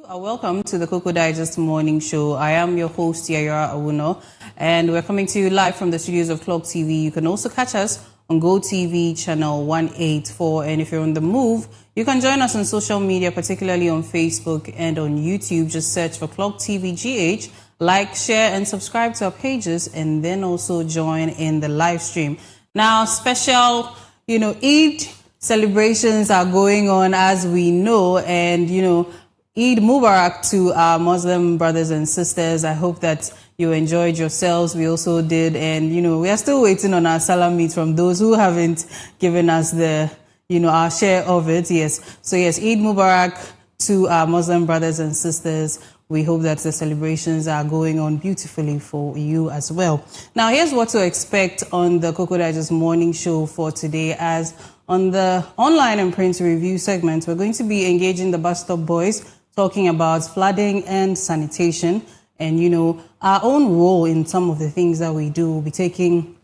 Welcome to the Koko Digest Morning Show. I am your host, Yayara Awuno, and we're coming to you live from the studios of Clock TV. You can also catch us on GoTV channel 184, and if you're on the move, you can join us on social media, particularly on Facebook and on YouTube. Just search for Clock TV GH, like, share, and subscribe to our pages, and then also join in the live stream. Now, special, Eid celebrations are going on, as we know, and, Eid Mubarak to our Muslim brothers and sisters. I hope that you enjoyed yourselves. We also did. And, we are still waiting on our salam meat from those who haven't given us our share of it. Yes. So, yes, Eid Mubarak to our Muslim brothers and sisters. We hope that the celebrations are going on beautifully for you as well. Now, here's what to expect on the Koko Digest Morning Show for today. As on the online and print review segment, we're going to be engaging the bus stop boys, talking about flooding and sanitation and, our own role in some of the things that we do. We'll be taking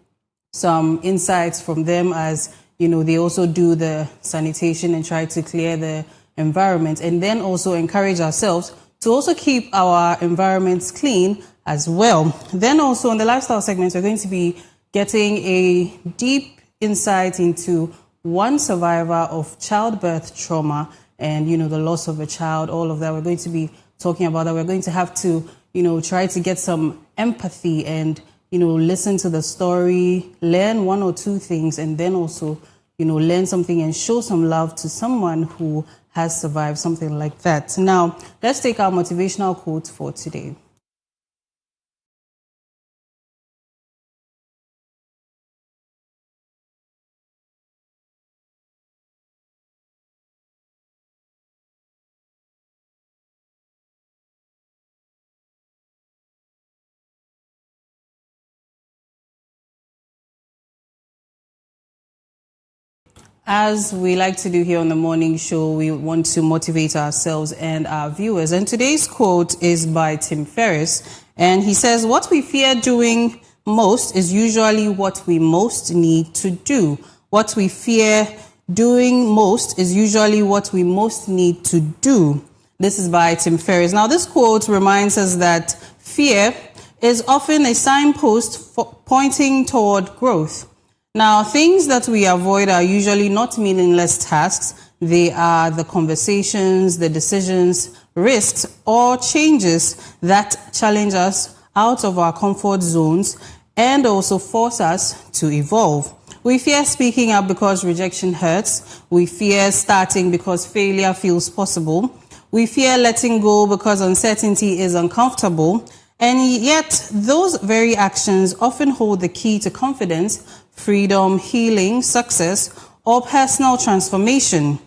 some insights from them as, they also do the sanitation and try to clear the environment, and then also encourage ourselves to also keep our environments clean as well. Then also on the lifestyle segment, we're going to be getting a deep insight into one survivor of childbirth trauma and, the loss of a child, all of that. We're going to be talking about that. We're going to have to, try to get some empathy and, listen to the story, learn one or two things, and then also, learn something and show some love to someone who has survived something like that. Now, let's take our motivational quote for today. As we like to do here on the morning show, we want to motivate ourselves and our viewers. And today's quote is by Tim Ferriss. And he says, "What we fear doing most is usually what we most need to do." What we fear doing most is usually what we most need to do. This is by Tim Ferriss. Now, this quote reminds us that fear is often a signpost pointing toward growth. Now, things that we avoid are usually not meaningless tasks. They are the conversations, the decisions, risks, or changes that challenge us out of our comfort zones and also force us to evolve. We fear speaking up because rejection hurts. We fear starting because failure feels possible. We fear letting go because uncertainty is uncomfortable. And yet, those very actions often hold the key to confidence, freedom, healing, success, or personal transformation.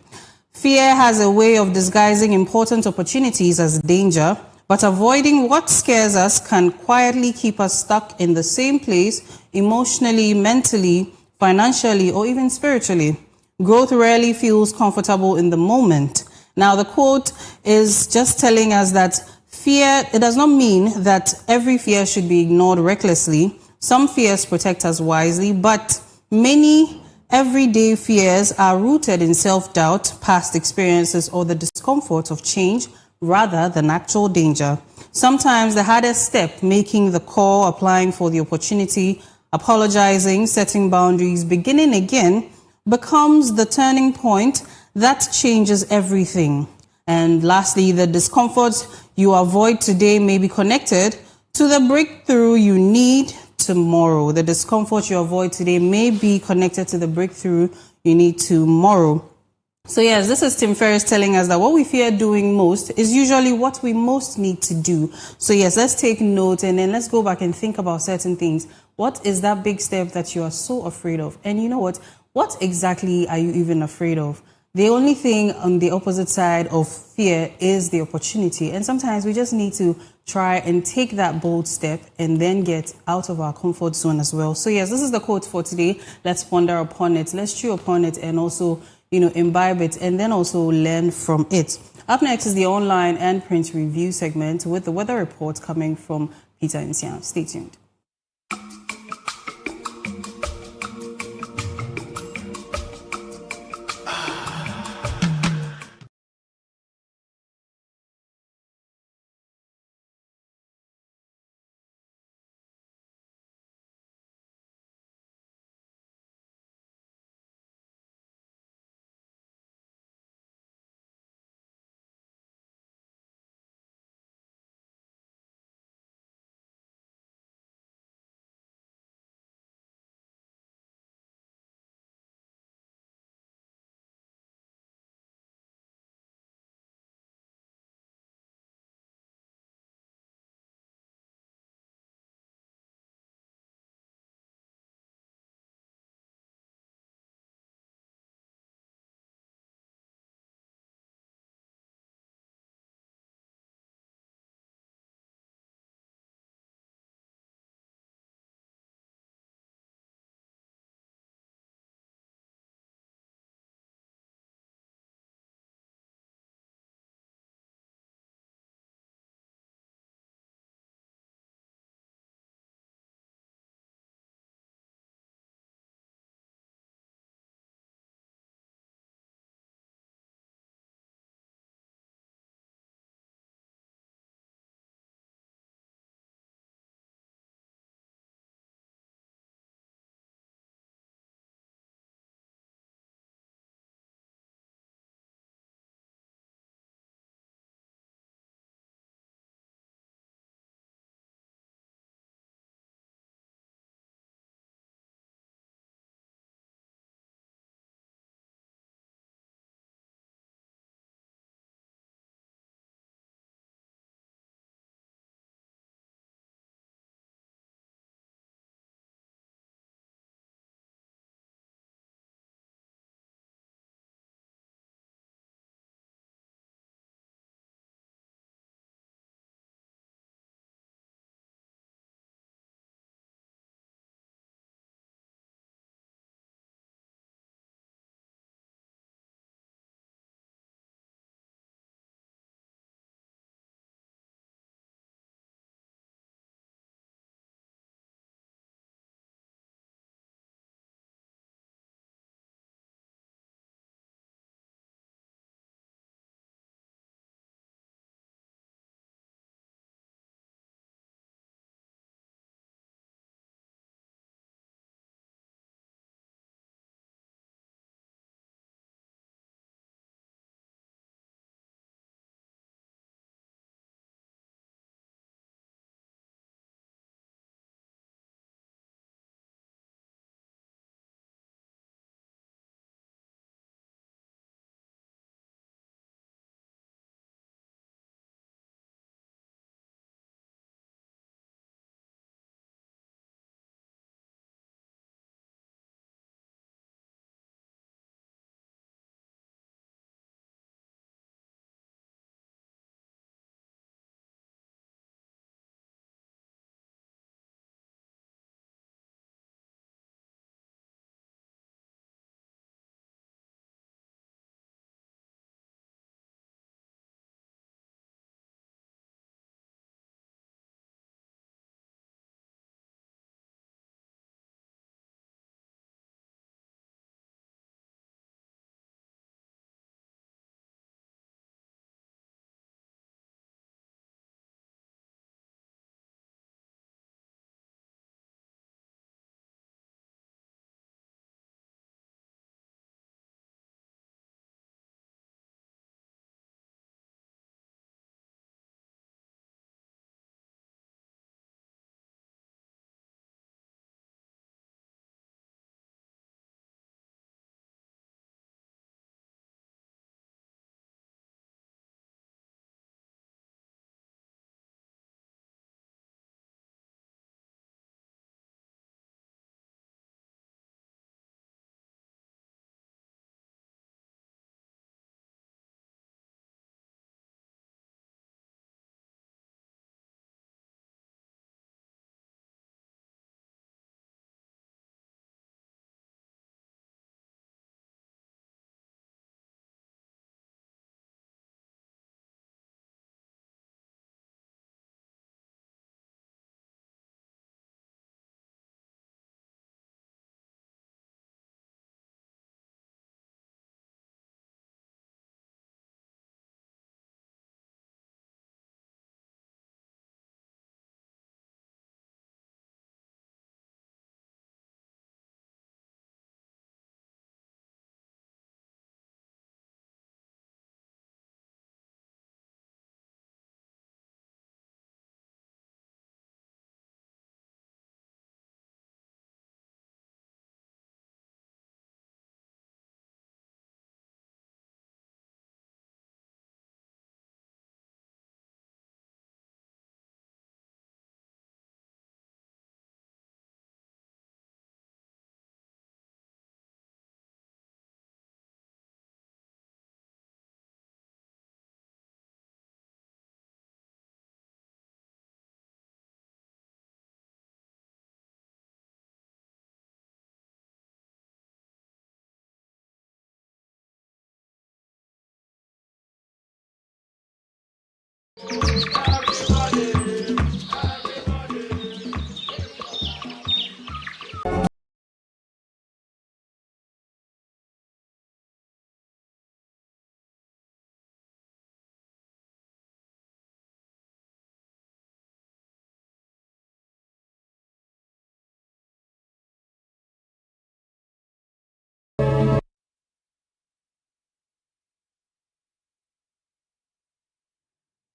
Fear has a way of disguising important opportunities as danger, but avoiding what scares us can quietly keep us stuck in the same place emotionally, mentally, financially, or even spiritually. Growth rarely feels comfortable in the moment. Now, the quote is just telling us that fear, it does not mean that every fear should be ignored recklessly. Some fears protect us wisely, but many everyday fears are rooted in self-doubt, past experiences, or the discomfort of change rather than actual danger. Sometimes the hardest step, making the call, applying for the opportunity, apologizing, setting boundaries, beginning again, becomes the turning point that changes everything. And lastly, the discomfort you avoid today may be connected to the breakthrough you need tomorrow. The discomfort you avoid today may be connected to the breakthrough you need tomorrow. So yes, this is Tim Ferriss telling us that what we fear doing most is usually what we most need to do. So yes, let's take note and then let's go back and think about certain things. What is that big step that you are so afraid of? And you know what? What exactly are you even afraid of? The only thing on the opposite side of fear is the opportunity. And sometimes we just need to try and take that bold step and then get out of our comfort zone as well. So yes, this is the quote for today. Let's ponder upon it. Let's chew upon it and also, imbibe it and then also learn from it. Up next is the online and print review segment with the weather report coming from Peter Nsiam. Stay tuned.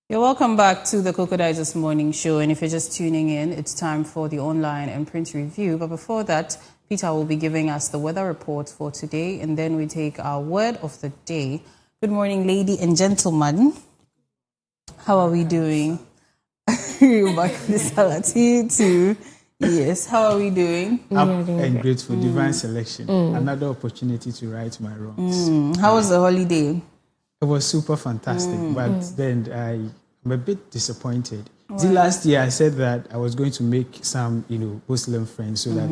You're welcome back to the Koko Digest Morning Show. And if you're just tuning in, it's time for the online and print review. But before that, Peter will be giving us the weather report for today, and then we take our word of the day. Good morning, lady and gentlemen. How are we doing? Back to Salati too. Yes, how are we doing? Up and grateful, divine selection. Another opportunity to right my wrongs. How was the holiday? It was super fantastic, but then I'm a bit disappointed. See, last year I said that I was going to make some, Muslim friends so that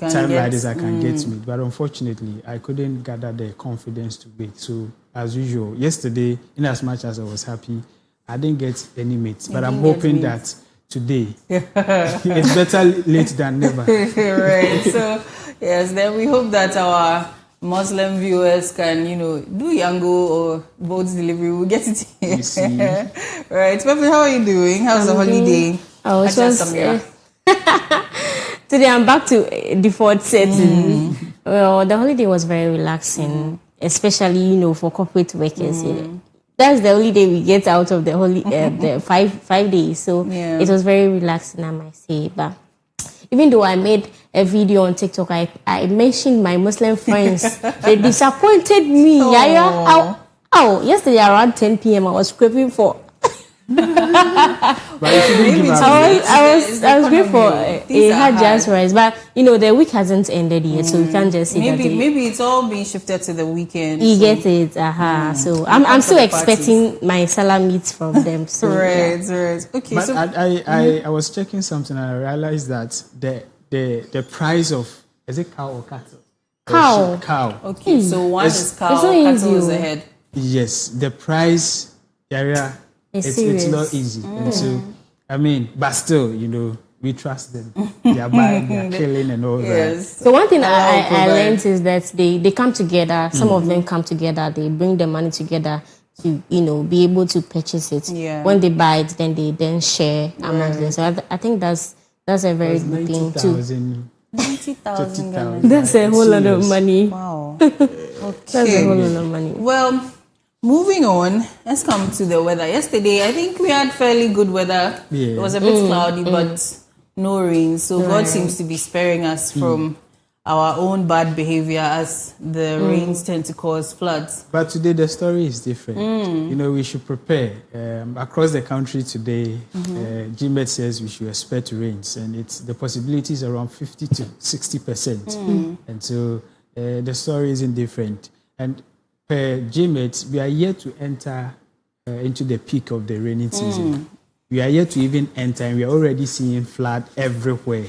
time like this I can get to meet. But unfortunately, I couldn't gather the confidence to make. So, as usual, yesterday, in as much as I was happy, I didn't get any mates. But I'm hoping that today, it's better late than never. Right. So, yes, then we hope that our Muslim viewers can, do Yango or boat delivery. We'll get it here. Right. Pepe, how are you doing? How's the holiday? Today I'm back to default setting. Well, the holiday was very relaxing, especially, for corporate workers. That's the only day we get out of the the 5 days. So it was very relaxing, I might say. But even though I made a video on TikTok, I mentioned my Muslim friends. They disappointed me. Yesterday around 10 p.m. I was scraping for. I was grateful for a hard jazz rice, but the week hasn't ended yet, so we can't just say maybe it's all being shifted to the weekend. You get it, So I'm still expecting my salah meats from them. So, right. Okay, but I was checking something and I realized that the price of, is it cow or cattle? Cow. Okay, so one is cow, cattle is ahead. Yes, the price area. It's not easy. And so, but still, we trust them. They are buying, they are killing and all that. So one thing I learned is that they come together. Some of them come together. They bring the money together to, be able to purchase it. Yeah. When they buy it, then they share amongst them. So I think that's a very good thing too. 90,000. That's a whole lot of money. Wow. Okay. That's a whole lot of money. Well, moving on, let's come to the weather. Yesterday, I think we had fairly good weather. Yeah. It was a bit cloudy, but no rain. So God seems to be sparing us from our own bad behavior as the rains tend to cause floods. But today the story is different. We should prepare. Across the country today, GMET says we should expect rains, and the possibility is around 50 to 60%. And so the story isn't different. And per GMET, we are yet to enter into the peak of the rainy season. We are yet to even enter, and we are already seeing flood everywhere.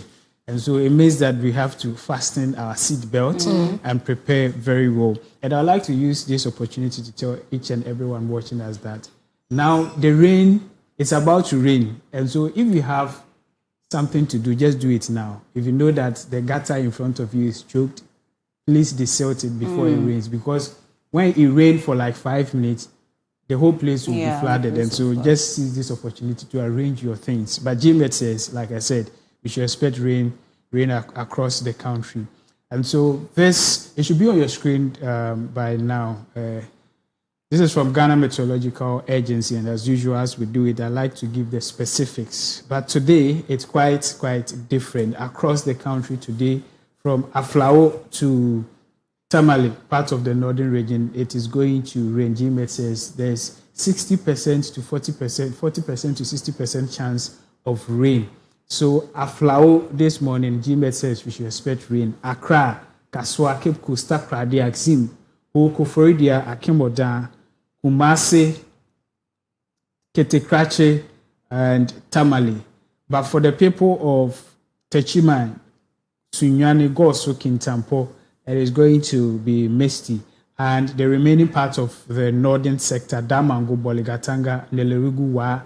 And so it means that we have to fasten our seatbelt and prepare very well. And I'd like to use this opportunity to tell each and everyone watching us that now the rain is about to rain. And so if you have something to do, just do it now. If you know that the gutter in front of you is choked, please desilt it before it rains, because when it rains for like 5 minutes, the whole place will be flooded. And so just seize this opportunity to arrange your things. But GMET says, like I said, we should expect rain across the country. And so this, it should be on your screen by now. This is from Ghana Meteorological Agency, and as usual, as we do it, I like to give the specifics. But today, it's quite different. Across the country today, from Aflao to Tamale, part of the northern region, it is going to rain. GMET says there's 60% to 40%, 40% to 60% chance of rain. So Aflao this morning, GMET says we should expect rain. Accra, Kaswa, Cape Coast, Krade, Axim, Oko, Florida, Akimodan, Kumasi, Ketekrache, and Tamale. But for the people of Techiman, Sunyani, Goso, Kintampo, it is going to be misty. and the remaining part of the northern sector, Damango, Boligatanga, Nelerigu, Wa,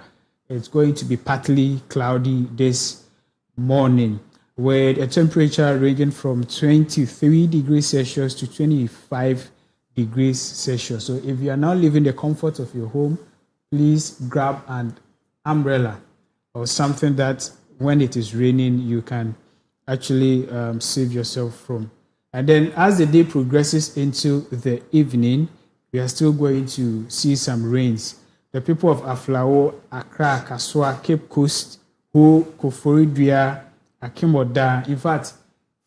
it's going to be partly cloudy this morning, with a temperature ranging from 23 degrees Celsius to 25 degrees Celsius. So if you are now leaving the comfort of your home, please grab an umbrella or something that when it is raining, you can actually save yourself from. And then as the day progresses into the evening, we are still going to see some rains. The people of Aflao, Accra, Kaswa, Cape Coast, Ho, Koforidua, Akimoda, in fact,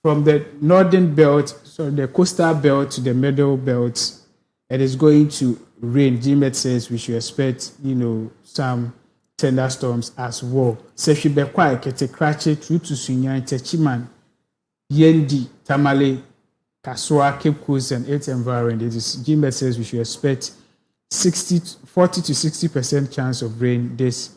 from the northern belt, so the coastal belt to the middle belt, it is going to rain. GMET says we should expect, some thunderstorms as well. Sefi Bekwai, Ketekrache, through to Sunyan, Techiman, Yendi, Tamale, Kaswa, Cape Coast, and its environment. It is GMET says we should expect 40 to 60% chance of rain this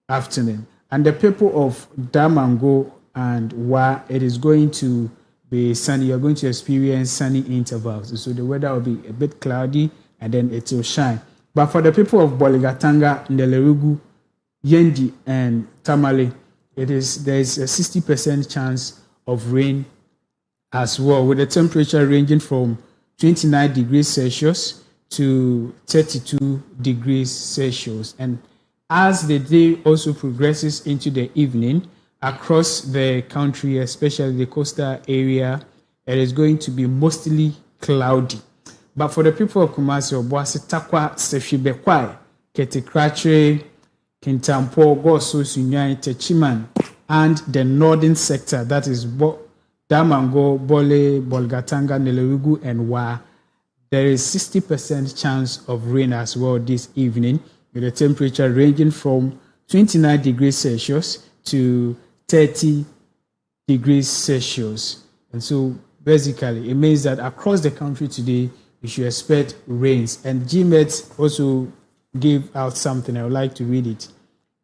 afternoon. And the people of Damango and Wa, it is going to be sunny. You're going to experience sunny intervals. So the weather will be a bit cloudy and then it will shine. But for the people of Boligatanga, Nelerugu, Yendi, and Tamale, there is a 60% chance of rain as well, with the temperature ranging from 29 degrees Celsius to 32 degrees Celsius. And as the day also progresses into the evening, across the country, especially the coastal area, it is going to be mostly cloudy. But for the people of Kumasi, Obuasi, Takwa, Sefi Bekwai, Ketekrache, Kintampo, Goso, Sunyan, Techiman, and the northern sector, that is Damango, Bole, Bolgatanga, Nelerugu, and Wa, there is 60% chance of rain as well this evening, with the temperature ranging from 29 degrees Celsius to 30 degrees Celsius. And so basically, it means that across the country today, you should expect rains. And GMET also gave out something. I would like to read it.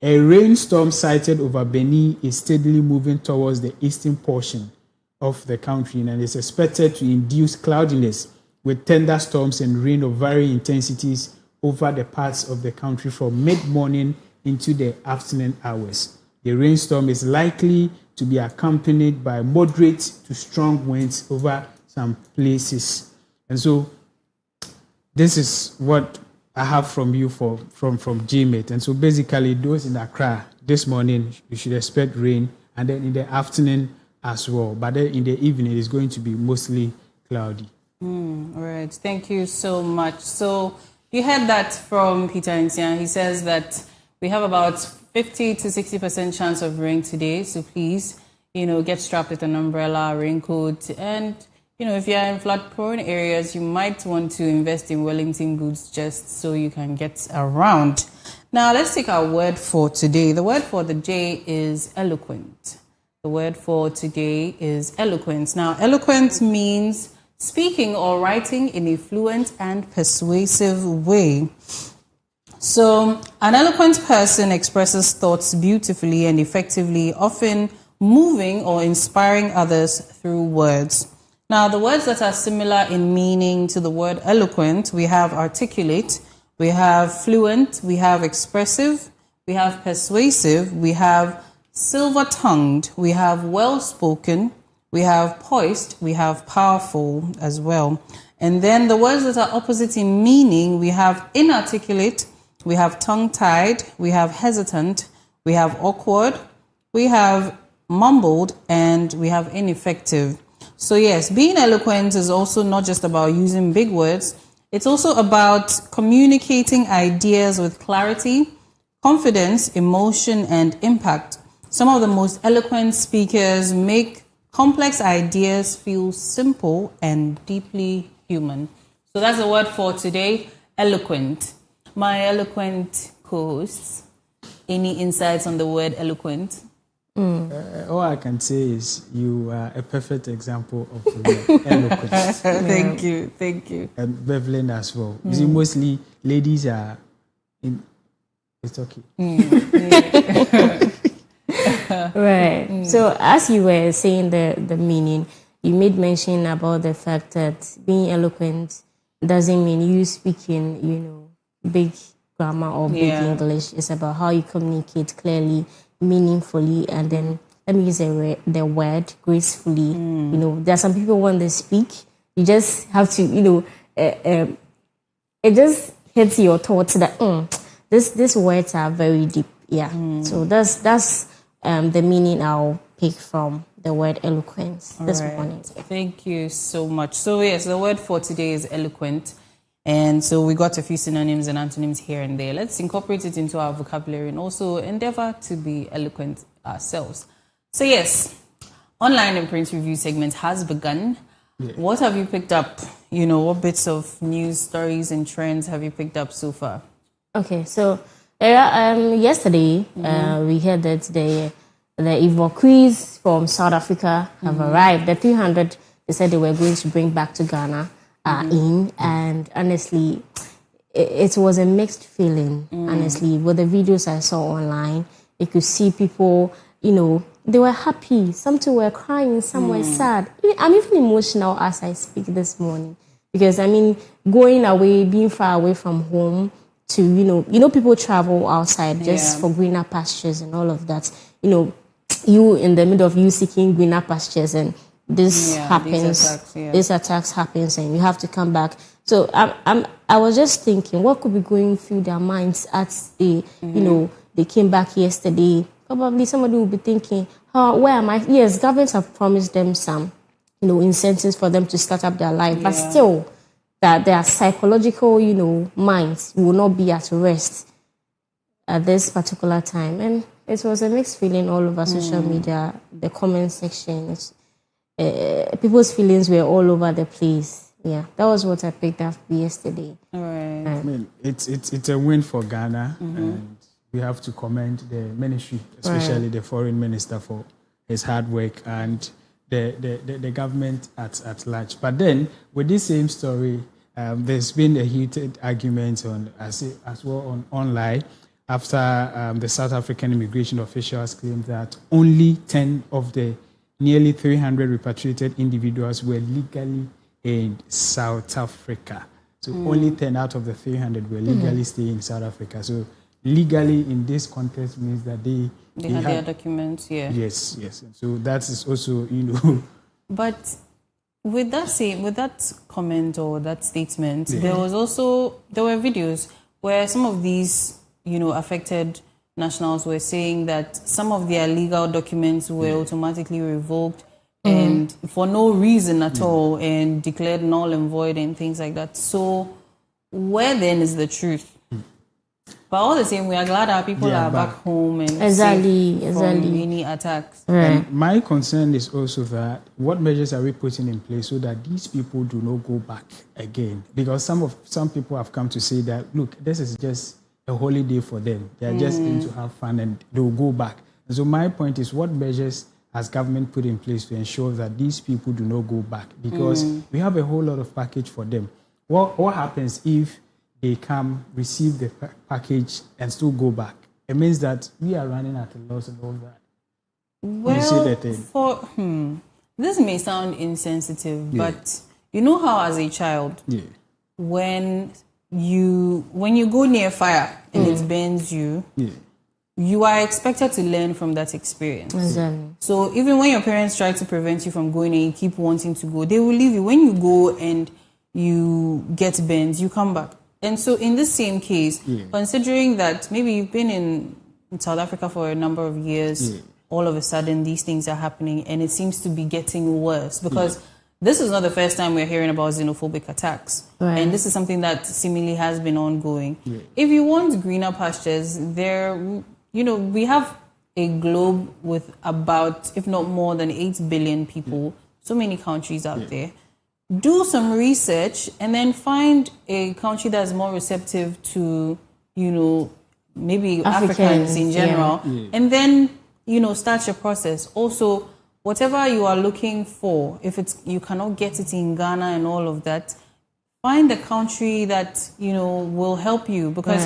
A rainstorm sighted over Benin is steadily moving towards the eastern portion of the country and is expected to induce cloudiness with thunderstorms and rain of varying intensities over the parts of the country from mid-morning into the afternoon hours. The rainstorm is likely to be accompanied by moderate to strong winds over some places. And so this is what I have from you from GMAT. And so basically those in Accra this morning, you should expect rain, and then in the afternoon as well. But then in the evening, it's going to be mostly cloudy. All right. Thank you so much. So you heard that from Peter Ntian. He says that we have about 50 to 60% chance of rain today. So please, get strapped with an umbrella, raincoat, and if you're in flood-prone areas, you might want to invest in Wellington boots just so you can get around. Now, let's take our word for today. The word for the day is eloquent. The word for today is eloquent. Now, eloquent means speaking or writing in a fluent and persuasive way. So, an eloquent person expresses thoughts beautifully and effectively, often moving or inspiring others through words. Now, the words that are similar in meaning to the word eloquent, we have articulate, we have fluent, we have expressive, we have persuasive, we have silver-tongued, we have well-spoken, we have poised, we have powerful as well. And then the words that are opposite in meaning, we have inarticulate, we have tongue-tied, we have hesitant, we have awkward, we have mumbled, and we have ineffective. So yes, being eloquent is also not just about using big words. It's also about communicating ideas with clarity, confidence, emotion, and impact. Some of the most eloquent speakers make complex ideas feel simple and deeply human. So that's the word for today, eloquent. My eloquent co-hosts, any insights on the word eloquent? All I can say is you are a perfect example of the eloquence. Thank you. And Bevelin as well. You see, mostly ladies are in. It's okay. Right. So as you were saying the meaning, you made mention about the fact that being eloquent doesn't mean you speaking, big grammar or big Yeah. English. It's about how you communicate clearly, meaningfully, and then let me use the word gracefully. There are some people when they speak, you just have to, it just hits your thoughts that these words are very deep. Yeah. So that's the meaning I'll pick from the word eloquence this morning. Thank you so much. So yes, the word for today is eloquent. And so we got a few synonyms and antonyms here and there. Let's incorporate it into our vocabulary and also endeavor to be eloquent ourselves. So yes, online and print review segment has begun. Yeah. What have you picked up? What bits of news, stories, and trends have you picked up so far? Okay, so yesterday we heard that the evacuees from South Africa have arrived. The 300 they said they were going to bring back to Ghana are in, and honestly, it was a mixed feeling. Honestly, with the videos I saw online, you could see people, they were happy. Some two were crying, some were sad. I'm even emotional as I speak this morning because going away, being far away from home to people travel outside just for greener pastures and all of that. You in the middle of you seeking greener pastures and this happens. These attacks happens and you have to come back. So I was just thinking, what could be going through their minds as they they came back yesterday. Probably somebody will be thinking, where am I? Yes, governments have promised them some, incentives for them to start up their life, but still, that their psychological, minds will not be at rest at this particular time. And it was a mixed feeling all over social media, the comment section. People's feelings were all over the place. Yeah, that was what I picked up yesterday. All right. It's a win for Ghana, and we have to commend the ministry, especially the foreign minister, for his hard work and the government at large. But then, with this same story, there's been a heated argument as well online after the South African immigration officials claimed that only 10 of the nearly 300 repatriated individuals were legally in South Africa. So only 10 out of the 300 were legally staying in South Africa. So legally in this context means that they had their documents, Yes. So that is also, But with that comment or that statement, there were videos where some of these, affected nationals were saying that some of their legal documents were automatically revoked and for no reason at all and declared null and void and things like that. So where then is the truth? But all the same, we are glad our people are back home and safe from any attacks. Right. And my concern is also that what measures are we putting in place so that these people do not go back again? Because some people have come to say that, look, this is just a holiday for them. They are just going to have fun and they will go back. And so my point is, what measures has government put in place to ensure that these people do not go back? Because we have a whole lot of package for them. What happens if they come, receive the package, and still go back? It means that we are running at a loss and all that. Well, you see that thing? This may sound insensitive, but you know how as a child, when you go near fire and it burns you, you are expected to learn from that experience. Exactly. So even when your parents try to prevent you from going and you keep wanting to go, they will leave you. When you go and you get burned, you come back. And so in this same case, considering that maybe you've been in South Africa for a number of years, all of a sudden these things are happening and it seems to be getting worse because this is not the first time we're hearing about xenophobic attacks. Right. And this is something that seemingly has been ongoing. If you want greener pastures, we have a globe with about, if not more than 8 billion people, so many countries out there. Do some research and then find a country that's more receptive to, maybe Africans in general. And then, start your process. Also, whatever you are looking for, if you cannot get it in Ghana and all of that, find a country that, will help you. Because,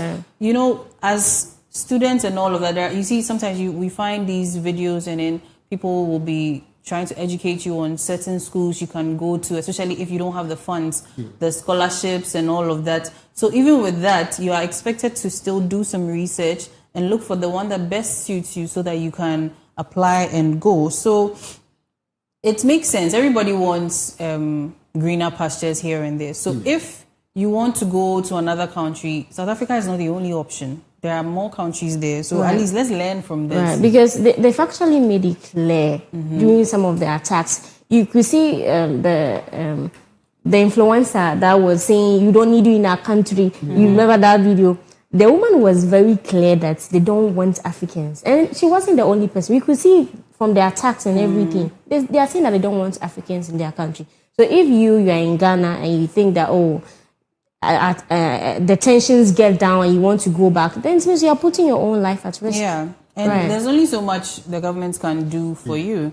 as students and all of that, you see sometimes we find these videos and then people will be trying to educate you on certain schools you can go to, especially if you don't have the funds, the scholarships and all of that. So even with that, you are expected to still do some research and look for the one that best suits you so that you can apply and go. So it makes sense. Everybody wants greener pastures here and there. So if you want to go to another country, South Africa is not the only option. There are more countries there. So at least let's learn from this. Right, because they've actually made it clear during some of the attacks. You could see the influencer that was saying, you don't need you in our country. You remember that video? The woman was very clear that they don't want Africans. And she wasn't the only person. We could see from the attacks and everything. They are saying that they don't want Africans in their country. So if you are in Ghana and you think that, the tensions get down and you want to go back, then it means you are putting your own life at risk. Yeah, and there's only so much the government can do for you.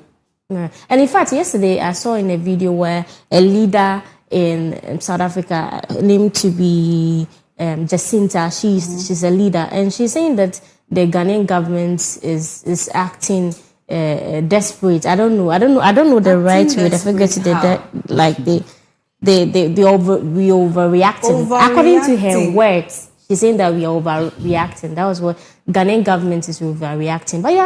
Yeah. And in fact, yesterday I saw in a video where a leader in South Africa, named to be Jacinta, she's a leader, and she's saying that the Ghanaian government is acting desperate. I don't know the right word. I forget we overreacting. According to her words, she's saying that we are overreacting. That was what Ghanaian government is overreacting. But you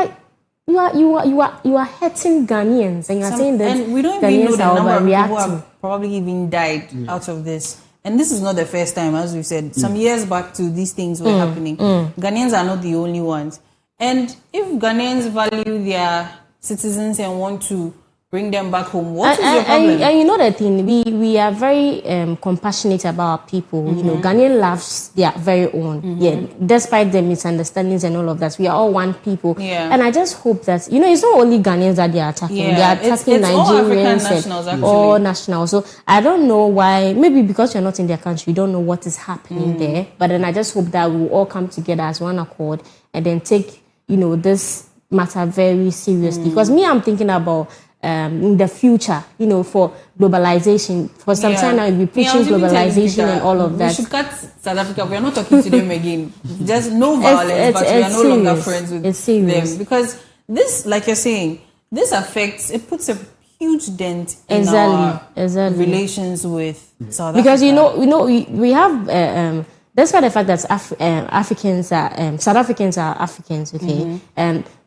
are hurting Ghanaians, and you are saying that and we don't even know the number of people who have probably even died out of this. And this is not the first time, as we said. Some years back to these things were happening. Ghanaians are not the only ones. And if Ghanaians value their citizens and want to bring them back home, what is your problem? And you know the thing, we are very compassionate about our people. You know, Ghanaian loves their very own. Yeah, despite the misunderstandings and all of that, we are all one people. Yeah. And I just hope that, you know, it's not only Ghanaians that they are attacking. Yeah. They are attacking it's Nigerians, all African nationals, actually. All nationals. So I don't know why. Maybe because you're not in their country, you don't know what is happening there. But then I just hope that we will all come together as one accord and then take, you know, this matter very seriously. Because me, I'm thinking about in the future, you know, for globalization. For some time now, we'll be preaching globalization and all of that. We should cut South Africa. We are not talking to them again. Just no violence, but we are no longer friends with them. Because this, like you're saying, this affects, it puts a huge dent in our relations with South Africa. Because, you know, we have... despite the fact that Africans are South Africans are Africans, okay,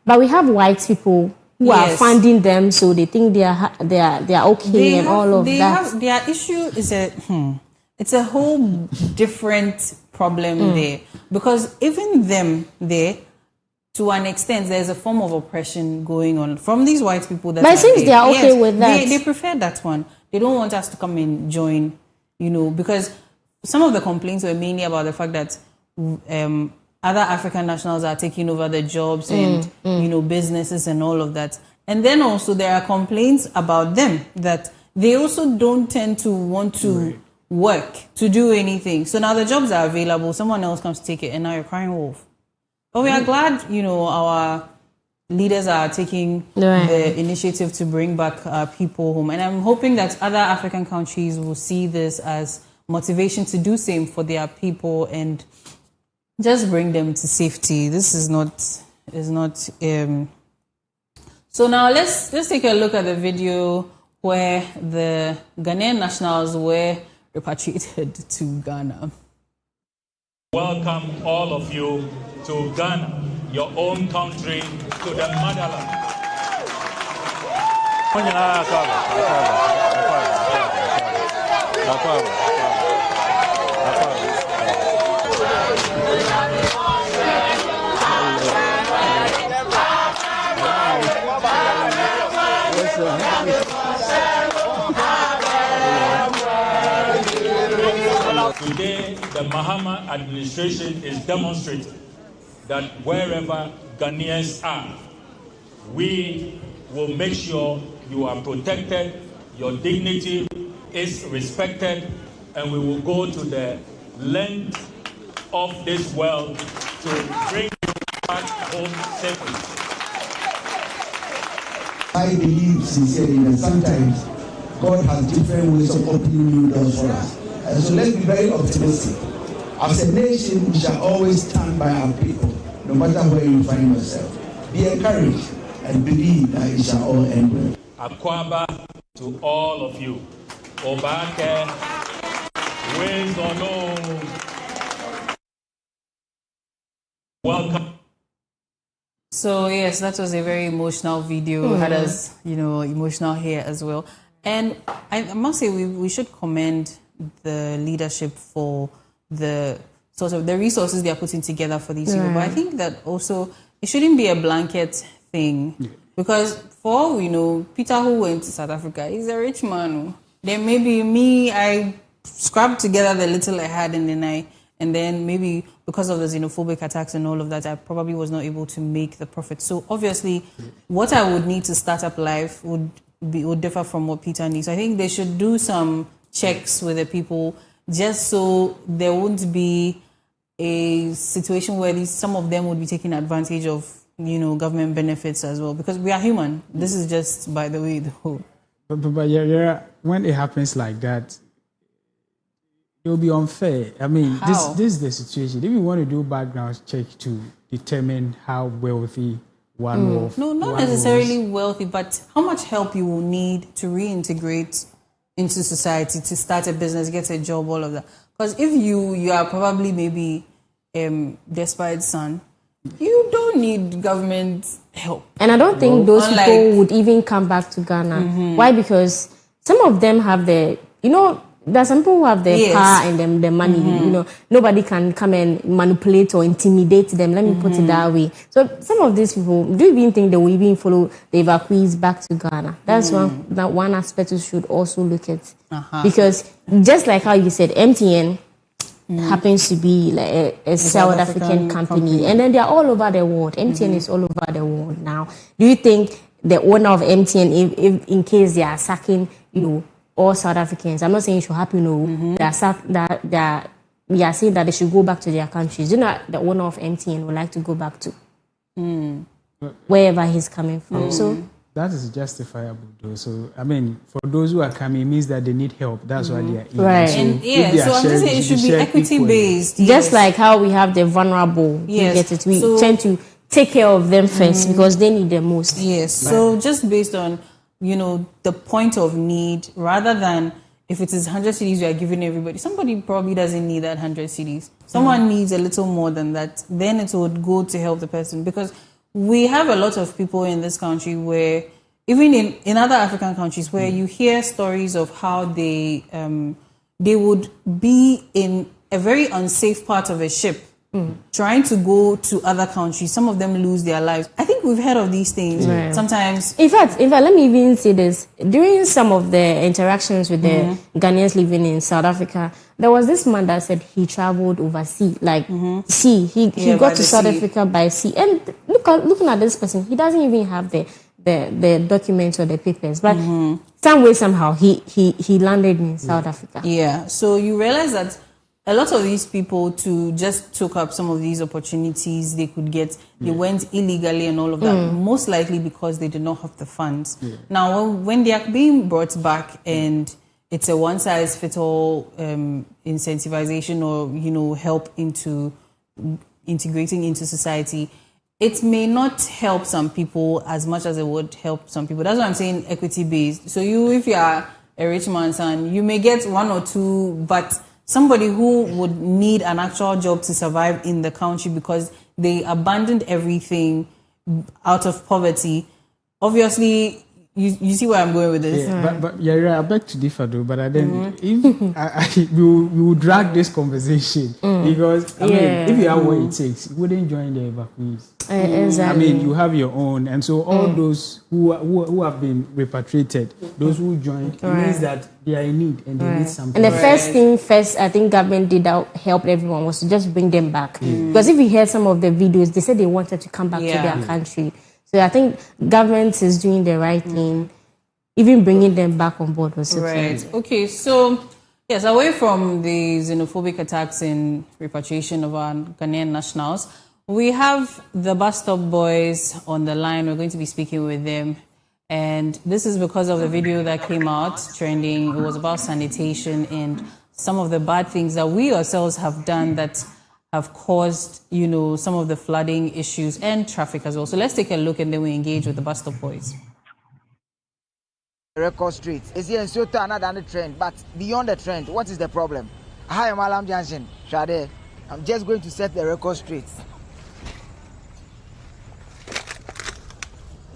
but we have white people who are funding them, so they think they are okay and all of that. Their issue is it's a whole different problem there, because even them there, to an extent, there's a form of oppression going on from these white people. But it seems they are okay with that. They prefer that one. They don't want us to come and join, you know, because some of the complaints were mainly about the fact that other African nationals are taking over the jobs and, you know, businesses and all of that. And then also there are complaints about them that they also don't tend to want to work, to do anything. So now the jobs are available, someone else comes to take it, and now you're crying wolf. But we are glad, you know, our leaders are taking the initiative to bring back people home. And I'm hoping that other African countries will see this as motivation to do same for their people and just bring them to safety. This is not. So now let's take a look at the video where the Ghanaian nationals were repatriated to Ghana. Welcome all of you to Ghana, your own country, to the motherland. Today, the Mahama administration is demonstrating that wherever Ghanaians are, we will make sure you are protected, your dignity is respected, and we will go to the length of this world to bring you back home safely. I believe sincerely that sometimes God has different ways of opening new doors for us. And so let's be very optimistic. As a nation, we shall always stand by our people, no matter where you find yourself. Be encouraged and believe that it shall all end well. Akwaba to all of you. Obake, wins or no. Welcome. So yes, that was a very emotional video. Had us, emotional here as well. And I must say, we should commend the leadership for the sort of the resources they are putting together for these people. But I think that also it shouldn't be a blanket thing, because for all we know, Peter, who went to South Africa, is a rich man. Then maybe me, I scrapped together the little I had in the night. And then maybe because of the xenophobic attacks and all of that, I probably was not able to make the profit. So obviously, what I would need to start up life would differ from what Peter needs. I think they should do some checks with the people, just so there won't be a situation where some of them would be taking advantage of government benefits as well. Because we are human. This is just by the way the whole. But yeah, when it happens like that, it will be unfair. I mean, this is the situation. If you want to do background check to determine how wealthy one was. No, not necessarily wealthy, but how much help you will need to reintegrate into society, to start a business, get a job, all of that. Because if you are probably maybe desperate son, you don't need government help. And I don't think those people would even come back to Ghana. Why? Because some of them have there are some people who have the power and the money. Nobody can come and manipulate or intimidate them. Let me put it that way. So some of these people, do you even think they will even follow the evacuees back to Ghana? That's one aspect we should also look at. Because just like how you said, MTN happens to be like a South African company. And then they are all over the world. MTN is all over the world now. Do you think the owner of MTN, if in case they are sacking, all South Africans, I'm not saying it should happen, we are saying that they should go back to their countries. The owner of MTN would like to go back to wherever he's coming from. So that is justifiable though. So I mean, for those who are coming, it means that they need help. That's why they are in. Right. So, so I'm just saying it should be equity based. Just like how we have the vulnerable. You get it. We tend to take care of them first because they need the most. Yes. So just based on the point of need, rather than if it is 100 cedis we are giving everybody, somebody probably doesn't need that 100 cedis. Someone needs a little more than that. Then it would go to help the person, because we have a lot of people in this country where, even in other African countries, where you hear stories of how they would be in a very unsafe part of a ship, trying to go to other countries. Some of them lose their lives. I think we've heard of these things. Sometimes. In fact, let me even say this. During some of the interactions with the Ghanaians living in South Africa, there was this man that said he traveled overseas, he got to South Africa by sea. And looking at this person, he doesn't even have the documents or the papers, but some way somehow he landed in South Africa. Yeah. So you realize that a lot of these people just took up some of these opportunities they could get. They went illegally and all of that, most likely because they did not have the funds. Now, when they are being brought back and it's a one-size-fits-all incentivization or, help into integrating into society, it may not help some people as much as it would help some people. That's why I'm saying equity-based. So if you are a rich man's son, you may get one or two, but somebody who would need an actual job to survive in the country because they abandoned everything out of poverty. Obviously, you see where I'm going with this. Yeah, but you're right. I beg to differ though. But then, if we will drag this conversation because I mean, if you have what it takes, you wouldn't join the evacuees. Exactly. I mean, you have your own, and so all those who have been repatriated, those who joined, it means that they are in need and they need something. And the first, I think government did that helped everyone was to just bring them back. Because if you hear some of the videos, they said they wanted to come back to their country. So I think government is doing the right thing. Even bringing them back on board was right. Okay, so yes, away from the xenophobic attacks and repatriation of our Ghanaian nationals, we have the bus stop boys on the line. We're going to be speaking with them. And this is because of the video that came out trending. It was about sanitation and some of the bad things that we ourselves have done that have caused, some of the flooding issues and traffic as well. So let's take a look and then we engage with the bus stop boys. record straight. Is here in Soto another trend, but beyond the trend, what is the problem? Hi, I'm Alam Junction. Shade. I'm just going to set the record straight.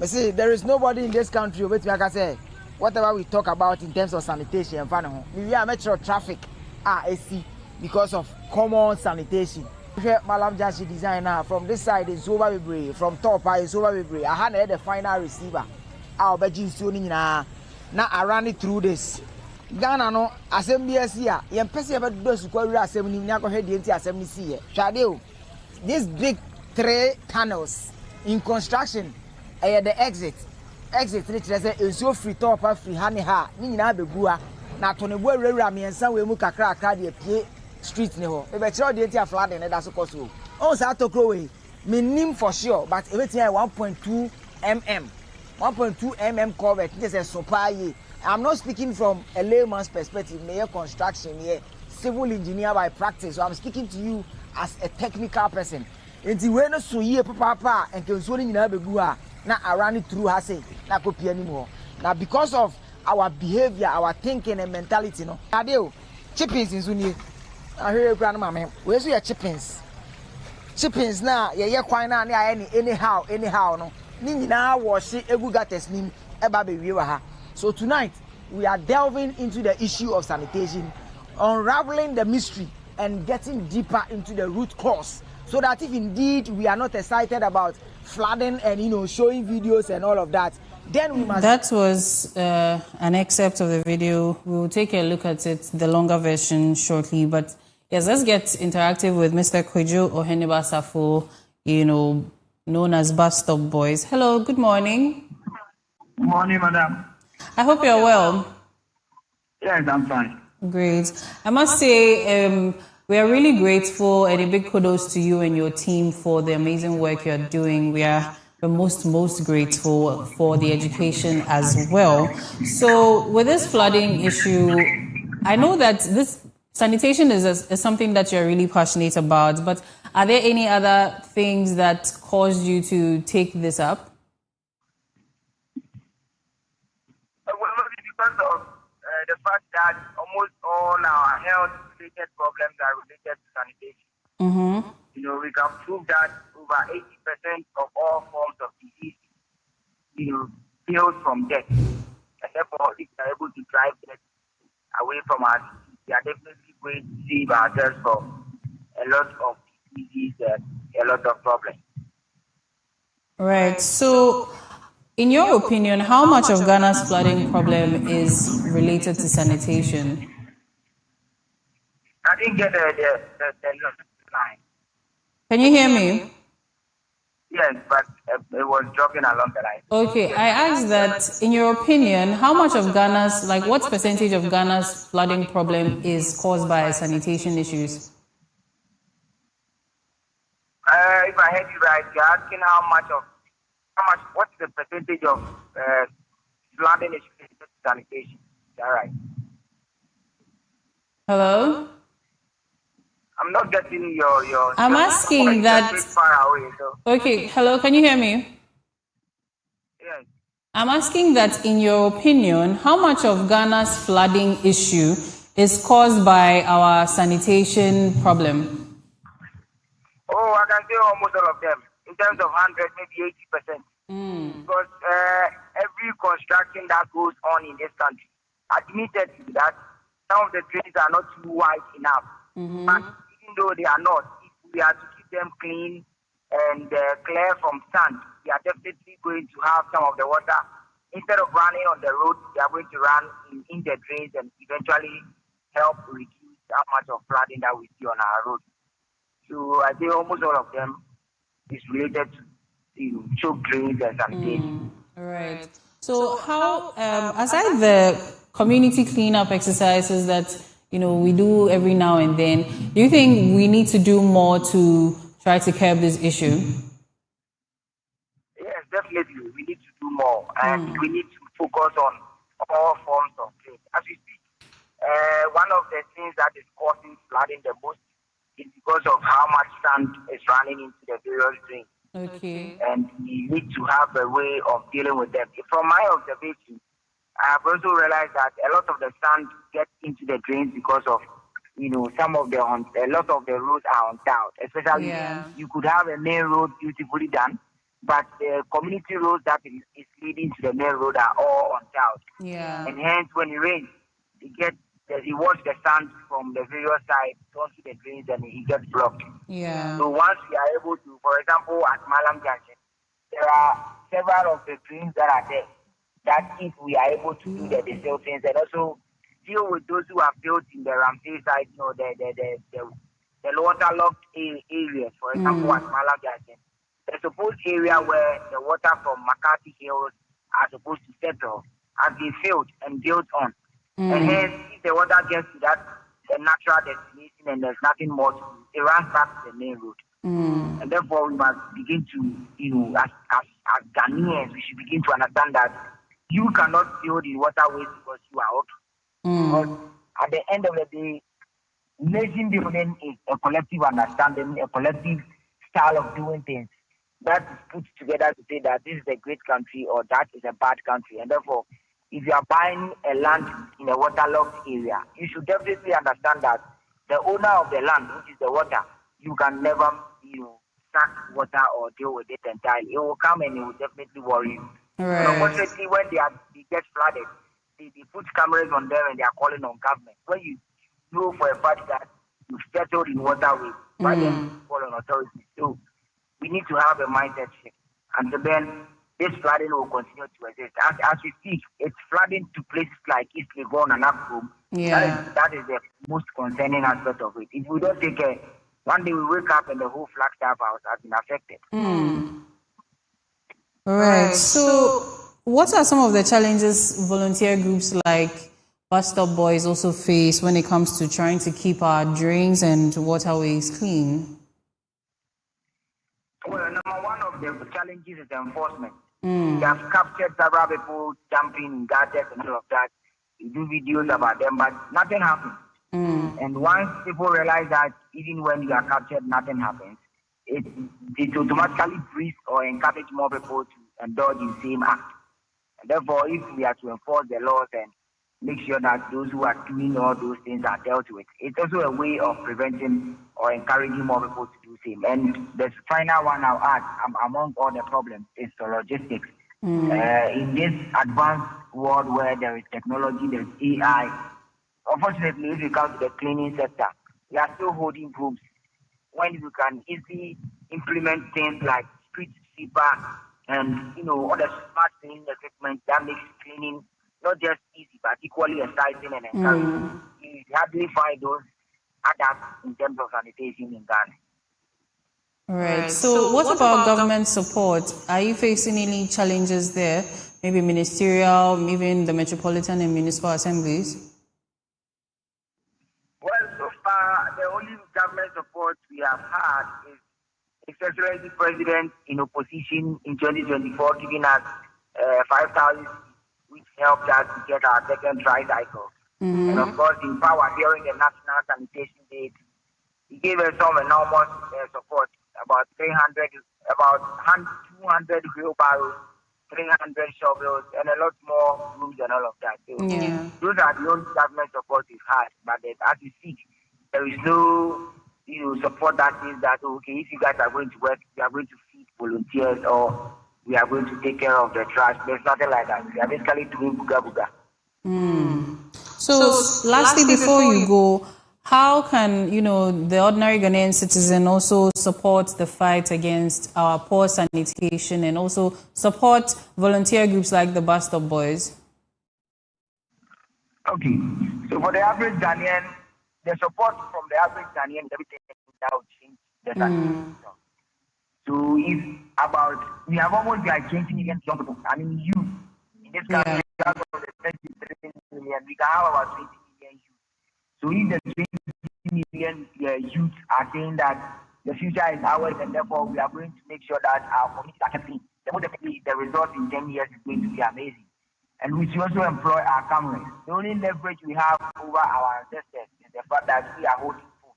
I see, there is nobody in this country with me. I can say, whatever we talk about in terms of sanitation, we are metro traffic. I see, because of common sanitation. Malam Junction designer from this side is over Vibre, from top is over Vibre. I had the final receiver. I'll bet you soon now I ran it through this. Ghana no assembly here. Yem pese ebe do su kwa assembly ni akọ head enti assembly here. Shadeo. This big 3 tunnels in construction. The exit ni kire say enso free top free ha ni ha. Ni nyina begu ha. Na to ne bo awura miensa we mu kakra akra de pie street ni ho. Ebe kire de enti flooding na da so koso. On sa tokro we. Minim for sure, but everything 1.2 mm. 1.2 mm covered. This is super. I'm not speaking from a layman's perspective, mere construction here, civil engineer by practice. So I'm speaking to you as a technical person. Enti we no so ye papa and can so nyina begu a na around it through ha say na copy anymore. Now because of our behavior, our thinking and mentality no. Adeo chippings in suni. I hear grand mama. We so your chippings. Chippings na ye kwan na anyhow no. Ni nyina wash egu gates nim eba be wi wa ha. So tonight, we are delving into the issue of sanitation, unraveling the mystery and getting deeper into the root cause, so that if indeed we are not excited about flooding and, showing videos and all of that, then we must... That was an excerpt of the video. We will take a look at it, the longer version, shortly. But yes, let's get interactive with Mr. Kwejo Oheniba Safo, known as Bus Stop Boys. Hello, good morning. Good morning, madam. I hope you're well. Yes, I'm fine. Great. I must say, we are really grateful and a big kudos to you and your team for the amazing work you're doing. We are most grateful for the education as well. So with this flooding issue, I know that this sanitation is something that you're really passionate about, but are there any other things that caused you to take this up? Because of the fact that almost all our health-related problems are related to sanitation. Mm-hmm. We can prove that over 80% of all forms of disease, hails from death. And therefore, if we are able to drive death away from us, we are definitely going to save ourselves from a lot of diseases and a lot of problems. Right. So, in your opinion, how much of Ghana's flooding problem is related to sanitation? I didn't get the line. Can you hear me? Yes, but it was dropping along the line. Okay, I asked that, in your opinion, how much of Ghana's, what percentage of Ghana's flooding problem is caused by sanitation issues? If I heard you right, you're asking what's the percentage of flooding is related to sanitation? Is that right? Hello? I'm not getting your I'm asking that... far away, so. Okay, hello, can you hear me? Yes. I'm asking that, in your opinion, how much of Ghana's flooding issue is caused by our sanitation problem? Oh, I can say almost all of them. In terms of 100, maybe 80%. Because every construction that goes on in this country, admitted that some of the drains are not too wide enough. Mm-hmm. But even though they are not, if we are to keep them clean and clear from sand, we are definitely going to have some of the water. Instead of running on the road, we are going to run in the drains and eventually help reduce how much of flooding that we see on our road. So I say almost all of them is related to choke drains and sanitation. Right. So how, aside the community cleanup exercises that we do every now and then, do you think we need to do more to try to curb this issue? Yes, definitely. We need to do more, and we need to focus on all forms of drains. As we speak, one of the things that is causing flooding the most is because of how much sand is running into the various drains. Okay. And we need to have a way of dealing with them. From my observation, I have also realized that a lot of the sand gets into the drains because of, some of a lot of the roads are untiled. Especially, you could have a main road beautifully done, but the community roads that is leading to the main road are all untiled. Yeah. And hence, when it rains, it wash the sand from the various sides onto the drains and it gets blocked. Yeah. So once we are able to, for example, at Malam Junction, there are several of the drains that are there. That if we are able to do the things and also deal with those who are built in the Ramsey side, the waterlogged areas, for example, at Malam Junction, the supposed area where the water from McCarthy Hills are supposed to settle has been filled and built on. And hence, if the water gets to the natural destination and there's nothing more to do, it runs back to the main road. And therefore, we must begin to, as Ghanaians, we should begin to understand that you cannot build in waterways because you are okay. Because at the end of the day, nation building is a collective understanding, a collective style of doing things that is put together to say that this is a great country or that is a bad country. And therefore, if you are buying a land in a waterlogged area, you should definitely understand that the owner of the land, which is the water, you can never, suck water or deal with it entirely. It will come and it will definitely worry you. Right. But unfortunately, when they get flooded, they put cameras on them and they are calling on government. When you know for a fact that you've settled in waterways, why then call on authorities? So we need to have a mindset shift. And so then this flooding will continue to exist. As we speak, it's flooding to places like East Legon and Akbom. Yeah. That is the most concerning aspect of it. If we don't take care, one day we wake up and the whole Flagstaff house has been affected. Right. So, what are some of the challenges volunteer groups like Bus Stop Boys also face when it comes to trying to keep our drains and waterways clean? Well, number one of the challenges is enforcement. They have captured several people jumping in gutters and all of that. You do videos about them, but nothing happens. And once people realize that even when you are captured, nothing happens, it automatically breeds or encourage more people to indulge in same act. And therefore, if we are to enforce the laws and make sure that those who are doing all those things are dealt with, it's also a way of preventing or encouraging more people to do same. And the final one I'll add, among all the problems, is the logistics. In this advanced world where there is technology, there is AI, unfortunately, if you come to the cleaning sector, we are still holding groups when you can easily implement things like street sweeper and all the smart cleaning equipment that makes cleaning not just easy but equally exciting and encouraging. You hardly find those adapts in terms of sanitation in Ghana. Right. So what about government support? Are you facing any challenges there? Maybe ministerial, even the metropolitan and municipal assemblies? Well, so far, the only government support we have had is His Excellency President in opposition in 2024 giving us 5,000, which helped us to get our second tricycle. And of course, in power during the National Sanitation Day, he gave us some enormous support, about 200 wheelbarrows, 300 shovels, and a lot more rooms and all of that. So those are the only government support we've had. But as we speak, there is no support that means that, okay, if you guys are going to work, we are going to feed volunteers or we are going to take care of the trash. There's nothing like that. We are basically doing booga booga. So lastly, before you go, how can, the ordinary Ghanaian citizen also support the fight against our poor sanitation and also support volunteer groups like the Bus Stop Boys? Okay. So for the average Ghanaian, the support from the average Ghanaian, everything that will change the sanitation. So we have almost like 20 million young people. I mean, youth in this country, out of the 23 million, we can have about 20 million youth. So if the 20 million youth are saying that the future is ours and therefore we are going to make sure that our communities are kept clean, then definitely the result in 10 years is going to be amazing. And we should also employ our cameras. The only leverage we have over our ancestors is the fact that we are holding food.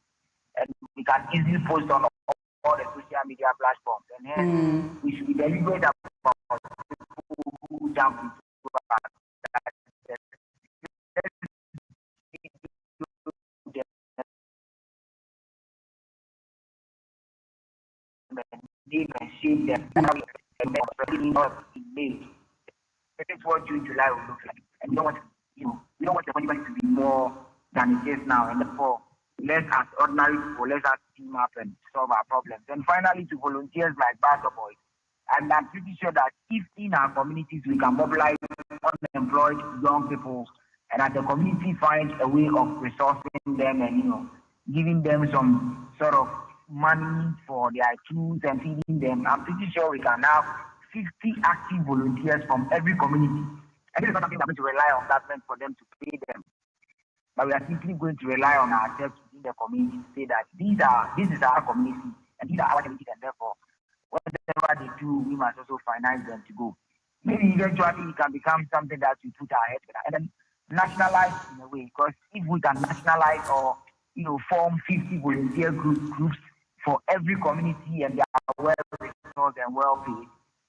And we can easily post on all the social media platforms. And hence, we should be deliberate about people who jump into they can shape them. And then not in May. That is what June, July will look like. And we don't want the 2020 to be more than it is now. And therefore, let's as ordinary people, let's us team up and solve our problems. And finally, to volunteers like Basel Boys, and I'm pretty sure that if in our communities we can mobilize unemployed young people, and as the community finds a way of resourcing them and giving them some sort of money for their tools and feeding them, I'm pretty sure we can have 50 active volunteers from every community. And this is not something we're going to rely on government for them to pay them, but we are simply going to rely on ourselves in the community to say that this is our community and these are our communities, and therefore whatever they do, we must also finance them to go. Maybe eventually it can become something that we put our heads with and then nationalize in a way, because if we can nationalize or form 50 volunteer groups for every community and they are well resourced and well paid,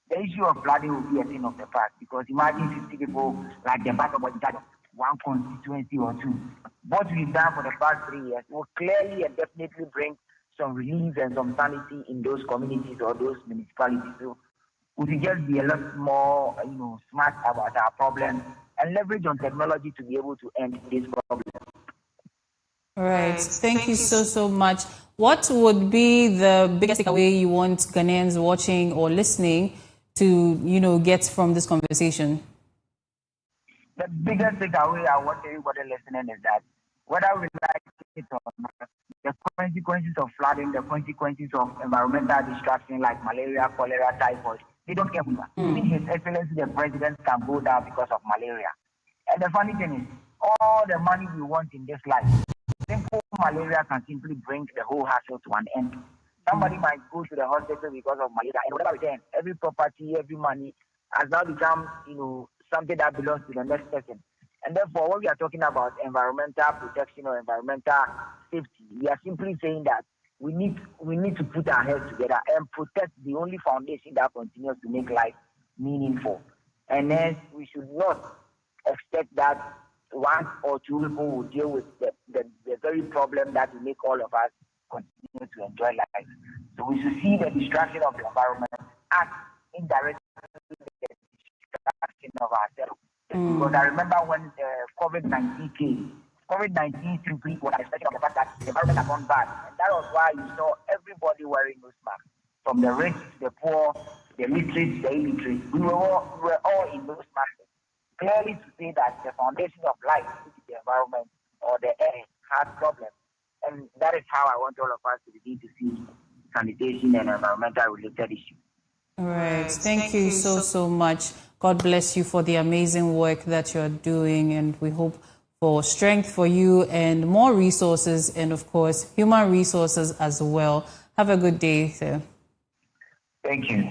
the issue of flooding will be a thing of the past. Because imagine 50 people like the back of one constituency or two. What we've done for the past 3 years will clearly and definitely bring some relief and some sanity in those communities or those municipalities. So we should just be a lot more, smart about our problems and leverage on technology to be able to end this problem. All right. Thank you so much. What would be the biggest takeaway you want Ghanaians watching or listening to, get from this conversation? The biggest takeaway I want everybody listening is that whether we like it or not, the consequences of flooding, the consequences of environmental destruction like malaria, cholera, typhoid, they don't care who you are. Even His Excellency the President can go down because of malaria. And the funny thing is, all the money we want in this life, simple malaria can simply bring the whole hassle to an end. Somebody might go to the hospital because of malaria, and whatever then, every property, every money has now become, something that belongs to the next person. And therefore, when we are talking about environmental protection or environmental safety, we are simply saying that we need to put our heads together and protect the only foundation that continues to make life meaningful. And then we should not expect that one or two people will deal with the very problem that will make all of us continue to enjoy life. So we should see the destruction of the environment as indirectly the destruction of ourselves. Because I remember when COVID-19 came, COVID-19 simply was an expression of the fact that the environment had gone bad. And that was why you saw everybody wearing nose masks. From the rich, the poor, the literate, the illiterate. We were all in nose masks. Clearly to say that the foundation of life, which is the environment or the air, has problems. And that is how I want all of us to begin to see sanitation and environmental related issues. All right. Thank you so much. God bless you for the amazing work that you're doing, and we hope for strength for you and more resources, and of course, human resources as well. Have a good day, sir. Thank you.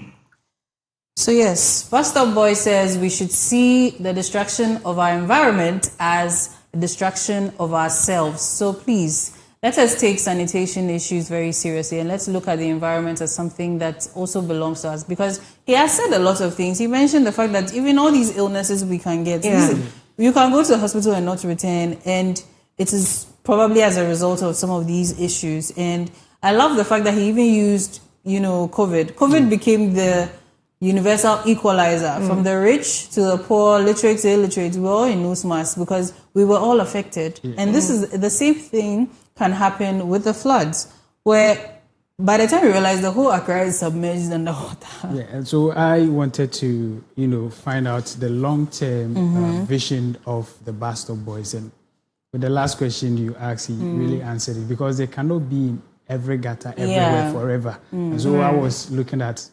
So yes, Pastor Boy says we should see the destruction of our environment as a destruction of ourselves. So please, let us take sanitation issues very seriously, and let's look at the environment as something that also belongs to us, because he has said a lot of things. He mentioned the fact that even all these illnesses we can get, you can go to the hospital and not return, and it is probably as a result of some of these issues. And I love the fact that he even used, COVID. COVID became the universal equalizer from the rich to the poor, literate to illiterate. We were all in nose masks because we were all affected. And this is the same thing can happen with the floods, where by the time you realize the whole Accra is submerged underwater. Yeah, and so I wanted to, find out the long-term vision of the Bastard Boys. And with the last question you asked, he really answered it, because they cannot be in every gutter everywhere forever. And so I was looking at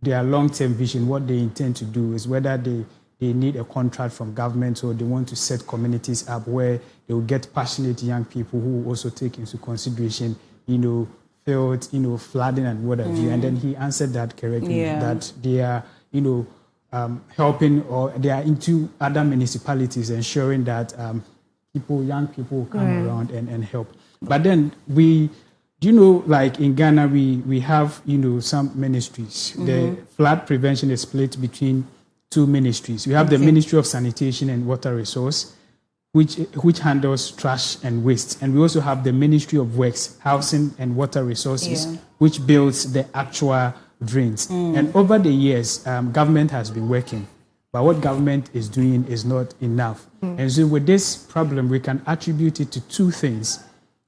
their long-term vision. What they intend to do is whether they need a contract from government, or they want to set communities up where they will get passionate young people who will also take into consideration, field, flooding and what have you. And then he answered that correctly, that they are, helping, or they are into other municipalities, ensuring that young people will come around and help. But then like in Ghana, we have, some ministries. The flood prevention is split between two ministries. We have the Ministry of Sanitation and Water Resource, which handles trash and waste. And we also have the Ministry of Works, Housing and Water Resources, which builds the actual drains. And over the years, government has been working. But what government is doing is not enough. And so with this problem, we can attribute it to two things: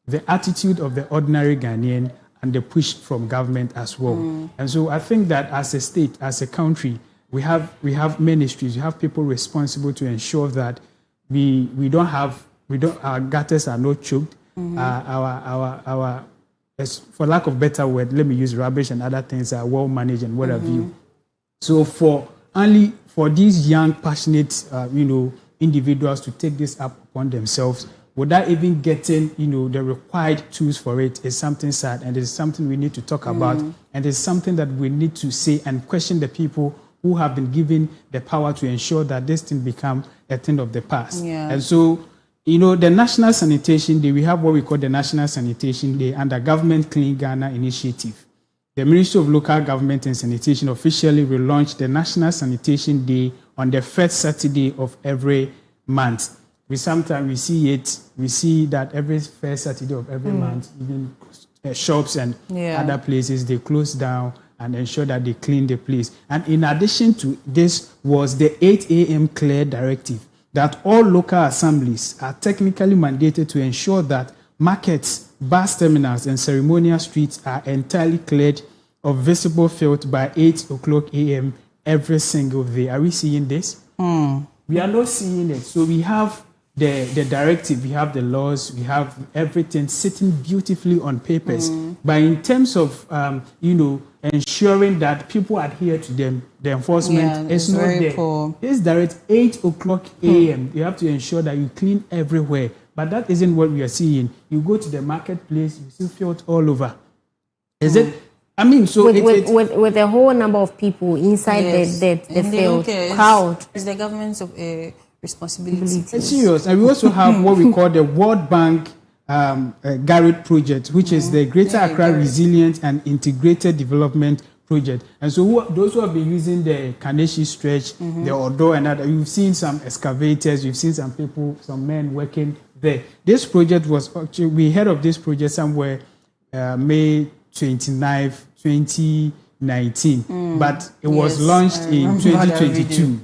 the attitude of the ordinary Ghanaian and the push from government as well. And so I think that as a state, as a country, we have ministries, we have people responsible to ensure that our gutters are not choked, our for lack of better word, let me use rubbish and other things are well managed and what have you. So for these young, passionate, individuals to take this up upon themselves without even getting, the required tools for it is something sad, and it's something we need to talk about, and it's something that we need to say and question the people who have been given the power to ensure that this thing become a thing of the past. Yeah. And so, the National Sanitation Day, we have what we call the National Sanitation Day under Government Clean Ghana Initiative. The Ministry of Local Government and Sanitation officially relaunched the National Sanitation Day on the first Saturday of every month. We see that every first Saturday of every month, even shops and other places, they close down and ensure that they clean the place. And in addition to this was the 8 a.m. clear directive that all local assemblies are technically mandated to ensure that markets, bus terminals, and ceremonial streets are entirely cleared of visible filth by 8 o'clock a.m. every single day. Are we seeing this? We are not seeing it. So we have the directive, we have the laws, we have everything sitting beautifully on papers. But in terms of, ensuring that people adhere to them, the enforcement is not there. Poor. It's direct 8 o'clock a.m. You have to ensure that you clean everywhere. But that isn't what we are seeing. You go to the marketplace, you see filth all over. Is it? I mean, so with a whole number of people inside the field, crowd. It's the government's responsibility. It's serious. And we also have what we call the World Bank Garrett project, which is the Greater Accra Resilient and Integrated Development Project. And so those who have been using the Kaneshi stretch, the Odo and other, you've seen some excavators, you've seen some people, some men working there. This project was actually, we heard of this project somewhere May 29th, 2019, but it was launched in 2022.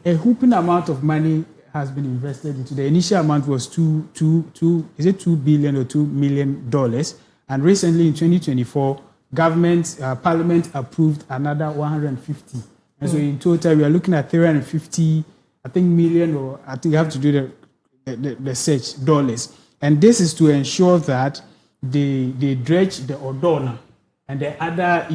A whooping amount of money has been invested into. The initial amount was $2 billion or $2 million, and recently in 2024, Parliament approved another 150, and so in total we are looking at 350, I think million, or I think you have to do the search dollars, and this is to ensure that they dredge the Odona and the other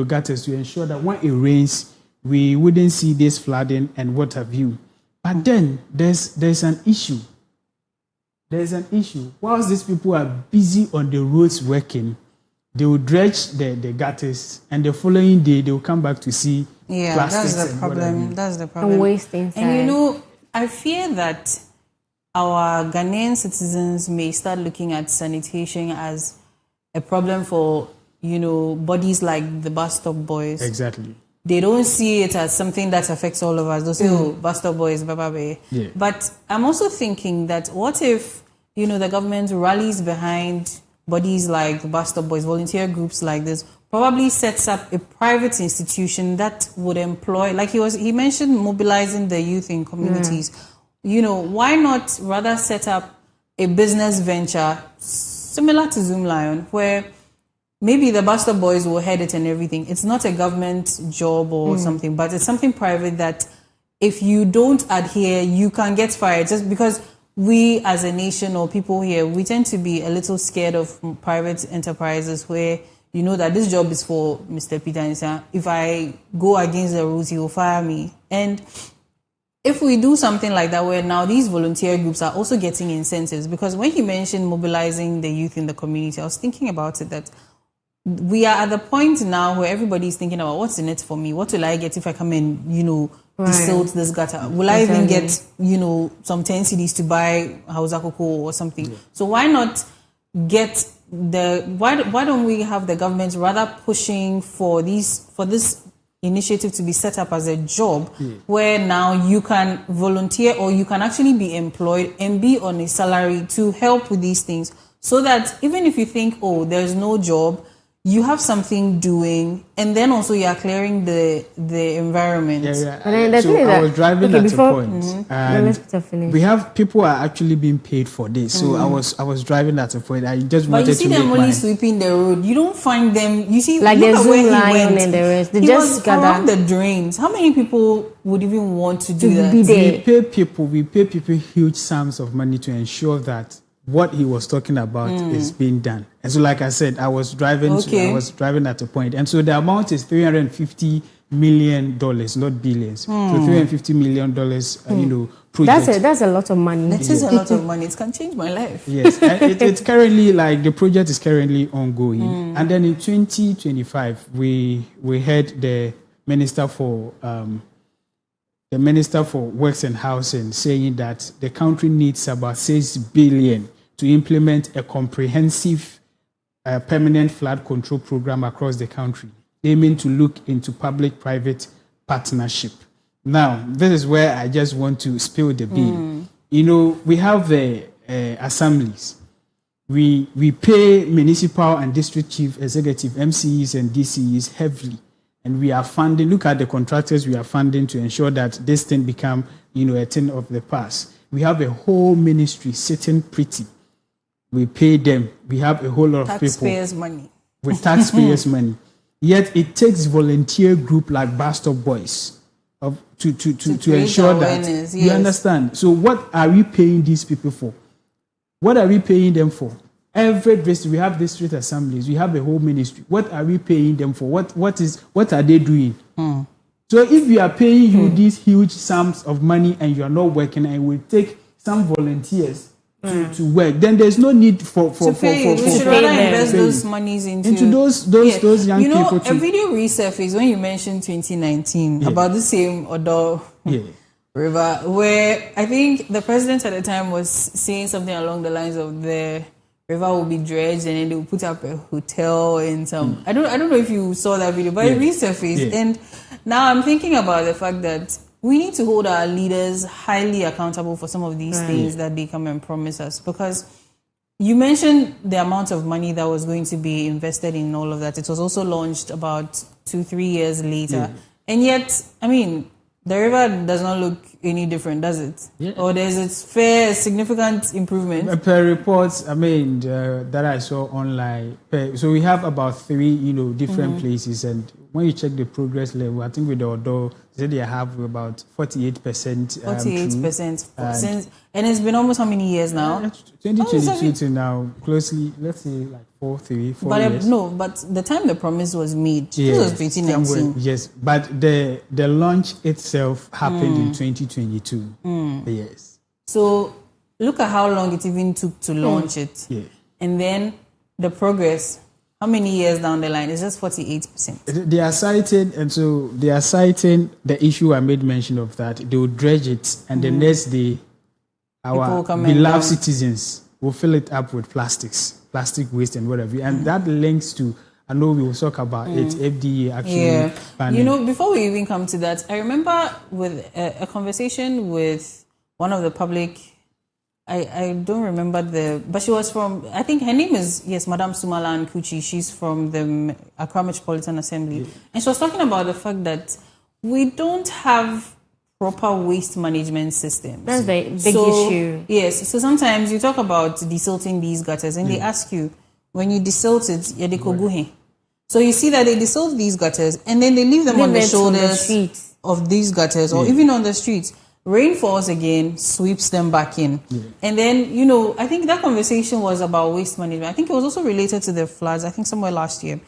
gutters to ensure that when it rains we wouldn't see this flooding and what have you. But then there's an issue. There's an issue. Whilst these people are busy on the roads working, they will dredge the gutters, and the following day they will come back to see plastics. That's the problem. That's the problem. And waste inside. And I fear that our Ghanaian citizens may start looking at sanitation as a problem for, bodies like the bus stop boys. Exactly. They don't see it as something that affects all of us. They'll say, bus stop boys, blah. Yeah. But I'm also thinking that what if, the government rallies behind bodies like the bus stop boys, volunteer groups like this, probably sets up a private institution that would employ, like he mentioned mobilizing the youth in communities. Why not rather set up a business venture similar to Zoom Lion, where maybe the bus stop boys will head it and everything. It's not a government job or something, but it's something private that if you don't adhere, you can get fired. Just because we as a nation or people here, we tend to be a little scared of private enterprises where that this job is for Mr. Peter and if I go against the rules, he will fire me. And if we do something like that, where now these volunteer groups are also getting incentives, because when he mentioned mobilizing the youth in the community, I was thinking about it that we are at the point now where everybody is thinking about what's in it for me. What will I get if I come and, desilt this gutter? Will I even get, some 10 CDs to buy Hausa Koko or something? Yeah. So why not get why don't we have the government rather pushing for this initiative to be set up as a job where now you can volunteer or you can actually be employed and be on a salary to help with these things, so that even if you think, there's no job, you have something doing, and then also you are clearing the environment. Yeah. But then the So thing is I that- was driving okay, at before- a point, and let's let finish. we have people are actually being paid for this. So I was driving at a point. I just But wanted you see to them make only my sweeping the road. You don't find them. You see, Like look the at where Zoom he lion went. and the rest. They He just was gather. around the drains. How many people would even want to do To that? be there. we pay people huge sums of money to ensure that what he was talking about is being done. And so, like I said, I was driving at a point, and so the amount is $350 million, not billions. So $350 million, project. That's a lot of money. That is a lot of money. It can change my life. Yes, and it's currently like the project is currently ongoing, and then in 2025 we had the Minister for Works and Housing saying that the country needs about $6 billion to implement a comprehensive permanent flood control program across the country, aiming to look into public-private partnership. Now, this is where I just want to spill the bean. We have the assemblies. We pay municipal and district chief executive, MCEs and DCEs heavily. And we are funding, look at the contractors we are funding to ensure that this thing become, a thing of the past. We have a whole ministry sitting pretty. We pay them. We have a whole lot of Taxpayers' people money. with taxpayers' money. Yet it takes volunteer group like Bastard Boys to create ensure that awareness, you yes. understand. So what are we paying these people for? What are we paying them for? Every district, we have district assemblies, we have a whole ministry. What are we paying them for? What are they doing? So if we are paying you these huge sums of money and you are not working, and we take some volunteers to work, then there's no need for We should rather invest those monies into those young people. A video resurfaced when you mentioned 2019 about the same Odo River, where I think the president at the time was saying something along the lines of the river will be dredged and then they will put up a hotel and some. I don't know if you saw that video, but it resurfaced. And now I'm thinking about the fact that we need to hold our leaders highly accountable for some of these things that they come and promise us. Because you mentioned the amount of money that was going to be invested in all of that. It was also launched about 2-3 years later. And yet, I mean, the river does not look any different, does it? Or there's a fair, significant improvement? Per reports, that I saw online. So we have about 3, different places. And when you check the progress level, I think with the Odo, they have about 48%. 48%. And it's been almost how many years now? 2022 to now, closely, let's say like 4 years. But the time the promise was made, this was 2019. Yes, but the launch itself happened in 2022. Yes. So look at how long it even took to launch it. And then the progress, how many years down the line? It's just 48%. They are citing the issue I made mention of, that they will dredge it, and the next day our beloved citizens will fill it up with plastic waste and whatever. And that links to, I know we will talk about it, FDA actually banning. Before we even come to that, I remember with a conversation with one of the public, I don't remember but she was from, I think her name is, Madame Sumala Nkuchi. She's from the Accra Metropolitan Assembly. And she was talking about the fact that we don't have proper waste management systems. That's the big issue. Yes. So sometimes you talk about desilting these gutters and they ask you, when you desilt it, so you see that they desilt these gutters and then they leave them on the shoulders of these gutters or even on the streets. Rain falls again, sweeps them back in. And then, I think that conversation was about waste management. I think it was also related to the floods, I think somewhere last year.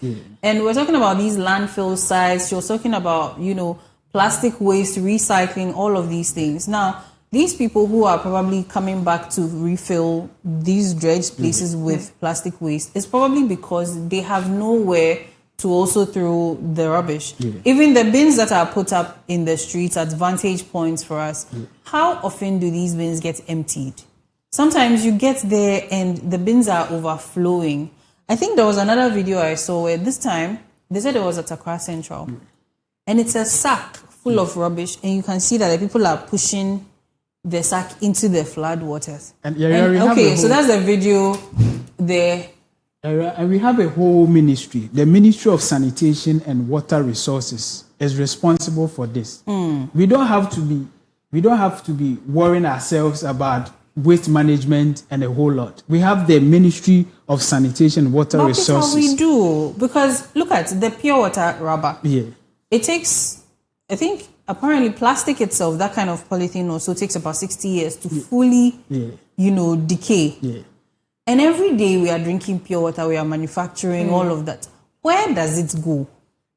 And we're talking about these landfill sites. She was talking about, plastic waste, recycling, all of these things. Now, these people who are probably coming back to refill these dredged places with plastic waste, it's probably because they have nowhere to also throw the rubbish. Even the bins that are put up in the streets at vantage points for us, how often do these bins get emptied? Sometimes you get there and the bins are overflowing. I think there was another video I saw where this time they said it was at Accra Central. And it's a sack full of rubbish, and you can see that the people are pushing the sack into the flood waters. So that's the video there. And we have a whole ministry. The Ministry of Sanitation and Water Resources is responsible for this. We don't have to be worrying ourselves about waste management and a whole lot. We have the Ministry of Sanitation and Water Resources. We do, because look at the pure water rubber. Yeah. It takes, I think, apparently plastic itself, that kind of polythene also takes about 60 years to fully, decay. Yeah. And every day we are drinking pure water, we are manufacturing all of that. Where does it go?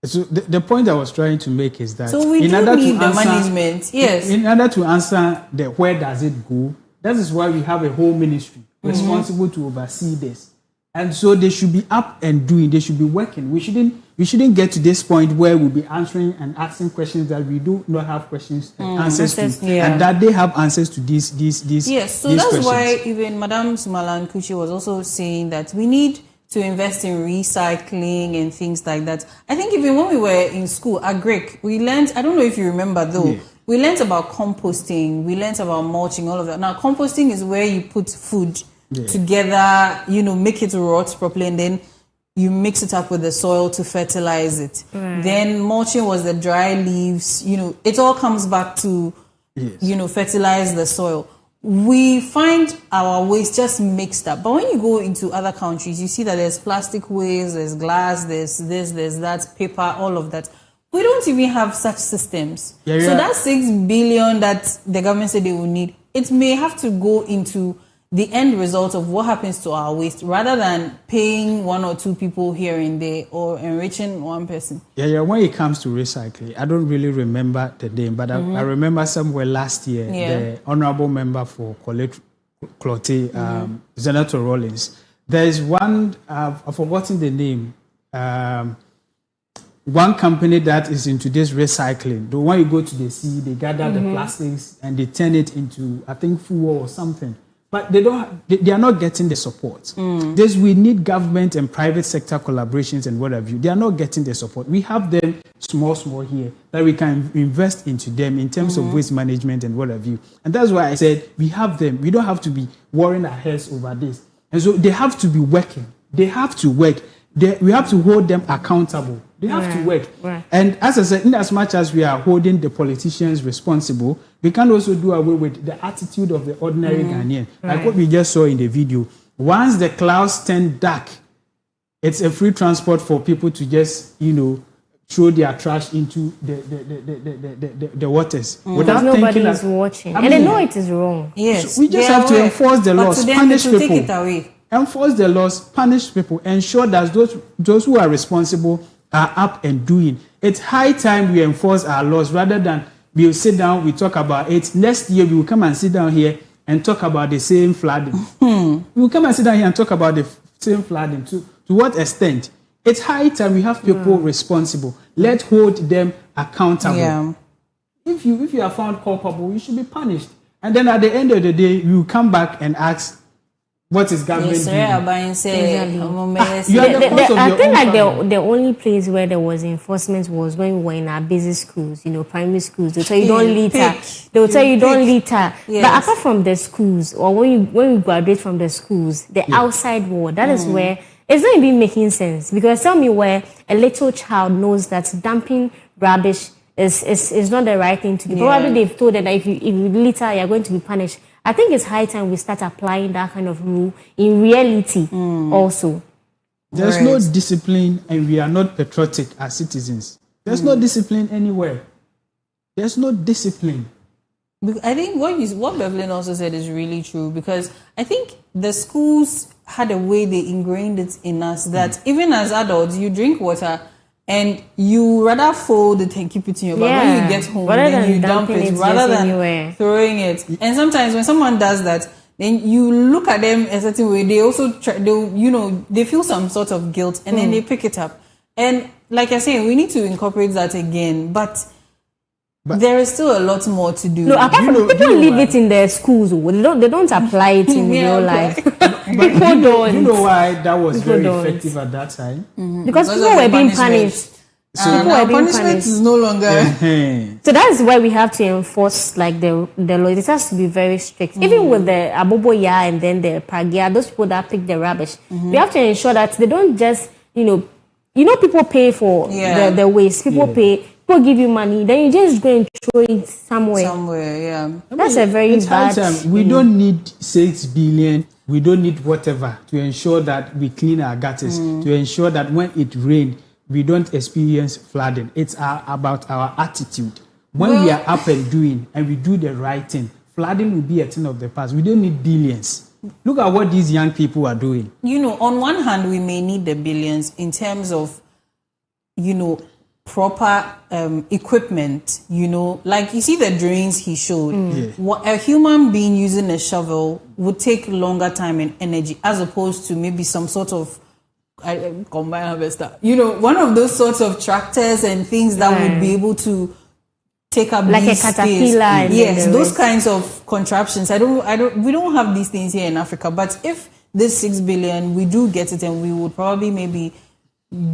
So the point I was trying to make is that so we do need the management. Yes. In order to answer the where does it go, that is why we have a whole ministry responsible to oversee this. And so they should be up and doing. They should be working. We shouldn't get to this point where we'll be answering and asking questions that we do not have answers to, and that they have answers to these. Yes. So that's questions. Why even Madame Sumalan Kuchi was also saying that we need to invest in recycling and things like that. I think even when we were in school at Greek, we learned. I don't know if you remember though. Yeah. We learned about composting. We learned about mulching. All of that. Now composting is where you put food together, make it rot properly, and then you mix it up with the soil to fertilize it. Right. Then mulching was the dry leaves. It all comes back to, fertilize the soil. We find our waste just mixed up. But when you go into other countries, you see that there's plastic waste, there's glass, there's this, there's that, paper, all of that. We don't even have such systems. So that 6 billion that the government said they will need, it may have to go into the end result of what happens to our waste rather than paying one or two people here and there or enriching one person. When it comes to recycling, I don't really remember the name, but I remember somewhere last year, the honorable member for Clote, Senator Rollins, there is one, I've forgotten the name, one company that is into this recycling. The one you go to the sea, they gather the plastics and they turn it into, I think, fuel or something. But they are not getting the support. We need government and private sector collaborations and what have you. They are not getting the support. We have them small here that we can invest into them in terms of waste management and what have you. And that's why I said we have them. We don't have to be worrying our heads over this. And so they have to be working. They have to work. We have to hold them accountable. They have to work. Right. And as I said, in as much as we are holding the politicians responsible, we can also do away with the attitude of the ordinary Ghanaian. Like what we just saw in the video. Once the clouds turn dark, it's a free transport for people to just, throw their trash into the waters. Without nobody is watching. And they know it is wrong. Yes. So we just have to enforce the laws, punish people. Take it away. Enforce the laws, punish people, ensure that those who are responsible are up and doing. It's high time we enforce our laws rather than we'll sit down, we talk about it. Next year we will come and sit down here and talk about the same flooding. We will come and sit down here and talk about the same flooding. To what extent? It's high time we have people responsible. Let's hold them accountable. Yeah. If you are found culpable, you should be punished. And then at the end of the day, you come back and ask, what is government doing? I think the only place where there was enforcement was when we were in our basic schools, primary schools. They'll tell you don't litter. They'll tell you don't litter. Yes. But apart from the schools, or when you graduate from the schools, the outside world, that is where it's not even making sense. Because tell me where a little child knows that dumping rubbish is not the right thing to do. Probably they've told them that if you litter, you're going to be punished. I think it's high time we start applying that kind of rule in reality also. There's no discipline and we are not patriotic as citizens. There's no discipline anywhere. There's no discipline. I think what Bevelyn also said is really true, because I think the schools had a way they ingrained it in us that even as adults, you drink water and you rather fold it and keep it in your bag. When you get home, then you dump it rather than throwing it. And sometimes when someone does that, then you look at them a certain way. They also they feel some sort of guilt, and then they pick it up. And like I say, we need to incorporate that again. But there is still a lot more to do. No, apart from people leave it in their schools. They don't apply it in real life. People don't. You know why that was very effective at that time? Because people were being punished. So now punishment is no longer. So that's why we have to enforce like the law. It has to be very strict. Even with the aboboya and then the pagia, those people that pick the rubbish, we have to ensure that they don't just people pay for the waste. People pay. People give you money, then you just go and throw it somewhere. That's a very bad. We don't need 6 billion. We don't need whatever to ensure that we clean our gutters. To ensure that when it rains, we don't experience flooding. It's about our attitude. When we are up and doing, and we do the right thing, flooding will be a thing of the past. We don't need billions. Look at what these young people are doing. On one hand, we may need the billions in terms of, proper equipment, like you see the drains he showed. A human being using a shovel would take longer time and energy as opposed to maybe some sort of combine harvester. One of those sorts of tractors and things that would be able to take up like these a caterpillar. Yes, those kinds of contraptions. We don't have these things here in Africa. But if this 6 billion, we do get it, and we would probably maybe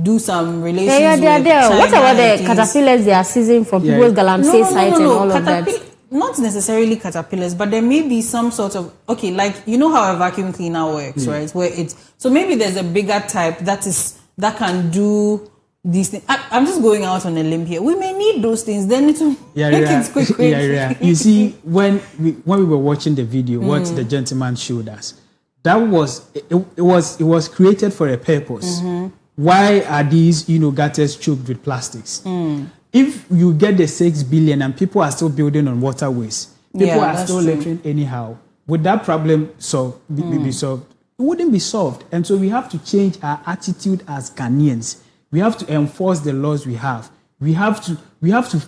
do some relations with China. What about the caterpillars they are seizing from people's galamsey sites and all of that? Not necessarily caterpillars, but there may be some sort of like how a vacuum cleaner works, right? Where so maybe there's a bigger type that can do these things. I'm just going out on a limb here. We may need those things. Then it will make it quick. You see, when we were watching the video, what the gentleman showed us, that was it was created for a purpose. Why are these gutters choked with plastics? If you get the 6 billion and people are still building on waterways, people are still littering anyhow, would that problem be solved? It wouldn't be solved. And so we have to change our attitude as Ghanaians. We have to enforce the laws we have. We have to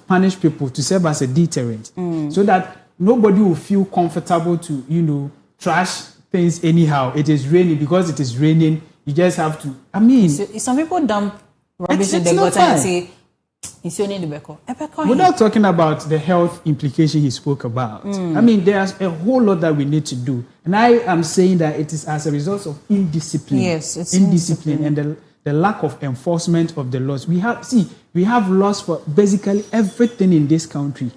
punish people to serve as a deterrent, so that nobody will feel comfortable to trash things anyhow. It is raining. Because it is raining, you just have to. Some people dump rubbish in the gutter and say, we're not talking about the health implication he spoke about. There's a whole lot that we need to do. And I am saying that it is as a result of indiscipline. Yes, it's indiscipline and the lack of enforcement of the laws. We have laws for basically everything in this country.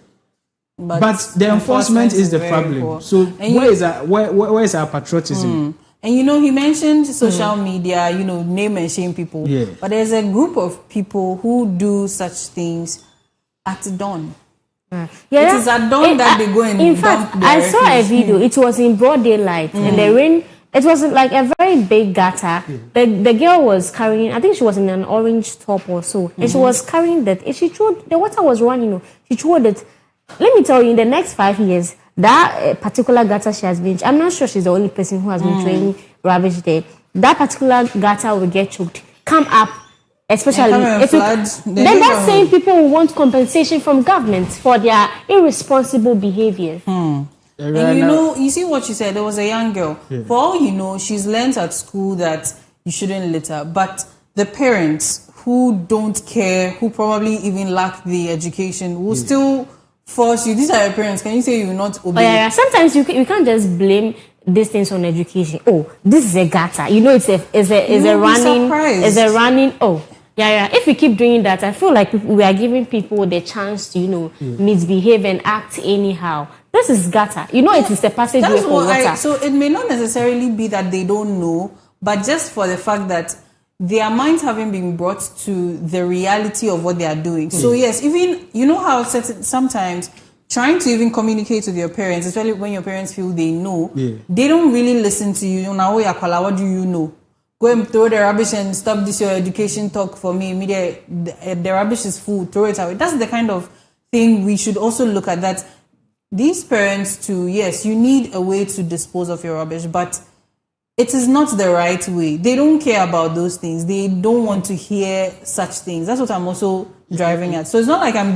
But the enforcement is the problem. Poor. So where is our patriotism? And he mentioned social media, name and shame people. Yeah. But there's a group of people who do such things at dawn. It is at dawn that they go and in fact, I saw a video. It was in broad daylight, and the rain. It was like a very big gutter. The girl was carrying. I think she was in an orange top or so, and she was carrying that. And she threw the water was running. She threw it. Let me tell you, in the next 5 years, that particular gutter she has been. I'm not sure she's the only person who has been throwing rubbish there. That particular gutter will get choked. Come up, especially if then that same people will want compensation from government for their irresponsible behavior. And you see what she said. There was a young girl. For all she's learned at school that you shouldn't litter. But the parents who don't care, who probably even lack the education, will still force you. These are your parents. Can you say you will not obey? Sometimes you can't just blame these things on education. Oh, this is a gutter. It's a running. Oh, if we keep doing that, I feel like we are giving people the chance to misbehave and act anyhow. This is gutter. It is a passageway for water. So it may not necessarily be that they don't know, but just for the fact that their minds haven't been brought to the reality of what they are doing. So yes, even how sometimes trying to even communicate with your parents, especially when your parents feel they know, they don't really listen to you. Now, what do you know? Go and throw the rubbish and stop this your education talk for me. The rubbish is full. Throw it away. That's the kind of thing we should also look at. That these parents too, yes, you need a way to dispose of your rubbish, but it is not the right way. They don't care about those things. They don't want to hear such things. That's what I'm also driving at. So it's not like I'm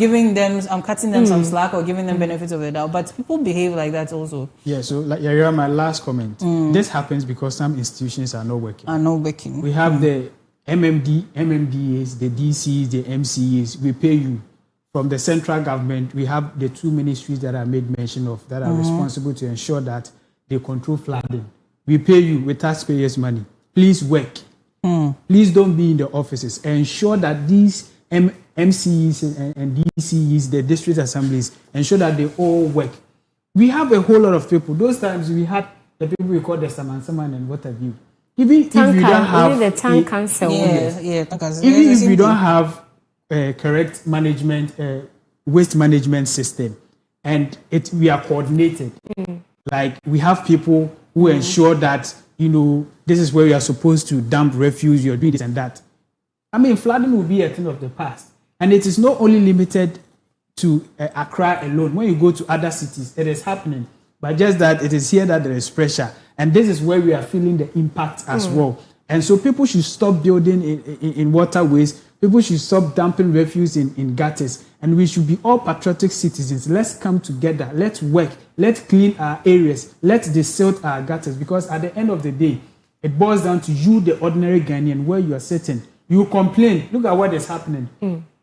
cutting them some slack or giving them benefits of the doubt, but people behave like that also. Yeah, so my last comment. This happens because some institutions are not working. We have the MMDAs, the DCs, the MCAs. We pay you. From the central government, we have the 2 ministries that I made mention of that are responsible to ensure that they control flooding. We pay you with taxpayers' money. Please work. Please don't be in the offices. Ensure that these MCEs and DCEs, the district assemblies, ensure that they all work. We have a whole lot of people. Those times we had the people we call the Saman and what have you. Even if you don't have the town council, even if you don't have a correct management, waste management system, and we are coordinated. Like we have people who ensure that this is where you are supposed to dump refuse. You're doing this and that. I mean, flooding will be a thing of the past, and it is not only limited to Accra alone. When you go to other cities, it is happening. But just that it is here that there is pressure. And this is where we are feeling the impact as well. And so people should stop building in waterways. People should stop dumping refuse in gutters. And we should be all patriotic citizens. Let's come together. Let's work. Let's clean our areas. Let's desilt our gutters. Because at the end of the day, it boils down to you, the ordinary Ghanaian, where you are sitting. You complain. Look at what is happening.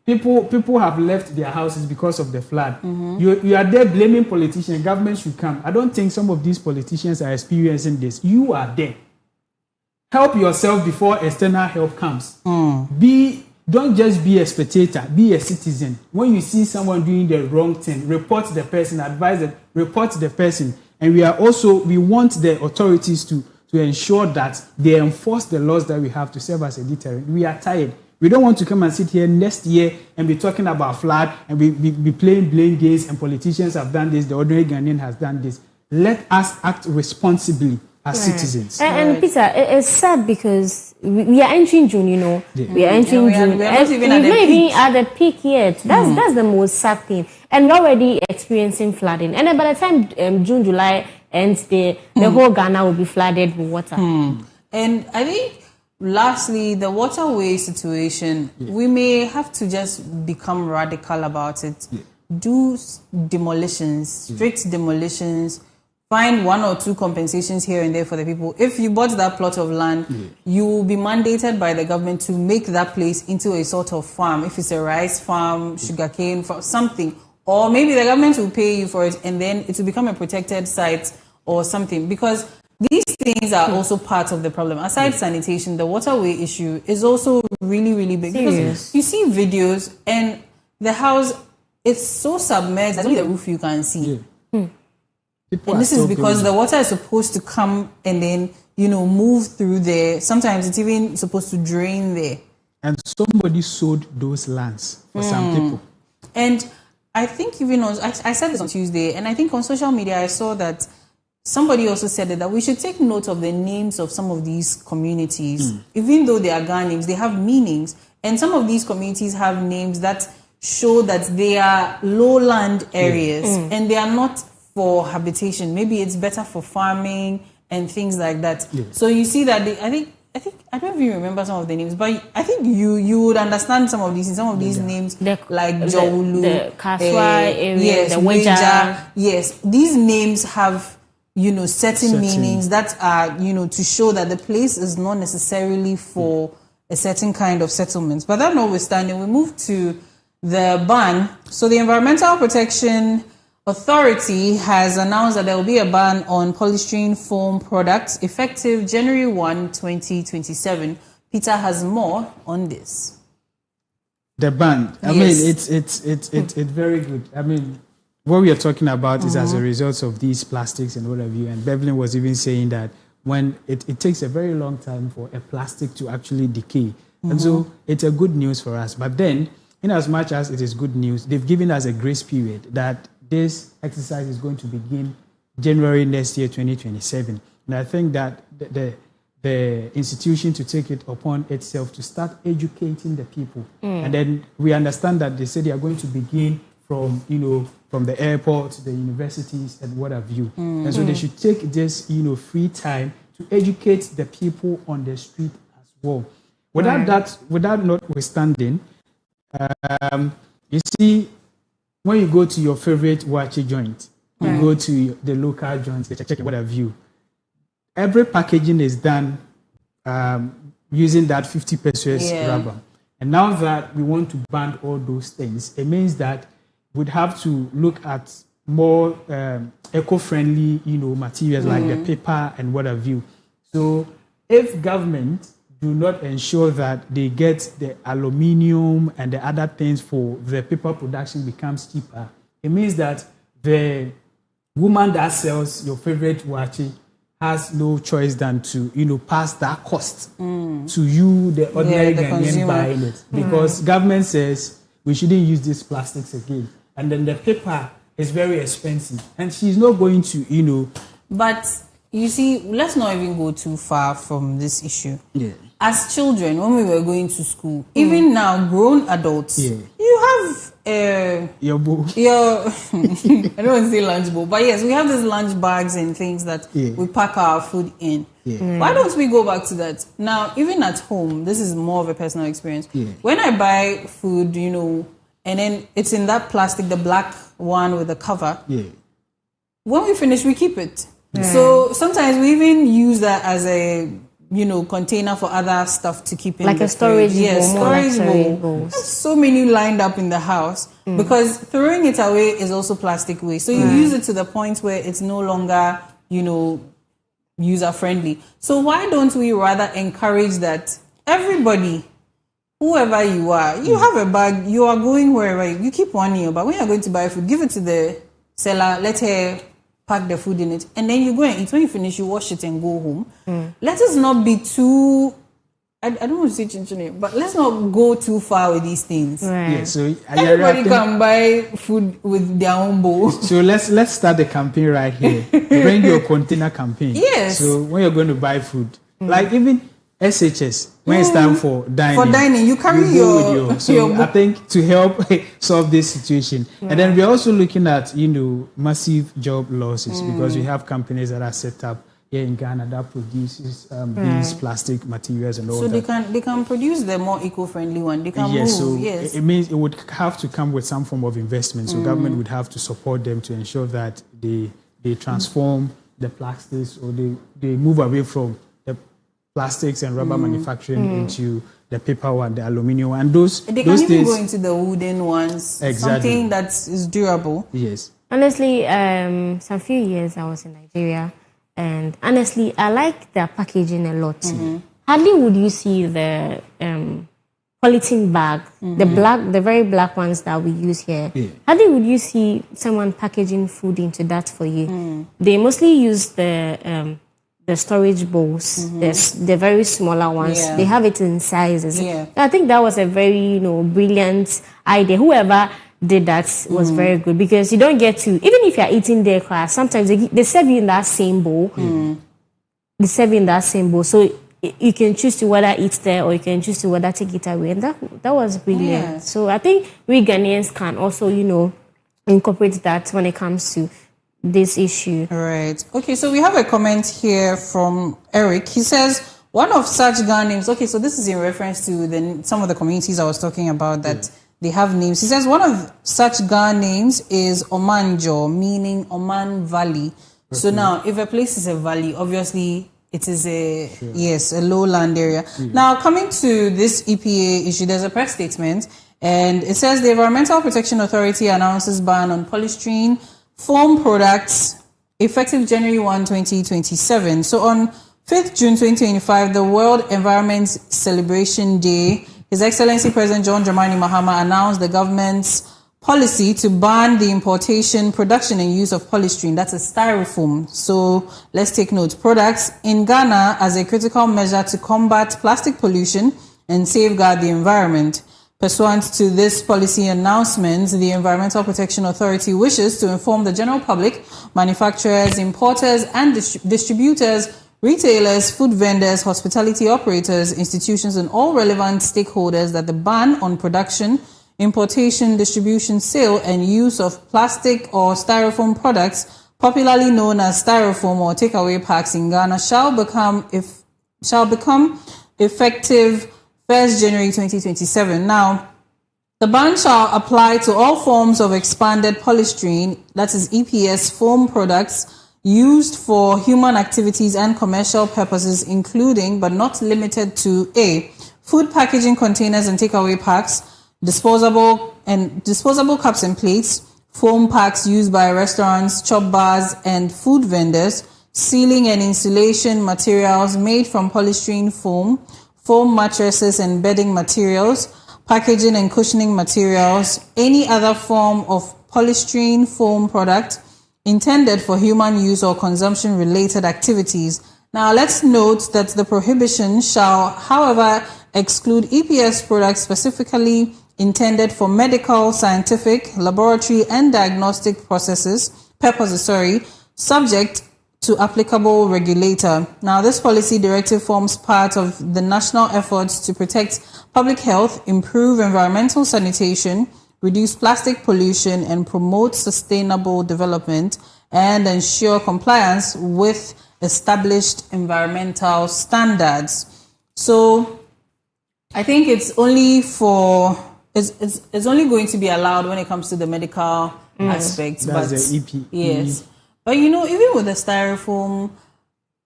People have left their houses because of the flood. You are there blaming politicians. Government should come. I don't think some of these politicians are experiencing this. You are there. Help yourself before external help comes. Don't just be a spectator. Be a citizen. When you see someone doing the wrong thing, report the person. Advise them. Report the person. And we want the authorities to ensure that they enforce the laws that we have to serve as a deterrent. We are tired. We don't want to come and sit here next year and be talking about flood and be playing blame games and politicians have done this, the ordinary Ghanaian has done this. Let us act responsibly as citizens. And Peter, it's sad because we are entering June, We are entering June. We are not even at the peak yet. That's the most sad thing. And we're already experiencing flooding. And then by the time June, July ends, the whole Ghana will be flooded with water. And I think lastly, the waterway situation, we may have to just become radical about it. Do demolitions, strict demolitions, find 1 or 2 compensations here and there for the people. If you bought that plot of land, you will be mandated by the government to make that place into a sort of farm. If it's a rice farm, sugarcane farm, something. Or maybe the government will pay you for it and then it will become a protected site or something. Because these things are also part of the problem. Aside sanitation, the waterway issue is also really, really big. Because you see videos and the house, it's so submerged, there's only the roof you can see. And this is because the water is supposed to come and then, move through there. Sometimes it's even supposed to drain there. And somebody sold those lands for some people. And I think even I said this on Tuesday, and I think on social media I saw that somebody also said that we should take note of the names of some of these communities. Even though they are Ghana names, they have meanings. And some of these communities have names that show that they are lowland areas and they are not for habitation. Maybe it's better for farming and things like that. So you see that I think I don't even remember some of the names, but I think you would understand some of these names like Jowulu, the Kaswa area, the Weja. Yes, these names have certain meanings that are to show that the place is not necessarily for a certain kind of settlements. But that notwithstanding, we move to the ban. So the Environmental Protection Authority has announced that there will be a ban on polystyrene foam products effective January 1, 2027. Peter has more on this. The ban. I mean, it's very good. I mean, what we are talking about is as a result of these plastics and what have you. And Beverly was even saying that when it takes a very long time for a plastic to actually decay. And so it's a good news for us. But then, in as much as it is good news, they've given us a grace period that this exercise is going to begin January next year, 2027. And I think that the institution to take it upon itself to start educating the people. And then we understand that they say they are going to begin from the airport to the universities and what have you. And so they should take this, free time to educate the people on the street as well. Without notwithstanding, you see, when you go to your favorite wachi joint, you go to the local joints, they check what have you. Every packaging is done using that 50 pesos rubber. And now that we want to ban all those things, it means that we'd have to look at more eco-friendly, materials like the paper and what have you. So if government do not ensure that they get the aluminium and the other things for the paper production becomes cheaper, it means that the woman that sells your favorite wachi has no choice than to, pass that cost to you, the ordinary Ghanaian buying it. Because government says we shouldn't use these plastics again. And then the paper is very expensive. And she's not going to, But you see, let's not even go too far from this issue. Yeah. As children, when we were going to school, even now, grown adults, you have your bowl. I don't want to say lunch bowl, but yes, we have these lunch bags and things that we pack our food in. Why don't we go back to that? Now, even at home, this is more of a personal experience. When I buy food, and then it's in that plastic, the black one with the cover. When we finish, we keep it. So sometimes we even use that as a container for other stuff to keep in like the a storage fridge. bowl. Storage bowl. There's so many lined up in the house because throwing it away is also plastic waste. So you use it to the point where it's no longer, user friendly. So why don't we rather encourage that everybody, whoever you are, you have a bag, you are going wherever, you keep one in your bag. When you're going to buy food, give it to the seller, let her pack the food in it, and then you go and eat. When you finish, you wash it and go home. Let us not be too, I don't want to say chinchini, but let's not go too far with these things. Yeah, so everybody can buy food with their own bowl. So let's start the campaign right here. Bring your container campaign. Yes. So when you're going to buy food, like even SHS, when it's time for dining. For dining, you carry your I think to help solve this situation. And then we're also looking at, massive job losses because we have companies that are set up here in Ghana that produces these plastic materials and all that. So they can produce the more eco-friendly one. They can move. So it means it would have to come with some form of investment. So government would have to support them to ensure that they transform the plastics or they move away from plastics and rubber manufacturing into the paper one, the aluminium one. And they can even go into the wooden ones. Exactly. Something that is durable. Yes. Honestly, some few years I was in Nigeria, and honestly, I like their packaging a lot. Hardly would you see the polythene bag, the very black ones that we use here. Hardly would you see someone packaging food into that for you. They mostly use the storage bowls, the very smaller ones. They have it in sizes. I think that was a very brilliant idea. Whoever did that was very good, because you don't get to, even if you're eating their class, sometimes they serve you in that same bowl. They serve you in that same bowl, so you can choose to whether eat there or you can choose to whether take it away, and that was brilliant. So I think we Ghanaians can also incorporate that when it comes to this issue. Right. Okay, so we have a comment here from Eric. He says, one of such Ghana names, okay, so this is in reference to some of the communities I was talking about that they have names. He says, one of such Ghana names is Omanjo, meaning Oman Valley. So now, if a place is a valley, obviously it is a lowland area. Now, coming to this EPA issue, there's a press statement, and it says the Environmental Protection Authority announces ban on polystyrene foam products effective January 1, 2027. So on 5th June 2025, the World Environment Celebration Day, His Excellency President John Dramani Mahama announced the government's policy to ban the importation, production, and use of polystyrene. That's a styrofoam. So let's take note. Products in Ghana as a critical measure to combat plastic pollution and safeguard the environment. Pursuant to this policy announcement, the Environmental Protection Authority wishes to inform the general public, manufacturers, importers, and distributors, retailers, food vendors, hospitality operators, institutions, and all relevant stakeholders that the ban on production, importation, distribution, sale, and use of plastic or styrofoam products, popularly known as styrofoam or takeaway packs in Ghana, shall become effective 1st January 2027. Now, the ban shall apply to all forms of expanded polystyrene, that is EPS foam products, used for human activities and commercial purposes, including but not limited to A, food packaging containers and takeaway packs, disposable cups and plates, foam packs used by restaurants, chop bars, and food vendors, sealing and insulation materials made from polystyrene foam, foam mattresses and bedding materials, packaging and cushioning materials, any other form of polystyrene foam product intended for human use or consumption related activities. Now, let's note that the prohibition shall, however, exclude EPS products specifically intended for medical, scientific, laboratory, and diagnostic purposes, subject to applicable regulator. Now, this policy directive forms part of the national efforts to protect public health, improve environmental sanitation, reduce plastic pollution, and promote sustainable development, and ensure compliance with established environmental standards. So, I think it's only going to be allowed when it comes to the medical aspects. That's but the EP. Yes. But even with the styrofoam,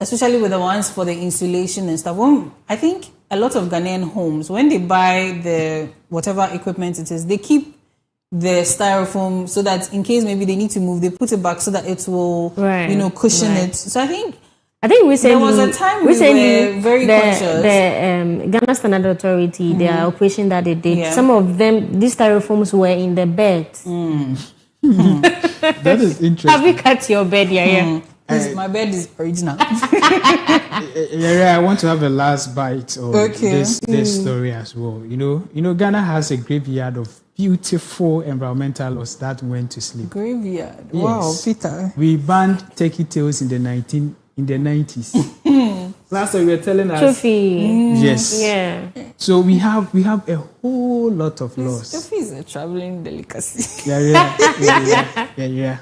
especially with the ones for the insulation and stuff, I think a lot of Ghanaian homes, when they buy the whatever equipment it is, they keep the styrofoam so that in case maybe they need to move, they put it back so that it will, cushion it. So I think recently there was a time we were very conscious. The Ghana Standard Authority, their operation that they did, some of them, these styrofoams were in the beds. That is interesting. Have you cut your bed, yeah? My bed is original. I want to have a last bite of this story as well. Ghana has a graveyard of beautiful environmental laws that went to sleep. Graveyard. Yes. Wow, Peter. We banned turkey tails in the 90s. Last time we were telling us. Trophy. Yes. Yeah. So we have a whole lot of laws. Trophy is a traveling delicacy. Yeah.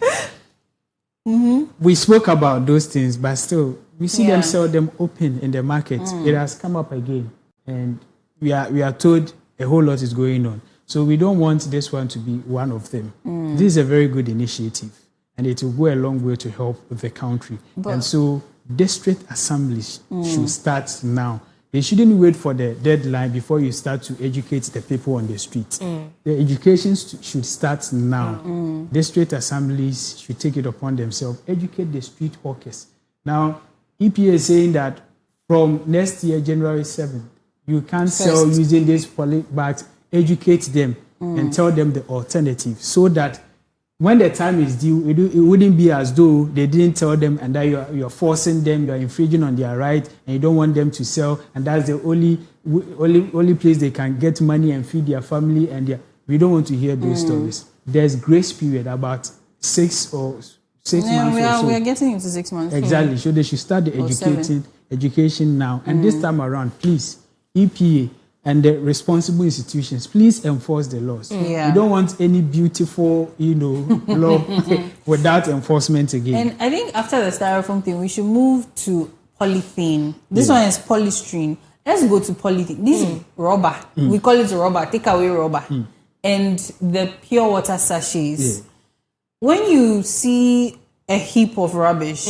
We spoke about those things, but still, we see them sell them open in the market. It has come up again, and we are told a whole lot is going on. So we don't want this one to be one of them. This is a very good initiative, and it will go a long way to help the country. And so district assemblies should start now. They shouldn't wait for the deadline before you start to educate the people on the street. The education should start now. District assemblies should take it upon themselves, educate the street hawkers. Now, EPA is saying that from next year, January 7th, you can't sell using these poly bags. Educate them and tell them the alternative so that when the time is due, it wouldn't be as though they didn't tell them and that you're forcing them, you're infringing on their right, and you don't want them to sell, and that's the only place they can get money and feed their family. And we don't want to hear those stories. There's grace period about 6 months or so. We are getting into 6 months. Exactly. So they should start the education now. And this time around, please, EPA and the responsible institutions, please enforce the laws. We don't want any beautiful, law without enforcement again. And I think after the styrofoam thing, we should move to polythene. This one is polystyrene. Let's go to polythene. This is rubber. We call it rubber. Take away rubber. And the pure water sachets. When you see a heap of rubbish,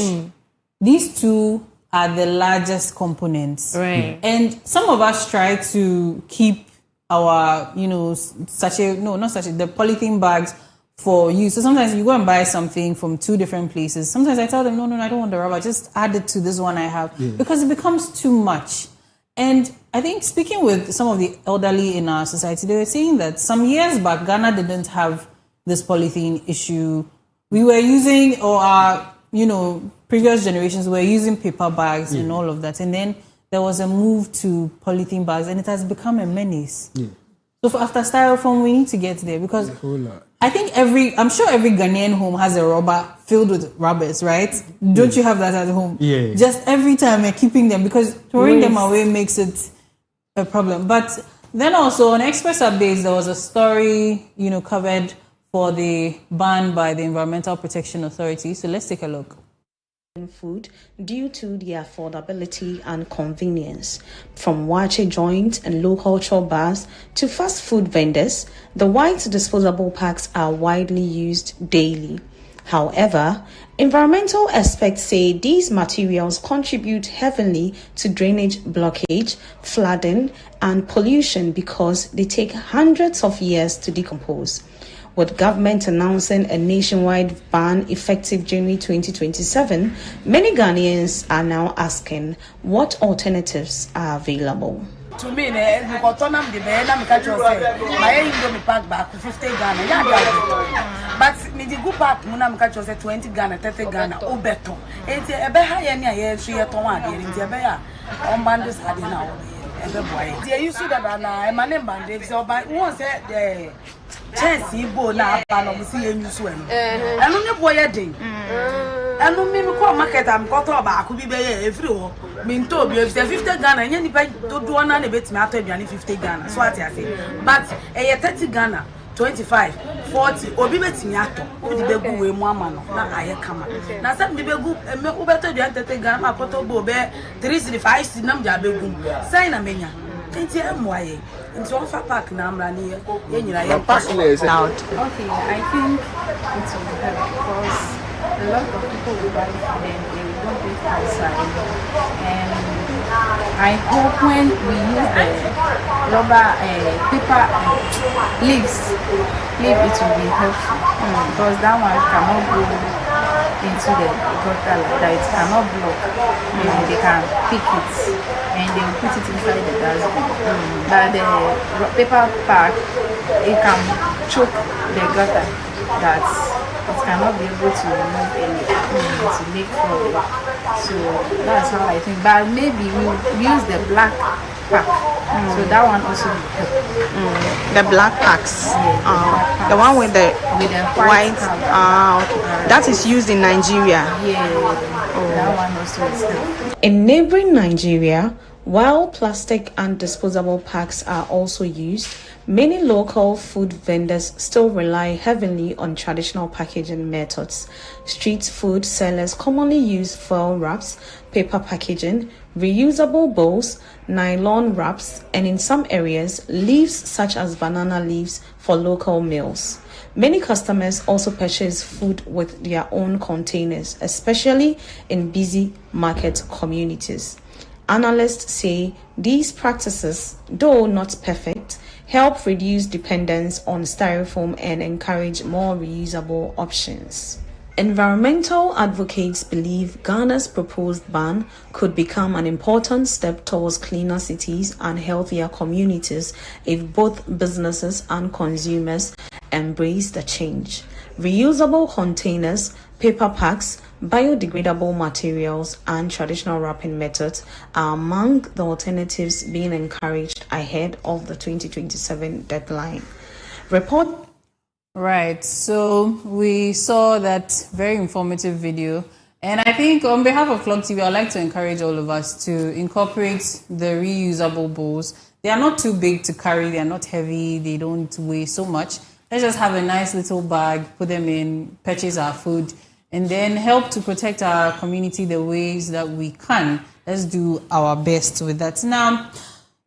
these two are the largest components. Right. And some of us try to keep our, the polythene bags for use. So sometimes you go and buy something from 2 different places. Sometimes I tell them, no, I don't want the rubber. Just add it to this one I have. Because it becomes too much. And I think speaking with some of the elderly in our society, they were saying that some years back, Ghana didn't have this polythene issue. We were using, or our, previous generations were using paper bags and all of that. And then there was a move to polythene bags, and it has become a menace. So after styrofoam, we need to get there, because I think I'm sure every Ghanaian home has a rubber filled with rubbers, right? Don't you have that at home? Just every time we're keeping them, because throwing them away makes it a problem. But then also on Express Updates, there was a story, covered for the ban by the Environmental Protection Authority. So let's take a look. Food due to the affordability and convenience. From wache joints and local chop bars to fast food vendors, the white disposable packs are widely used daily. However, environmental experts say these materials contribute heavily to drainage blockage, flooding, and pollution because they take hundreds of years to decompose. With government announcing a nationwide ban effective January 2027, many Ghanaians are now asking what alternatives are available. To me, you got on them the bed and catch yourself. My Indomie pack back 50 Ghana. Yeah, but me the good pack, Munam catch yourself 20 Ghana, 30 Ghana, oh better. It's a better year, 3 years, it's a better. On bandits had now. Yeah, you see that I'm a name band. So, but once the chance you go now, I'm seeing you swim. I don't know what you're doing. I don't mean to call market. I'm got over. Could be every mean to be 50 Ghana. And you don't do one bit matter than 50 Ghana. So what I say. But a 30 Ghana. 25, 40, obi betimi ato. Obi de begu we mu ama no na aye kama. Na sam de begu me beto de antete Ghana ma koto bo be 365 si nam de abegu. Sai na menya. Enti amoaye. Enti on fa park na amra ne ye nyira ye park is out. Okay, I think it will help because a lot of people will buy from them, they will not eat outside. And I hope when we use the rubber paper leaves, it will be helpful because that one cannot go into the gutter like that. It cannot block. They can pick it and they will put it inside the dustbin. But the paper bag, it can choke the gutter. It cannot be able to remove any to make flow. So that's how I think. But maybe we'll use the black pack. So that one also will help. The black packs. Yeah, the one with the white. Okay. That is used in Nigeria. Yeah. That one also is helpful. In neighboring Nigeria, while plastic and disposable packs are also used, many local food vendors still rely heavily on traditional packaging methods. Street food sellers commonly use foil wraps, paper packaging, reusable bowls, nylon wraps, and in some areas, leaves such as banana leaves for local meals. Many customers also purchase food with their own containers, especially in busy market communities. Analysts say these practices, though not perfect, help reduce dependence on styrofoam and encourage more reusable options. Environmental advocates believe Ghana's proposed ban could become an important step towards cleaner cities and healthier communities if both businesses and consumers embrace the change. Reusable containers, paper packs, biodegradable materials, and traditional wrapping methods are among the alternatives being encouraged ahead of the 2027 deadline. Right, so we saw that very informative video, and I think on behalf of Clock TV, I'd like to encourage all of us to incorporate the reusable bowls. They are not too big to carry, they are not heavy, they don't weigh so much. Let's just have a nice little bag, put them in, purchase our food, and then help to protect our community the ways that we can. Let's do our best with that. Now,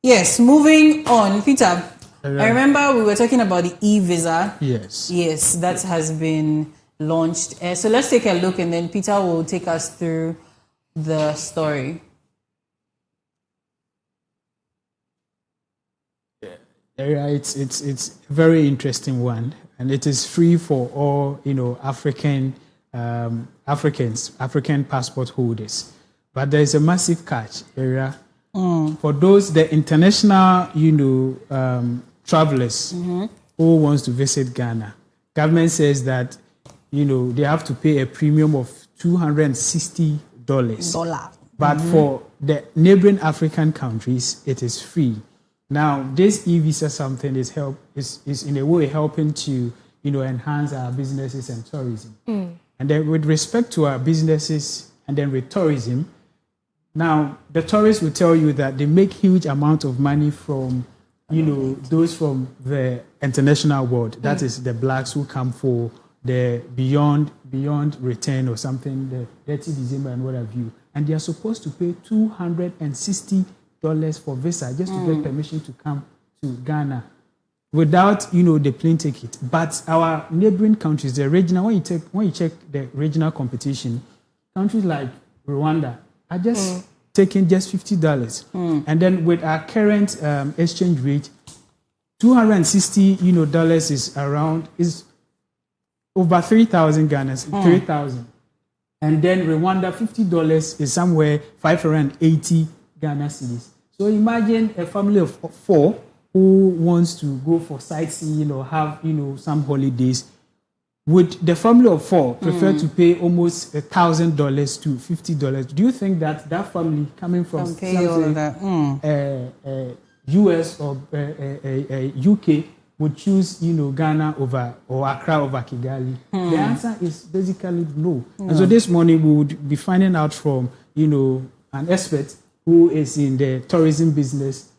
yes, moving on. Peter, I remember we were talking about the e-visa. Yes. Yes, that has been launched. So let's take a look, and then Peter will take us through the story. Yeah, it's a very interesting one, and it is free for all African passport holders. But there is a massive catch area for those the international travelers who wants to visit Ghana. Government says that they have to pay a premium of $260. But for the neighboring African countries, it is free. Now, this e-visa something is in a way helping to enhance our businesses and tourism. And then with respect to our businesses and then with tourism, now the tourists will tell you that they make huge amount of money from those from the international world. That is the blacks who come for the beyond return or something, the 30 December and what have you. And they are supposed to pay $260 for visa just to get permission to come to Ghana without the plane ticket. But our neighboring countries, the regional, when you check the regional competition, countries like Rwanda are just taking just $50. And then with our current exchange rate, $260 dollars is over 3,000 Ghanas, 3,000. And then Rwanda, $50 is somewhere 580 Ghana cedis. So imagine a family of 4 who wants to go for sightseeing or have, some holidays. Would the family of 4 prefer to pay almost $1,000 to $50? Do you think that family coming from US or UK would choose, Ghana over or Accra over Kigali? The answer is basically no. And so this morning we would be finding out from, an expert who is in the tourism business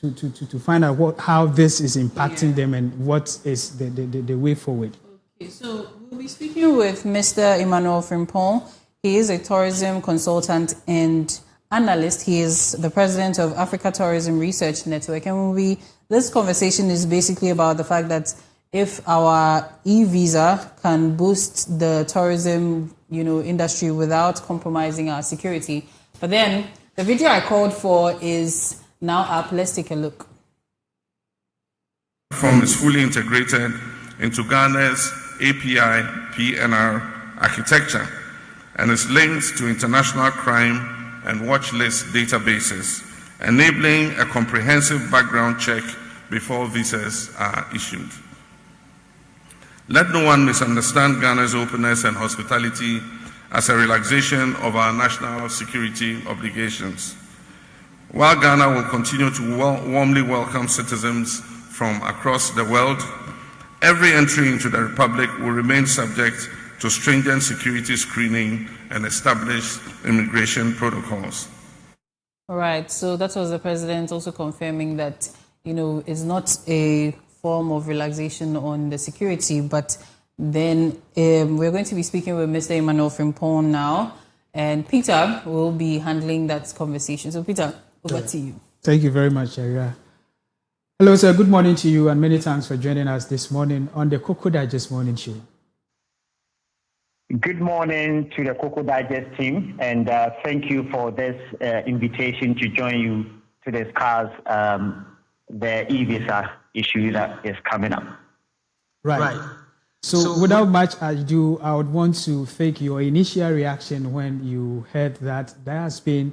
to find out how this is impacting them and what is the way forward. Okay, so we'll be speaking with Mr. Emmanuel Frimpong. He is a tourism consultant and analyst. He is the president of Africa Tourism Research Network. And this conversation is basically about the fact that if our e-visa can boost the tourism, industry without compromising our security. But then the video I called for is now up. Let's take a look. From is fully integrated into Ghana's API PNR architecture and is linked to international crime and watch list databases, enabling a comprehensive background check before visas are issued. Let no one misunderstand Ghana's openness and hospitality as a relaxation of our national security obligations. While Ghana will continue to warmly welcome citizens from across the world, every entry into the Republic will remain subject to stringent security screening and established immigration protocols. All right, so that was the president also confirming that, it's not a form of relaxation on the security, but then we're going to be speaking with Mr. Emmanuel Frimpong now, and Peter will be handling that conversation. So, Peter, over to you. Thank you very much, Sharia. Hello, sir. Good morning to you, and many thanks for joining us this morning on the Koko Digest Morning Show. Good morning to the Koko Digest team, and thank you for this invitation to join you to discuss the e-visa issue that is coming up. Right. So without much ado, I would want to take your initial reaction when you heard that there has been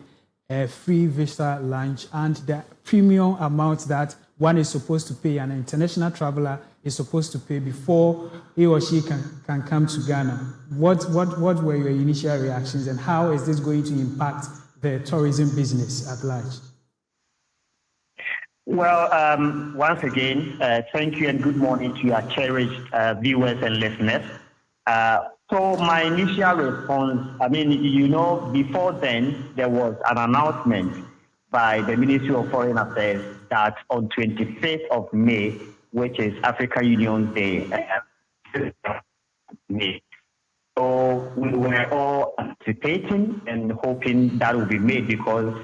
a free visa launch and the premium amount that one is supposed to pay, an international traveler is supposed to pay before he or she can come to Ghana. What were your initial reactions, and how is this going to impact the tourism business at large? Well, once again, thank you and good morning to your cherished viewers and listeners. So my initial response, before then, there was an announcement by the Ministry of Foreign Affairs that on 25th of May, which is Africa Union Day, so we were all anticipating and hoping that will be made, because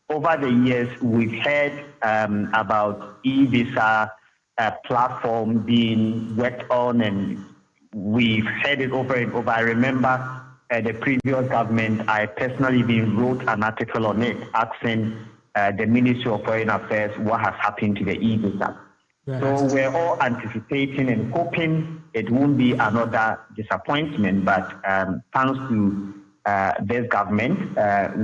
over the years we've heard about e-visa platform being worked on, and we've heard it over and over. I remember the previous government, I personally even wrote an article on it asking the Ministry of Foreign Affairs what has happened to the e-visa. Right. So we're all anticipating and hoping it won't be another disappointment, but thanks to this government,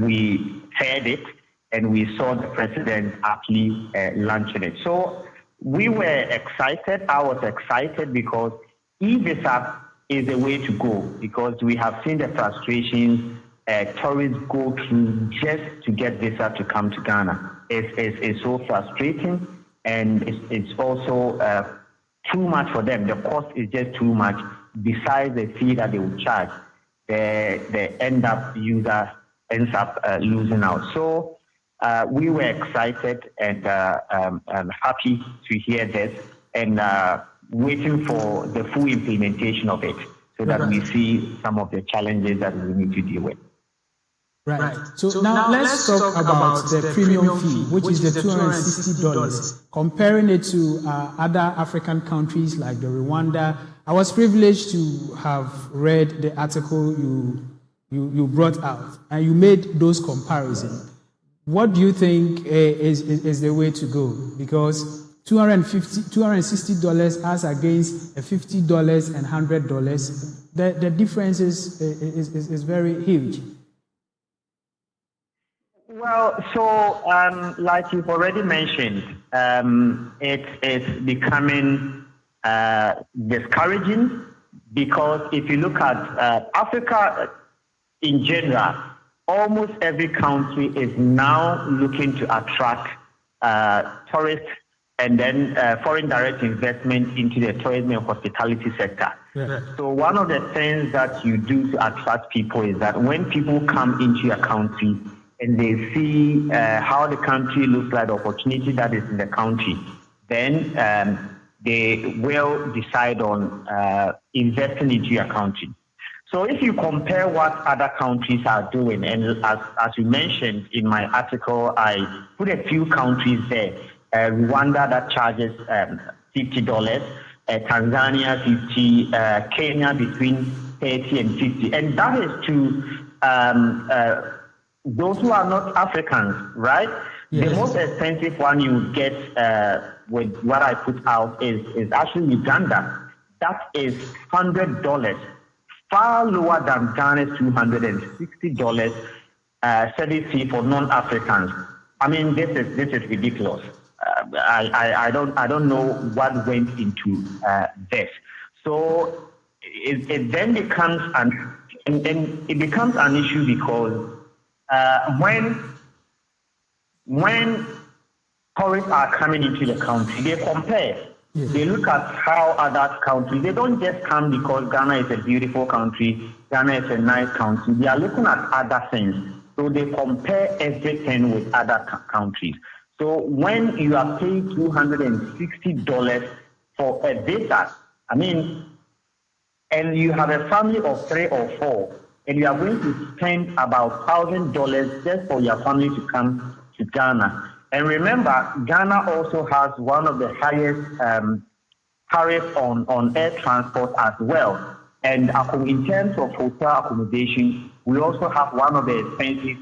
we heard it and we saw the president actually launching it. So we were excited. I was excited because e-visa is the way to go, because we have seen the frustrations tourists go through just to get visa to come to Ghana. It's so frustrating, and it's also too much for them. The cost is just too much. Besides the fee that they will charge, the user ends up losing out. So we were excited and happy to hear this, and waiting for the full implementation of it, so that we see some of the challenges that we need to deal with. Right. So now let's talk about the premium fee, which is the $260. Comparing it to other African countries like the Rwanda, I was privileged to have read the article you brought out, and you made those comparisons. What do you think is the way to go? Because $260 as against $50 and $100, the difference is very huge. Well, so like you've already mentioned, it's becoming discouraging because if you look at Africa in general, almost every country is now looking to attract tourists and then foreign direct investment into the tourism and hospitality sector. Yeah. So one of the things that you do to attract people is that when people come into your country and they see how the country looks like, the opportunity that is in the country, then they will decide on investing into your country. So if you compare what other countries are doing, and as you mentioned in my article, I put a few countries there. Rwanda that charges $50, Tanzania 50, Kenya between 30 and 50. And that is to those who are not Africans, right? Yes. The most expensive one you get with what I put out is actually Uganda. That is $100, far lower than Ghana's $260 service fee for non-Africans. I mean, this is ridiculous. I don't know what went into this. So it then becomes it becomes an issue because when tourists are coming into the country, they compare. Yes. They look at how other countries, they don't just come because Ghana is a beautiful country, Ghana is a nice country. They are looking at other things. So they compare everything with other countries. So when you are paying $260 for a visa, I mean, and you have a family of 3 or 4, and you are going to spend about $1,000 just for your family to come to Ghana. And remember, Ghana also has one of the highest tariffs on air transport as well. And in terms of hotel accommodation, we also have one of the expensive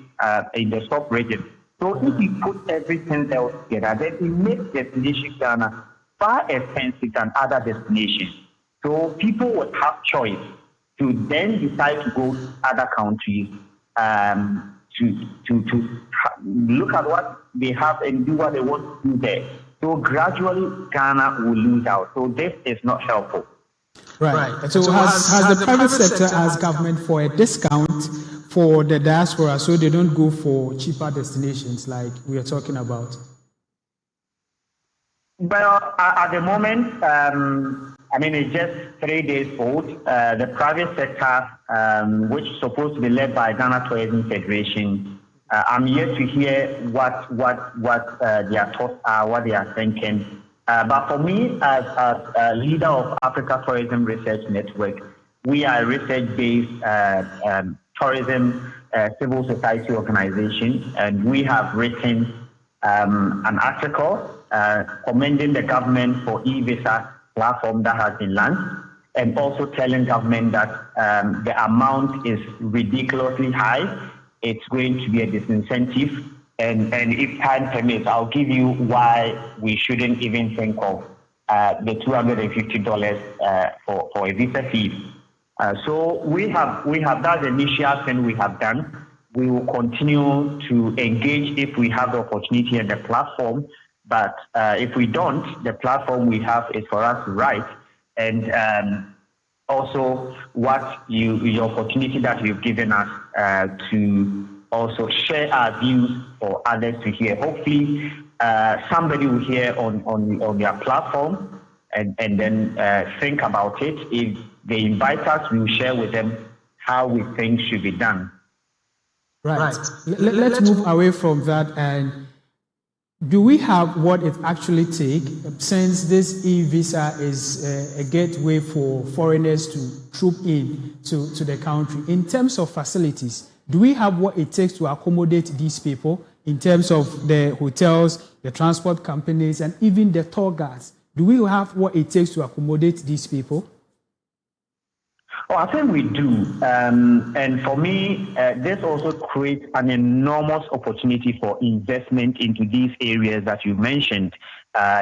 in the South region. So if you put everything else together, then it makes destination Ghana far expensive than other destinations. So people would have choice to then decide to go to other countries to look at what they have and do what they want to do there. So gradually Ghana will lose out. So this is not helpful. Right. So has the private sector asked government for a discount for the diaspora so they don't go for cheaper destinations like we are talking about? Well, at the moment, I mean, it's just 3 days old. The private sector, which is supposed to be led by Ghana Tourism Federation, I'm yet to hear what their thoughts are, what they are thinking. But for me, as a leader of Africa Tourism Research Network, we are a research-based tourism civil society organization, and we have written an article commending the government for e-visa platform that has been launched, and also telling government that the amount is ridiculously high. It's going to be a disincentive, and if time permits, I'll give you why we shouldn't even think of the $250 for a visa fee. So we have that initial thing we have done. We will continue to engage if we have the opportunity and the platform. But if we don't, the platform we have is for us to write. And also the opportunity that you've given us to also share our views for others to hear. Hopefully somebody will hear on their platform and then think about it. If they invite us, we will share with them how we think should be done. Right. Let's move away from that. And do we have what it actually takes, since this e-visa is a gateway for foreigners to troop in to the country? In terms of facilities, do we have what it takes to accommodate these people in terms of the hotels, the transport companies, and even the tour guides? Do we have what it takes to accommodate these people? Oh, I think we do. And for me, this also creates an enormous opportunity for investment into these areas that you mentioned,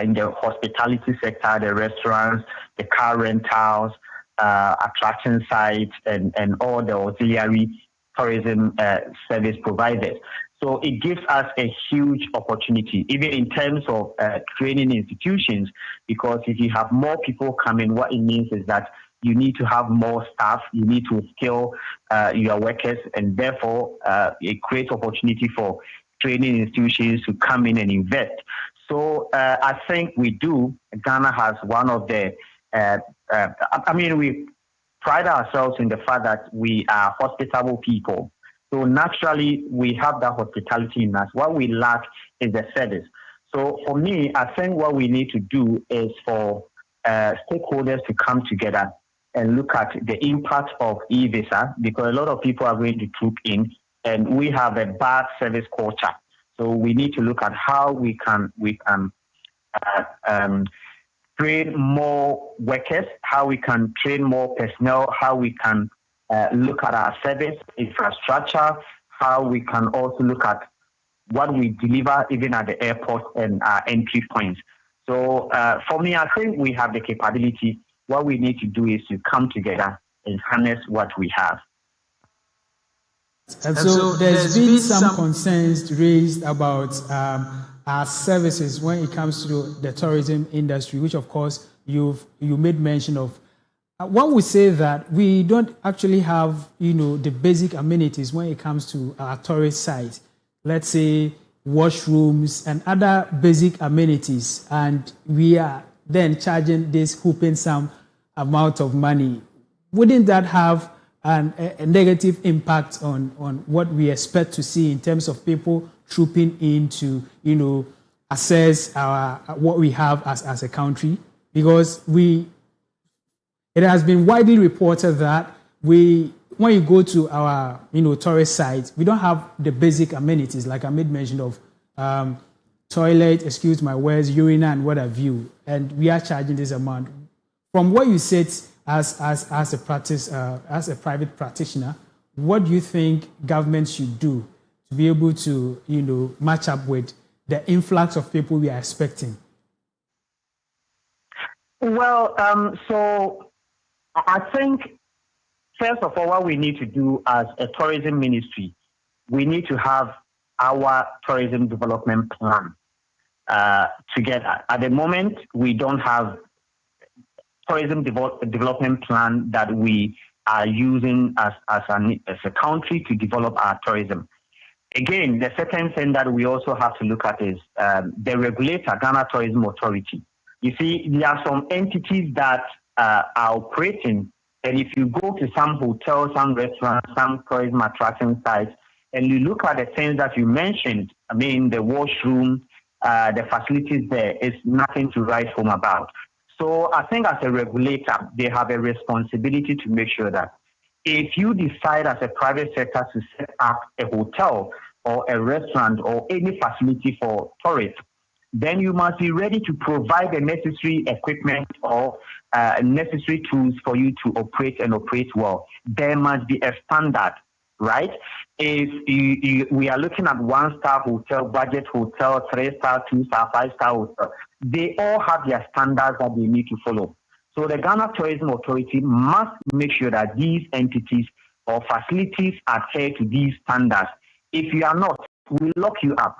in the hospitality sector, the restaurants, the car rentals, attraction sites, and all the auxiliary tourism service providers. So it gives us a huge opportunity, even in terms of training institutions, because if you have more people coming, what it means is that you need to have more staff, you need to skill your workers, and therefore it creates opportunity for training institutions to come in and invest. So I think we do. Ghana has one of the, we pride ourselves in the fact that we are hospitable people. So naturally, we have that hospitality in us. What we lack is the service. So for me, I think what we need to do is for stakeholders to come together and look at the impact of e-visa, because a lot of people are going to troop in, and we have a bad service culture. So we need to look at how we can train more workers, how we can train more personnel, how we can look at our service infrastructure, how we can also look at what we deliver even at the airport and our entry points. So for me, I think we have the capability. What we need to do is to come together and harness what we have. And so there's been some concerns raised about our services when it comes to the tourism industry, which of course you made mention of. One would say that we don't actually have, the basic amenities when it comes to our tourist sites. Let's say washrooms and other basic amenities, and we are then charging this whooping some amount of money. Wouldn't that have a negative impact on what we expect to see in terms of people trooping in to, assess what we have as a country? Because it has been widely reported that when you go to our, tourist sites, we don't have the basic amenities, like I made mention of toilet, excuse my words, urinal, and what have you. And we are charging this amount. From what you said as a private practitioner, what do you think government should do to be able to, match up with the influx of people we are expecting? Well, so I think, first of all, what we need to do as a tourism ministry, we need to have our tourism development plan together. At the moment, we don't have tourism development plan that we are using as a country to develop our tourism. Again, the second thing that we also have to look at is the regulator, Ghana Tourism Authority. You see, there are some entities that are operating, and if you go to some hotels, some restaurants, some tourism attraction sites, and you look at the things that you mentioned, the washroom, the facilities there, is nothing to write home about. So I think as a regulator, they have a responsibility to make sure that if you decide as a private sector to set up a hotel or a restaurant or any facility for tourists, then you must be ready to provide the necessary equipment or necessary tools for you to operate and operate well. There must be a standard, right? If we are looking at 1-star hotel, budget hotel, 3-star, 2-star, 5-star hotel, they all have their standards that they need to follow. So the Ghana Tourism Authority must make sure that these entities or facilities adhere to these standards. If you are not, we lock you up.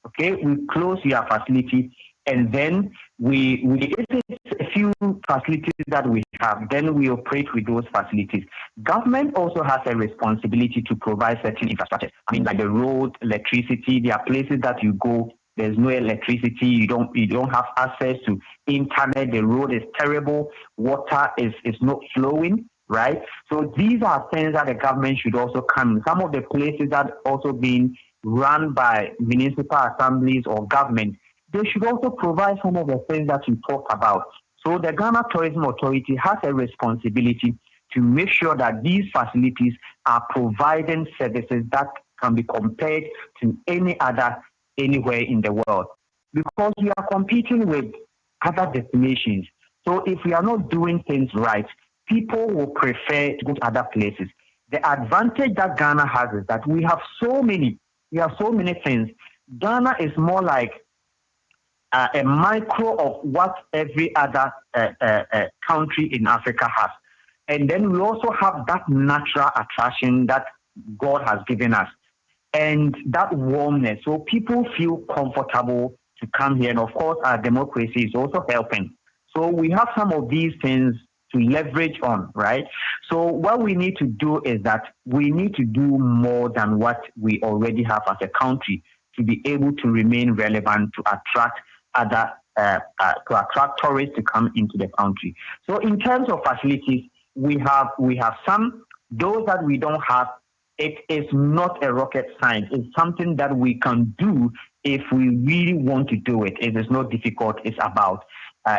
Okay, we close your facility, and then if it's a few facilities that we have, then we operate with those facilities. Government also has a responsibility to provide certain infrastructure. Like the road, electricity. There are places that you go, there's no electricity, you don't have access to internet, the road is terrible, water is not flowing, right? So these are things that the government should also come. Some of the places that also being run by municipal assemblies or government, they should also provide some of the things that you talk about. So the Ghana Tourism Authority has a responsibility to make sure that these facilities are providing services that can be compared to any other anywhere in the world. Because we are competing with other destinations. So if we are not doing things right, people will prefer to go to other places. The advantage that Ghana has is that we have so many things. Ghana is more like a micro of what every other country in Africa has. And then we also have that natural attraction that God has given us. and that warmness. So people feel comfortable to come here. And of course, our democracy is also helping. So we have some of these things to leverage on, right? So what we need to do is that we need to do more than what we already have as a country to be able to remain relevant, to attract to attract tourists to come into the country. So in terms of facilities, we have some. Those that we don't have, it is not a rocket science. It's something that we can do if we really want to do it. It is not difficult. It's about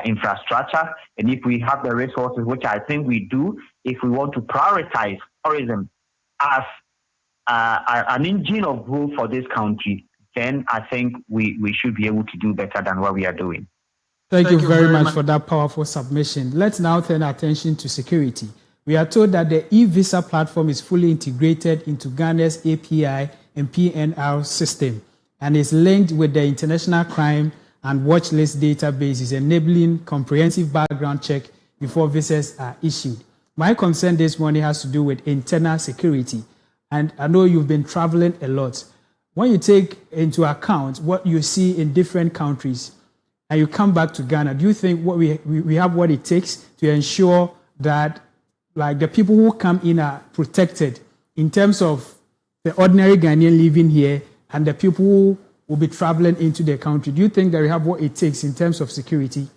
infrastructure. And if we have the resources, which I think we do, if we want to prioritize tourism as an engine of growth for this country, then I think we should be able to do better than what we are doing. Thank you very much for that powerful submission. Let's now turn our attention to security. We are told that the e-visa platform is fully integrated into Ghana's API and PNR system and is linked with the international crime and watch list databases, enabling comprehensive background check before visas are issued. My concern this morning has to do with internal security. And I know you've been traveling a lot. When you take into account what you see in different countries and you come back to Ghana, do you think what we have what it takes to ensure that like the people who come in are protected in terms of the ordinary Ghanaian living here and the people who will be traveling into the country? Do you think that we have what it takes in terms of security?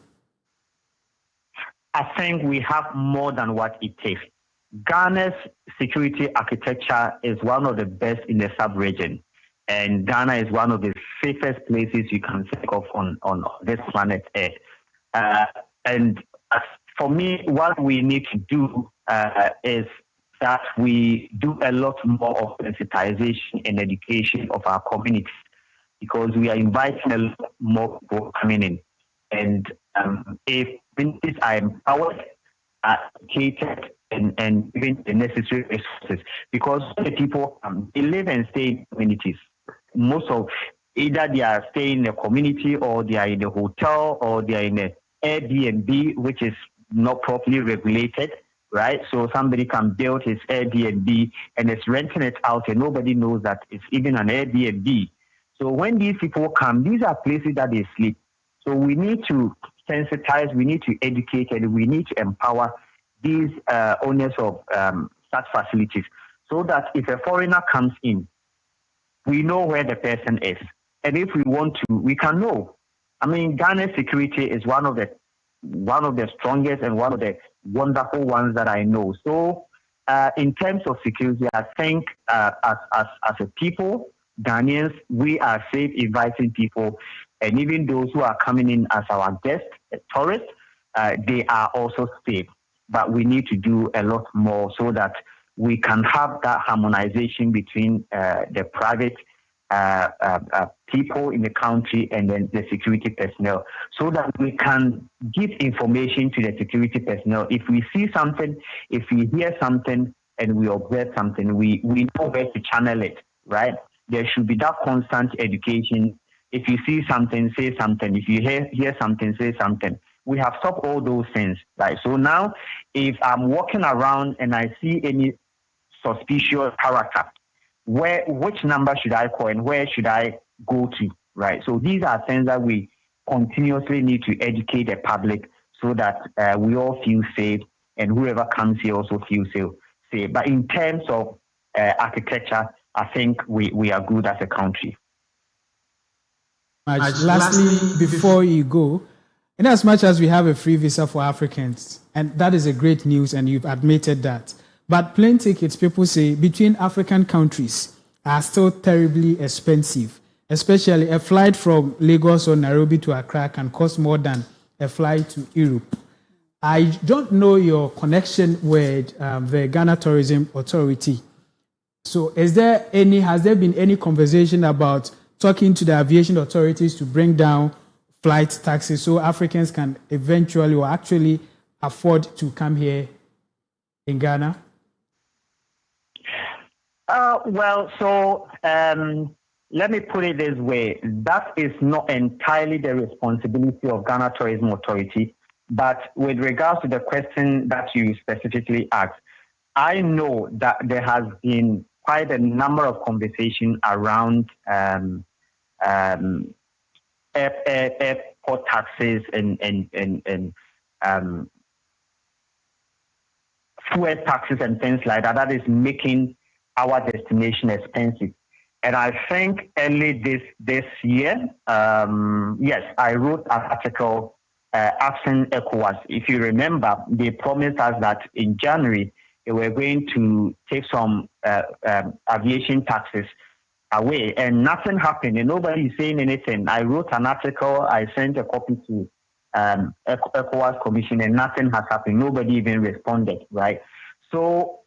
I think we have more than what it takes. Ghana's security architecture is one of the best in the sub-region. And Ghana is one of the safest places you can think of on this planet Earth. And for me, what we need to do is that we do a lot more of sensitization and education of our communities, because we are inviting a lot more people coming in. And if communities are empowered, educated, and given the necessary resources, because the people they live and stay in communities. Most of either they are staying in a community, or they are in a hotel, or they are in an Airbnb, which is not properly regulated, right? So somebody can build his Airbnb and is renting it out, and nobody knows that it's even an Airbnb. So when these people come, these are places that they sleep. So we need to sensitize, we need to educate, and we need to empower these owners of such facilities, so that if a foreigner comes in, we know where the person is. And if we want to, we can know. I mean, Ghana's security is one of the strongest and one of the wonderful ones that I know. So in terms of security, I think as a people, Ghanaians, we are safe inviting people. And even those who are coming in as our guests, tourists, they are also safe. But we need to do a lot more so that we can have that harmonization between the private people in the country and then the security personnel, so that we can give information to the security personnel. If we see something, if we hear something, and we observe something, we know where to channel it, right? There should be that constant education. If you see something, say something. If you hear something, say something. We have stopped all those things, right? So now, if I'm walking around and I see any suspicious character, which number should I call and where should I go to, right? So these are things that we continuously need to educate the public, so that we all feel safe, and whoever comes here also feels safe. But in terms of architecture, I think we are good as a country. Lastly, before you go, in as much as we have a free visa for Africans, and that is a great news, and you've admitted that, but plane tickets, people say, between African countries are still terribly expensive. Especially a flight from Lagos or Nairobi to Accra can cost more than a flight to Europe. I don't know your connection with the Ghana Tourism Authority. So has there been any conversation about talking to the aviation authorities to bring down flight taxes so Africans can eventually or actually afford to come here in Ghana? Let me put it this way. That is not entirely the responsibility of Ghana Tourism Authority. But with regards to the question that you specifically asked, I know that there has been quite a number of conversations around airport taxes and fuel taxes and things like that. That is making our destination expensive. And I think early this year, yes, I wrote an article asking ECOWAS. If you remember, they promised us that in January they were going to take some aviation taxes away, and nothing happened, and nobody is saying anything. I wrote an article, I sent a copy to ECOWAS Commission, and nothing has happened. Nobody even responded, right? So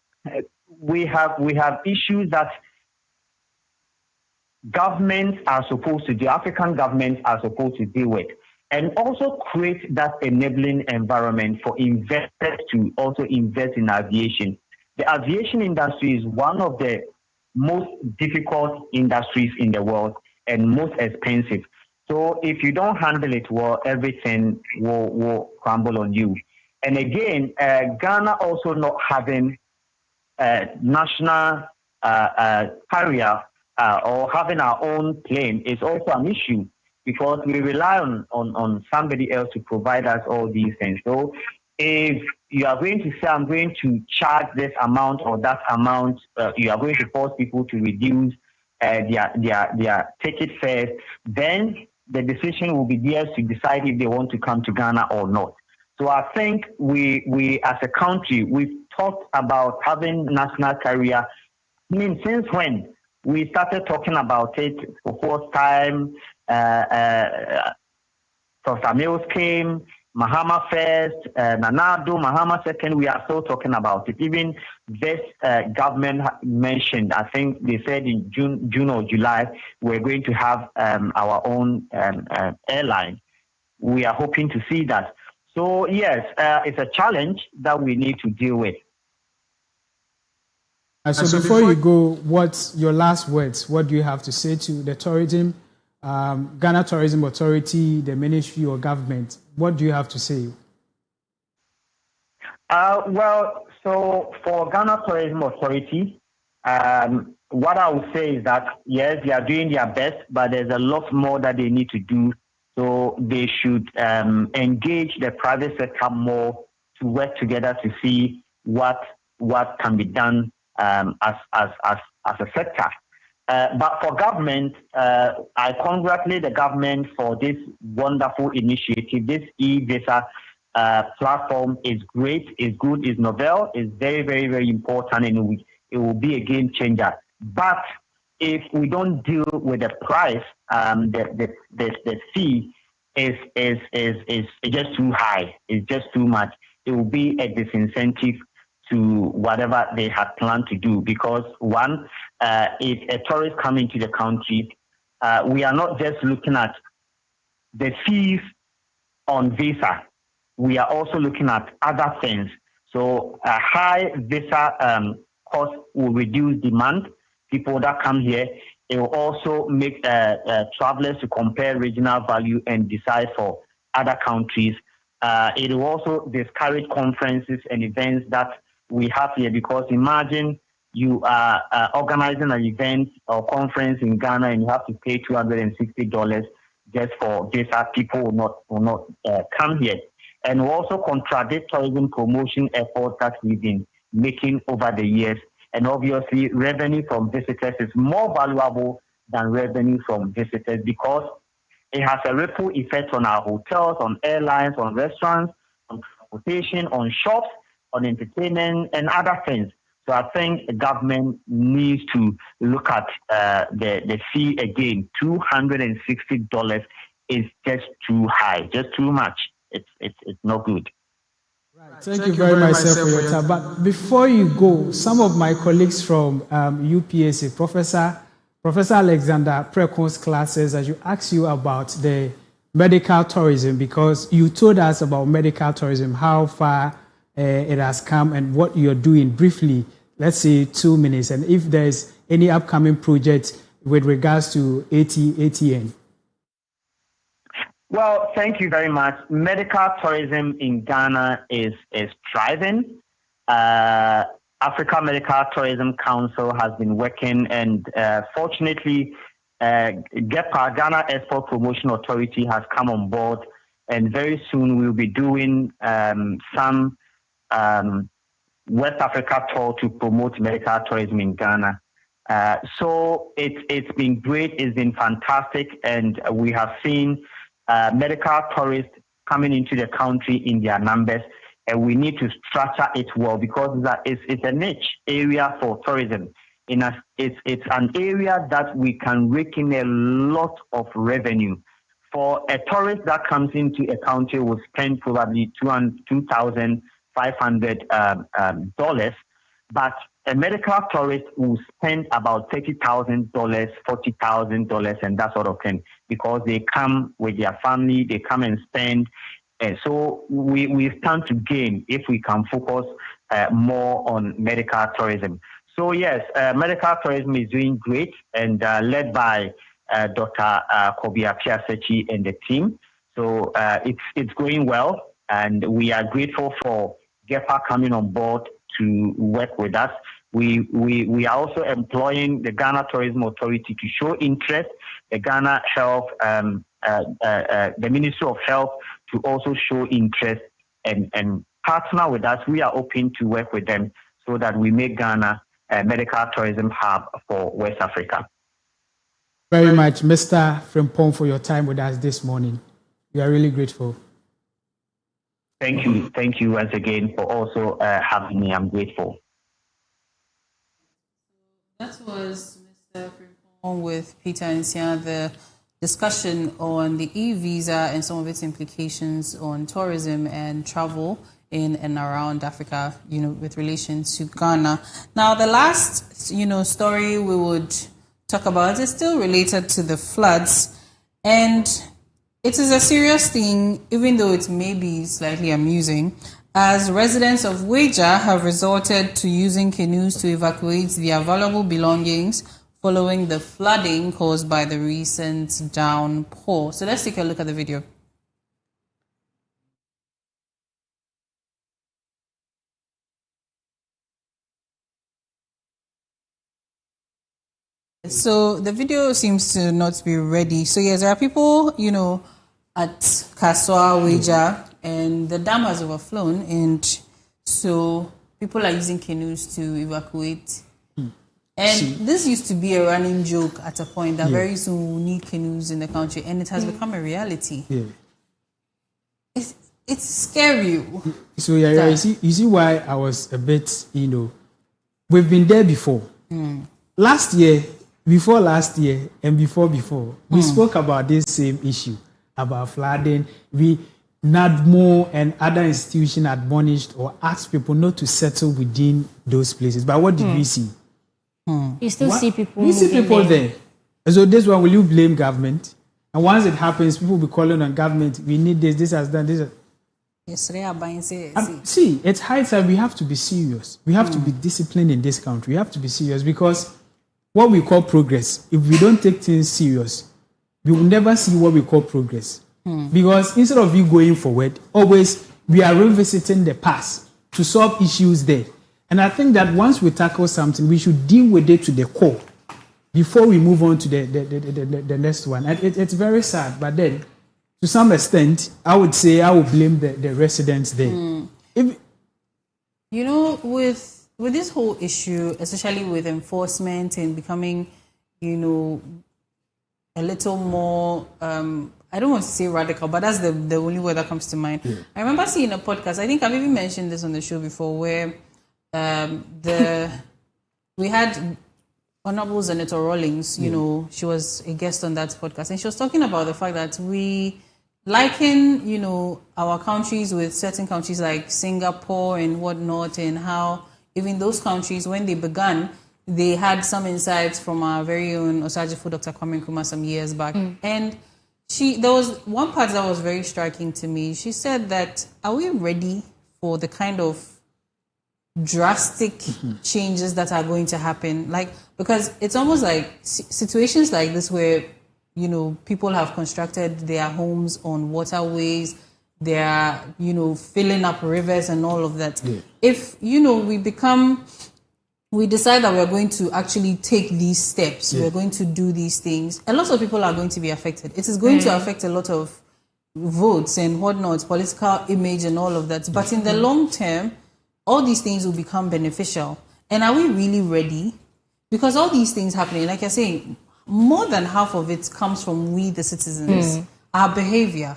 we have issues that governments are supposed to do, African governments are supposed to deal with, and also create that enabling environment for investors to also invest in aviation. The aviation industry is one of the most difficult industries in the world and most expensive. So if you don't handle it well, everything will crumble on you. And again, Ghana also not having a national carrier or having our own plane is also an issue, because we rely on somebody else to provide us all these things. So if you are going to say, I'm going to charge this amount or that amount, you are going to force people to reduce their ticket fares, then the decision will be theirs to decide if they want to come to Ghana or not. So I think we as a country, we've talked about having national carrier. I mean, since when? We started talking about it for first time. Dr. Mills came, Mahama first, Nanado, Mahama second. We are still talking about it. Even this government mentioned, I think they said in June or July, we're going to have our own airline. We are hoping to see that. So yes, it's a challenge that we need to deal with. So before you go, what's your last words? What do you have to say to the tourism, Ghana Tourism Authority, the ministry or government? What do you have to say? Well, so for Ghana Tourism Authority, what I would say is that, yes, they are doing their best, but there's a lot more that they need to do. So they should engage the private sector more to work together to see what can be done as a sector. But for government, I congratulate the government for this wonderful initiative. This e-visa platform is great, is good, is novel, is very, very, very important, and it will be a game changer. But if we don't deal with the price, the fee is just too high. It's just too much. It will be a disincentive to whatever they had planned to do, because one, if a tourist come into the country, we are not just looking at the fees on visa. We are also looking at other things. So a high visa cost will reduce demand. People that come here, it will also make travelers to compare regional value and decide for other countries. It will also discourage conferences and events that we have here, because imagine you are organizing an event or conference in Ghana and you have to pay $260 just for visa. People will not come here, and will also contradict tourism promotion efforts that we've been making over the years. And obviously, revenue from visitors is more valuable than revenue from visitors, because it has a ripple effect on our hotels, on airlines, on restaurants, on transportation, on shops, on entertainment and other things. So I think the government needs to look at the fee again. $260 is just too high, just too much. It's not good. Right. Thank you very much, sir, for your time. But before you go, some of my colleagues from UPSA, Professor Alexander Prekon's classes, as you ask you about the medical tourism, because you told us about medical tourism, how far it has come and what you're doing briefly, let's say 2 minutes, and if there's any upcoming project with regards to ATN. Well, thank you very much. Medical tourism in Ghana is thriving. Africa Medical Tourism Council has been working, and fortunately, GEPA, Ghana Export Promotion Authority, has come on board, and very soon we'll be doing some West Africa tour to promote medical tourism in Ghana. So it's been great, it's been fantastic, and we have seen medical tourists coming into the country in their numbers, and we need to structure it well because it's a niche area for tourism. It's an area that we can rake in a lot of revenue. For a tourist that comes into a country will spend probably $2,500, but a medical tourist will spend about $30,000, $40,000, and that sort of thing because they come with their family, they come and spend. So we stand to gain if we can focus more on medical tourism. So yes, medical tourism is doing great and led by Dr. Kobia Piasechi and the team. So it's going well, and we are grateful for GEPA coming on board to work with us. We are also employing the Ghana Tourism Authority to show interest, the Ghana Health, the Ministry of Health to also show interest and partner with us. We are open to work with them so that we make Ghana a medical tourism hub for West Africa. Very much, Mr. Frimpong, for your time with us this morning. We are really grateful. Thank you once again for also having me. I'm grateful. That was Mr. Frimpong with Peter Nsia, the discussion on the e-visa and some of its implications on tourism and travel in and around Africa, with relation to Ghana. Now, the last, story we would talk about is still related to the floods, and it is a serious thing, even though it may be slightly amusing, as residents of Weija have resorted to using canoes to evacuate their valuable belongings following the flooding caused by the recent downpour. So let's take a look at the video. So the video seems to not be ready. So yes, there are people, at Kaswa, Weija, and the dam has overflown, and so people are using canoes to evacuate. And this used to be a running joke at a point that very soon we'll need canoes in the country, and it has become a reality. Yeah. It's scary. So you see why I was a bit, we've been there before. Last year, before last year, and before, we spoke about this same issue, about flooding. NADMO and other institutions admonished or asked people not to settle within those places. But what did we see? You still see people. We see people there. So this one, will you blame government? And once it happens, people will be calling on government. We need this. This has done this. See, it's high time we have to be serious. We have to be disciplined in this country. We have to be serious because what we call progress, if we don't take things serious, we will never see what we call progress. Because instead of you going forward, always we are revisiting the past to solve issues there. And I think that once we tackle something, we should deal with it to the core before we move on to the next one. And it's very sad, but then to some extent, I would say I would blame the residents there. With this whole issue, especially with enforcement and becoming, a little more, I don't want to say radical, but that's the only word that comes to mind. Yeah. I remember seeing a podcast, I think I've even mentioned this on the show before, where we had Honorable Senator Rawlings, she was a guest on that podcast, and she was talking about the fact that we liken, our countries with certain countries like Singapore and whatnot, and how even those countries, when they began, they had some insights from our very own Osajifo Dr. Kwame Nkrumah some years back. And there was one part that was very striking to me. She said that, are we ready for the kind of drastic changes that are going to happen? Because it's almost like situations like this where, people have constructed their homes on waterways, they're, filling up rivers and all of that. Yeah. If, we decide that we're going to actually take these steps, we're going to do these things, a lot of people are going to be affected. It is going to affect a lot of votes and whatnot, political image and all of that. But in the long term, all these things will become beneficial. And are we really ready? Because all these things happening, like you're saying, more than half of it comes from we, the citizens, our behavior.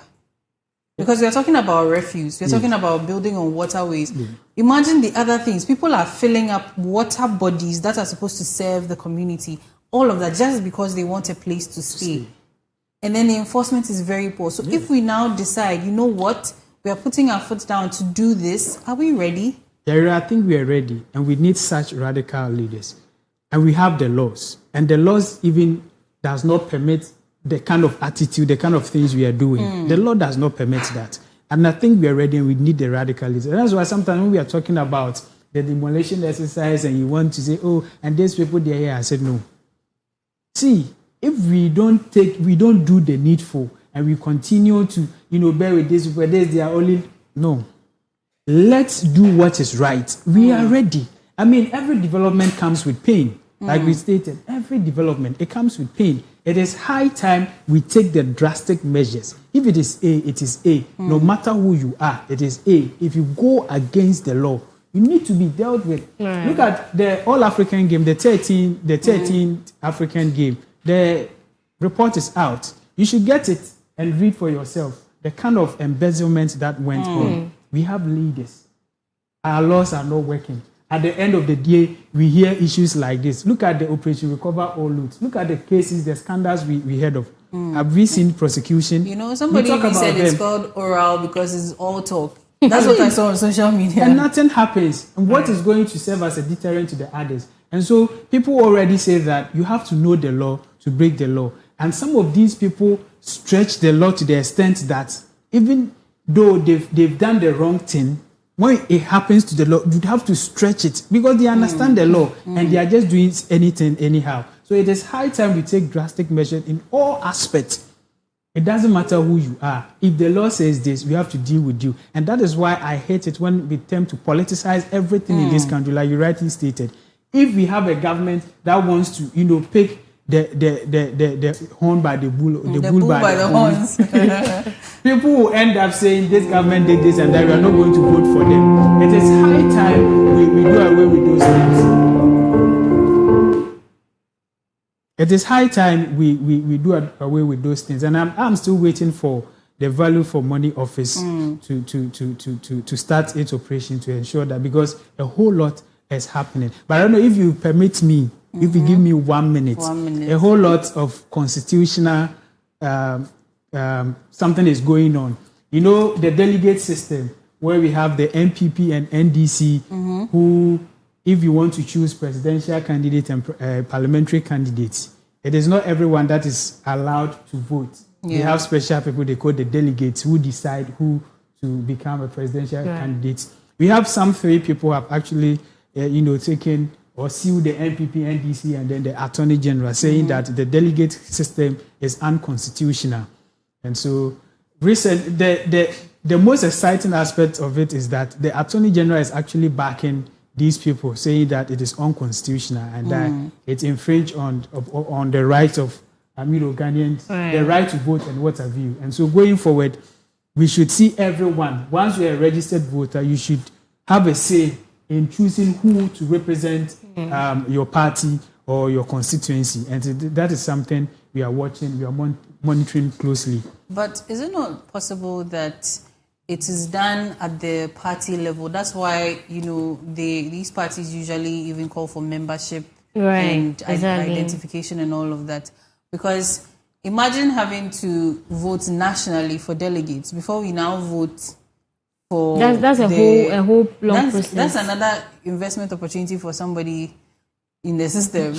Because we're talking about refuse, we're talking about building on waterways. Imagine the other things. People are filling up water bodies that are supposed to serve the community. All of that just because they want a place to stay. And then the enforcement is very poor. So if we now decide, you know what, we are putting our foot down to do this, are we ready? Yeah, I think we are ready. And we need such radical leaders. And we have the laws. And the laws even does not permit the kind of attitude, the kind of things we are doing. The law does not permit that. And I think we are ready and we need the radical leaders. And that's why sometimes when we are talking about the demolition exercise and you want to say, oh, and these people, they're here, I said, no. See, if we don't do the needful and we continue to, bear with this, they are only, no. Let's do what is right. We are ready. I mean, every development comes with pain. Like we stated, every development, it comes with pain. It is high time we take the drastic measures. If it is A, it is A. No matter who you are, it is A. If you go against the law, you need to be dealt with. Look at the All-African game, the 13th African game. The report is out. You should get it and read for yourself the kind of embezzlement that went on. We have leaders. Our laws are not working. At the end of the day, we hear issues like this. Look at the Operation Recover All Loot. Look at the cases, the scandals we heard of. Have we seen prosecution? Somebody said it's called oral because it's all talk. That's what I saw on social media. And nothing happens. And what is going to serve as a deterrent to the others? And so people already say that you have to know the law to break the law. And some of these people stretch the law to the extent that even though they've done the wrong thing, when it happens to the law, you have to stretch it because they understand the law and they are just doing anything anyhow. So it is high time we take drastic measures in all aspects. It doesn't matter who you are. If the law says this, we have to deal with you. And that is why I hate it when we attempt to politicize everything in this country, like you rightly stated. If we have a government that wants to, pick the horn by the bull, the bull by the horns. People will end up saying this government did this and that, we are not going to vote for them. It is high time we do away with those things. It is high time we do away with those things. And I'm still waiting for the Value for Money office to start its operation to ensure that, because a whole lot is happening. But I don't know if you permit me, if you give me 1 minute, a whole lot of constitutional something is going on. The delegate system where we have the MPP and NDC who, if you want to choose presidential candidate and parliamentary candidates, it is not everyone that is allowed to vote. They have special people, they call the delegates, who decide who to become a presidential candidate. We have some 3 people who have actually, taken or sealed the MPP, NDC, and then the Attorney General, saying that the delegate system is unconstitutional. And so, the most exciting aspect of it is that the Attorney General is actually backing these people, saying that it is unconstitutional and that it infringes on the right of Ghanaians, the right to vote and what have you. And so, going forward, we should see everyone. Once you're a registered voter, you should have a say in choosing who to represent your party or your constituency. And that is something we are watching, we are monitoring closely. But is it not possible that it is done at the party level? That's why, these parties usually even call for membership and identification and all of that. Because imagine having to vote nationally for delegates before we now vote. That's a whole long process. That's another investment opportunity for somebody in the system.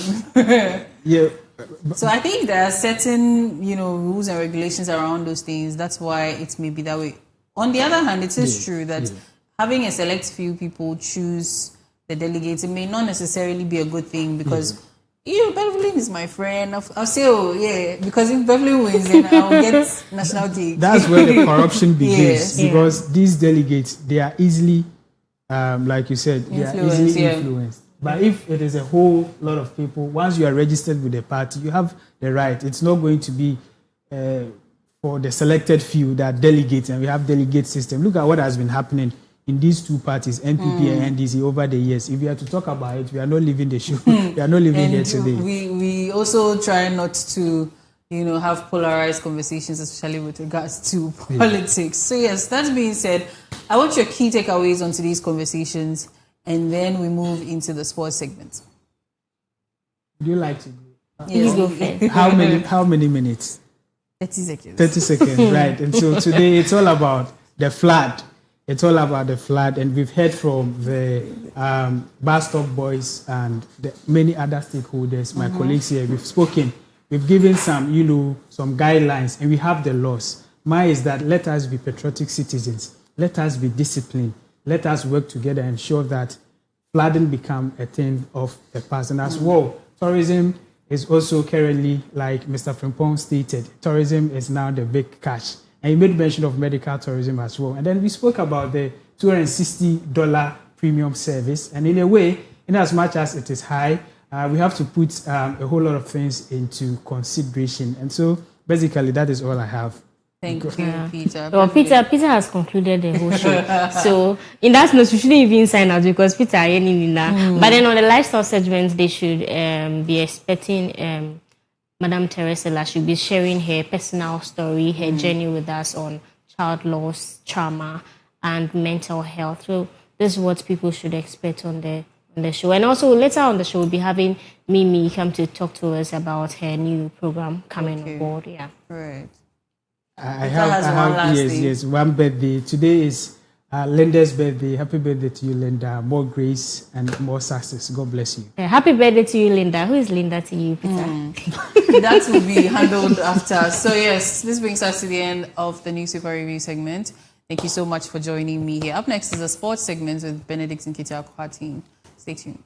So I think there are certain, rules and regulations around those things. That's why it may be that way. On the other hand, it is true that having a select few people choose the delegates, it may not necessarily be a good thing because Beverly is my friend. I'll say, oh yeah, because if Beverly wins, then I'll get national cake. That's where the corruption begins, Yes. because these delegates, they are easily, like you said, they are easily influenced. But if it is a whole lot of people, once you are registered with the party, you have the right. It's not going to be for the selected few that delegates, and we have delegate system. Look at what has been happening in these two parties, NPP and NDC, over the years. If we are to talk about it, we are not leaving the show. We are not leaving here today. We also try not to, have polarized conversations, especially with regards to politics. So yes, that being said, I want your key takeaways on today's conversations, and then we move into the sports segment. Would you like to go? Yes. You go first. How many minutes? 30 seconds. 30 seconds, right. And so today it's all about the flood. It's all about the flood, and we've heard from the Bus Stop Boys and many other stakeholders, my colleagues here. We've spoken, we've given some guidelines, and we have the laws. Mine is that let us be patriotic citizens. Let us be disciplined. Let us work together and ensure that flooding become a thing of the past. And as well, tourism is also currently, like Mr. Frimpong stated, tourism is now the big cash. And you made mention of medical tourism as well. And then we spoke about the $260 premium service. And in a way, in as much as it is high, we have to put a whole lot of things into consideration. And so basically, that is all I have. Thank you, Peter. Well, Peter has concluded the whole show. So, in that note, you shouldn't even sign out because Peter ain't in that. But then on the lifestyle segment, they should be expecting Madam Teresa should be sharing her personal story, her journey with us on child loss, trauma, and mental health. So, this is what people should expect on the show. And also, later on the show, we'll be having Mimi come to talk to us about her new program coming on board. Yeah. Right. I have one birthday. Today is Linda's birthday. Happy birthday to you, Linda. More grace and more success. God bless you. Happy birthday to you, Linda. Who is Linda to you, Peter? That will be handled after. So yes, this brings us to the end of the newspaper review segment. Thank you so much for joining me here. Up next is the sports segment with Benedict and Nketiah. Stay tuned.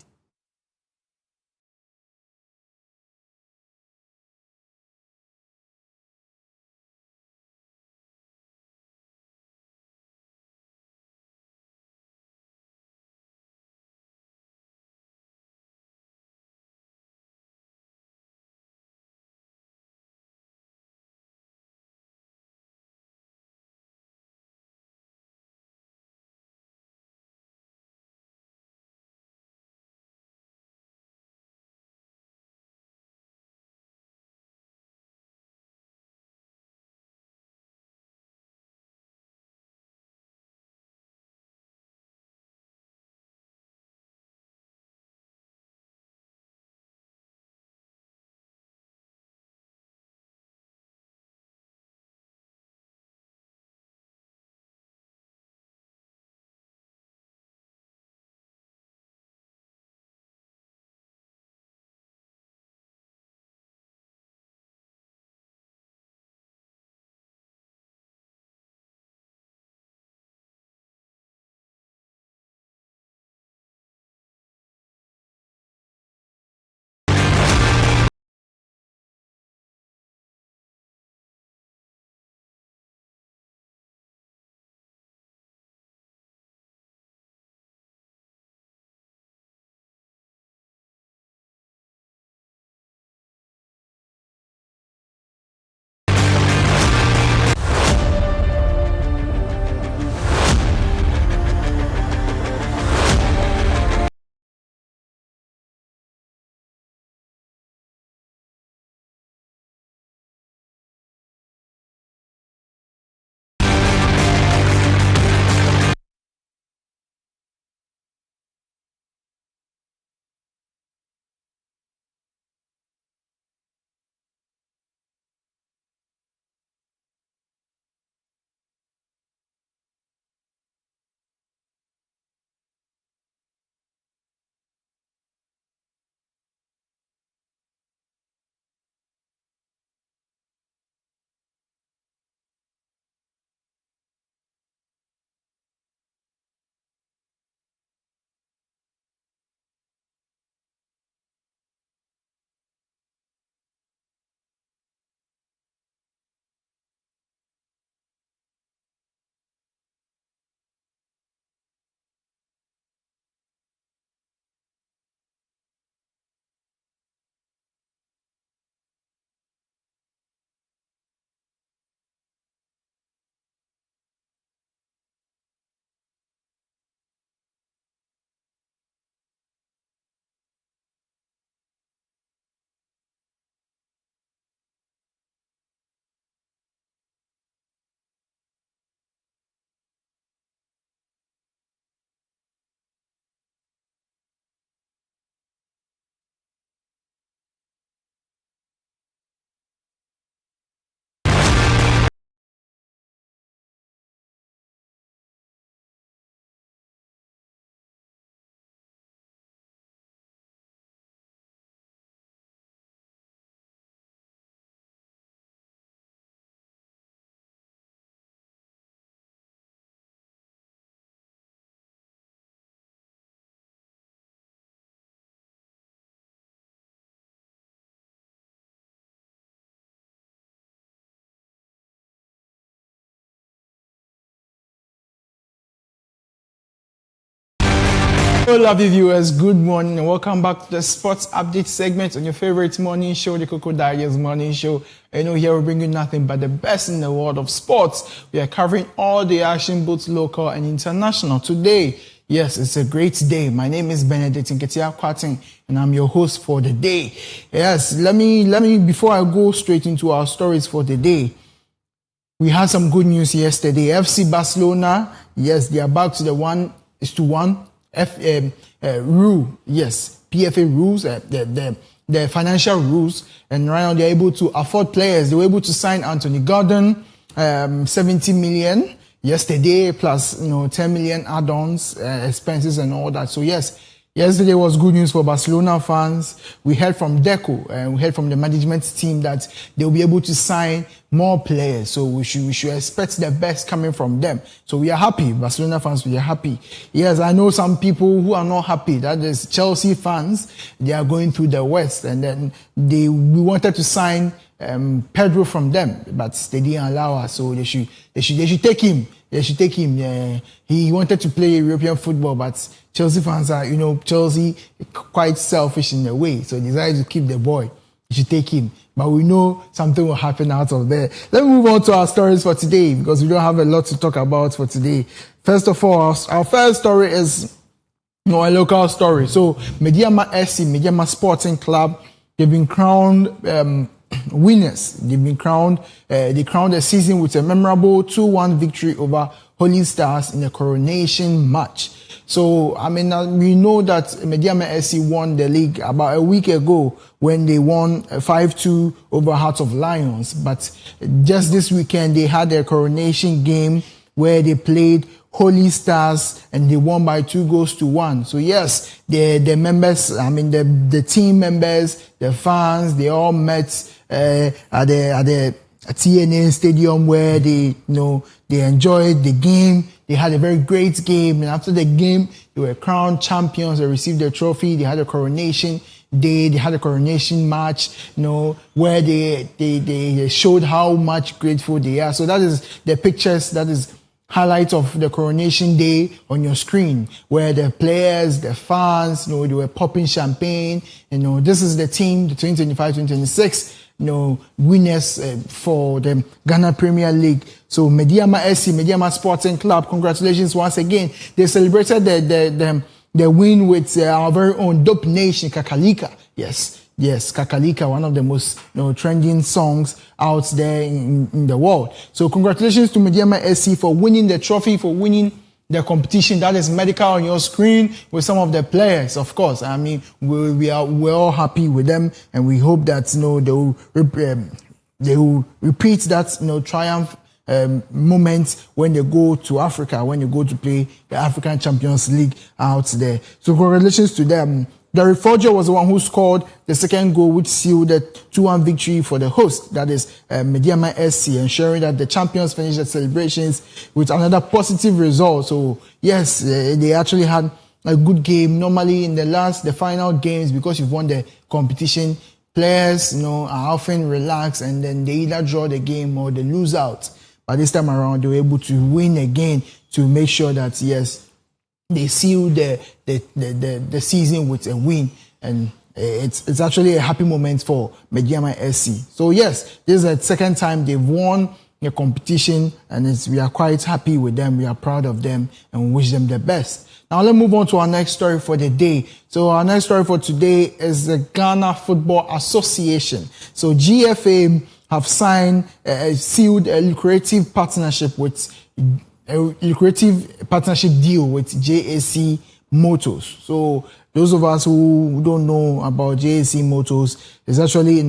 Lovely viewers, good morning and welcome back to the Sports Update segment on your favorite morning show, the Koko Diaries Morning Show. I know here we bring you nothing but the best in the world of sports. We are covering all the action, both local and international. Today, yes, it's a great day. My name is Benedict Nketia Kwating and I'm your host for the day. Yes, let me before I go straight into our stories for the day, we had some good news yesterday. FC Barcelona, yes, they are back to the 1:1 rule, yes, PFA rules, the financial rules, and right now they're able to afford players. They were able to sign Anthony Gordon, 70 million yesterday, plus 10 million add-ons, expenses and all that. So yes, yesterday was good news for Barcelona fans. We heard from Deco and we heard from the management team that they'll be able to sign more players. So we should expect the best coming from them. So we are happy, Barcelona fans. We are happy. Yes, I know some people who are not happy. That is Chelsea fans. They are going through the West, and then we wanted to sign Pedro from them, but they didn't allow us. So they should take him. They should take him. He wanted to play European football, but Chelsea fans are, Chelsea quite selfish in a way. So they decided to keep the boy. You should take him. But we know something will happen out of there. Let me move on to our stories for today because we don't have a lot to talk about for today. First of all, our first story is a local story. So Mediama SC, Mediama Sporting Club, they've been crowned winners. They've been crowned. They crowned the season with a memorable 2-1 victory over Holy Stars in a coronation match. So, we know that Mediama SC won the league about a week ago when they won 5-2 over Hearts of Lions. But just this weekend, they had their coronation game where they played Holy Stars and they won by 2-1. So yes, the members, the team members, the fans, they all met at the TNA Stadium where they enjoyed the game. They had a very great game, and after the game, they were crowned champions. They received their trophy. They had a coronation day. They had a coronation match, where they showed how much grateful they are. So that is the pictures. That is highlights of the coronation day on your screen, where the players, the fans, they were popping champagne. This is the team, the 2025-2026. Winners for the Ghana Premier League. So Mediama SC, Mediama Sporting Club, congratulations once again. They celebrated the win with our very own Dope Nation, Kakalika. Yes, Kakalika, one of the most trending songs out there in the world. So congratulations to Mediama SC for winning the trophy, for winning the competition. That is medical on your screen with some of the players, of course. We're all happy with them, and we hope that they will repeat that triumph moment when they go to Africa, when they go to play the African Champions League out there. So congratulations to them. Gary Forger was the one who scored the second goal, which sealed the 2-1 victory for the host, that is Mediama SC, ensuring that the champions finished the celebrations with another positive result. So yes, they actually had a good game. Normally in the final games, because you've won the competition, players are often relaxed and then they either draw the game or they lose out. But this time around, they were able to win again to make sure that yes, they sealed the season with a win, and it's actually a happy moment for Mediama SC. So yes, this is the second time they've won a competition, and we are quite happy with them. We are proud of them and wish them the best. Now let's move on to our next story for the day. So our next story for today is the Ghana Football Association. So GFA have sealed a lucrative partnership deal with JAC Motors. So those of us who don't know about JAC Motors, is actually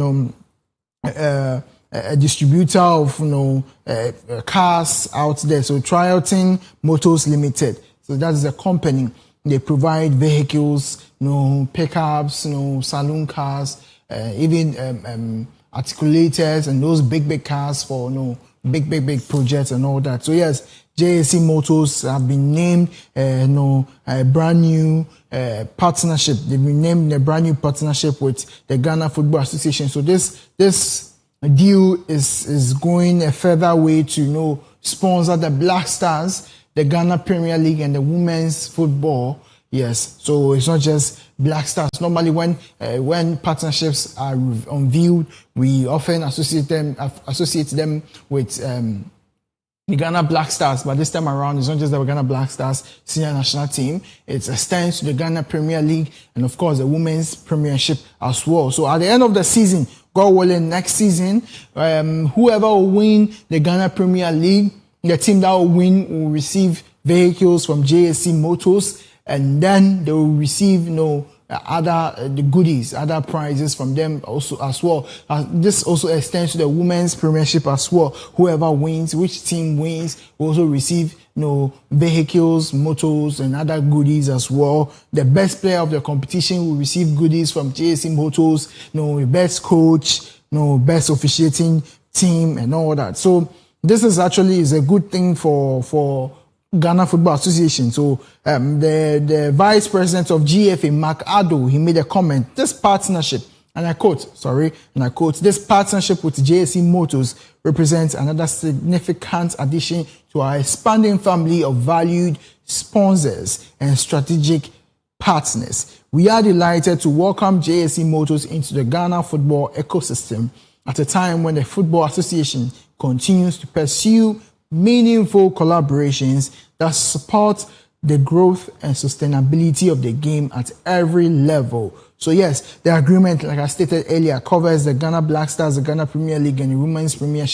a distributor of cars out there. So Trialton Motors Limited. So that is a company. They provide vehicles, pickups, saloon cars, even articulators and those big cars for big projects and all that. So yes, JAC Motors have been named a brand new partnership. They've been named a brand new partnership with the Ghana Football Association. So this deal is going a further way to sponsor the Black Stars, the Ghana Premier League, and the women's football Yes, so it's not just Black Stars. Normally, when partnerships are unveiled, we often associate them with the Ghana Black Stars. But this time around, it's not just the Ghana Black Stars senior national team. It extends to the Ghana Premier League and, of course, the Women's Premiership as well. So at the end of the season, God willing, next season, whoever will win the Ghana Premier League, the team that will win will receive vehicles from JSC Motors, and then they will receive the goodies, other prizes from them also as well. This also extends to the Women's Premiership as well. Whoever wins, which team wins, will also receive vehicles, motors, and other goodies as well. The best player of the competition will receive goodies from JSC Motors, best coach, best officiating team, and all that. So this is a good thing for Ghana Football Association. So the vice president of GFA, Mark Addo, he made a comment. This partnership, and I quote, this partnership with JSC Motors represents another significant addition to our expanding family of valued sponsors and strategic partners. We are delighted to welcome JSC Motors into the Ghana football ecosystem at a time when the Football Association continues to pursue meaningful collaborations that support the growth and sustainability of the game at every level. So yes, the agreement, like I stated earlier, covers the Ghana Black Stars, the Ghana Premier League, and the Women's Premier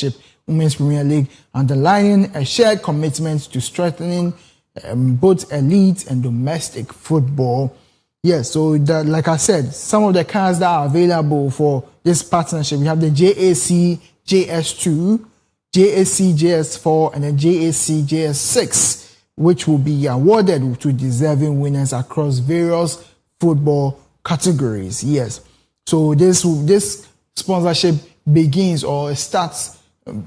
League, underlining a shared commitment to strengthening both elite and domestic football. Yes, so like I said, some of the cards that are available for this partnership, we have the JAC JS2, JAC JS4, and then JAC JS6, which will be awarded to deserving winners across various football categories. Yes, so this sponsorship begins or starts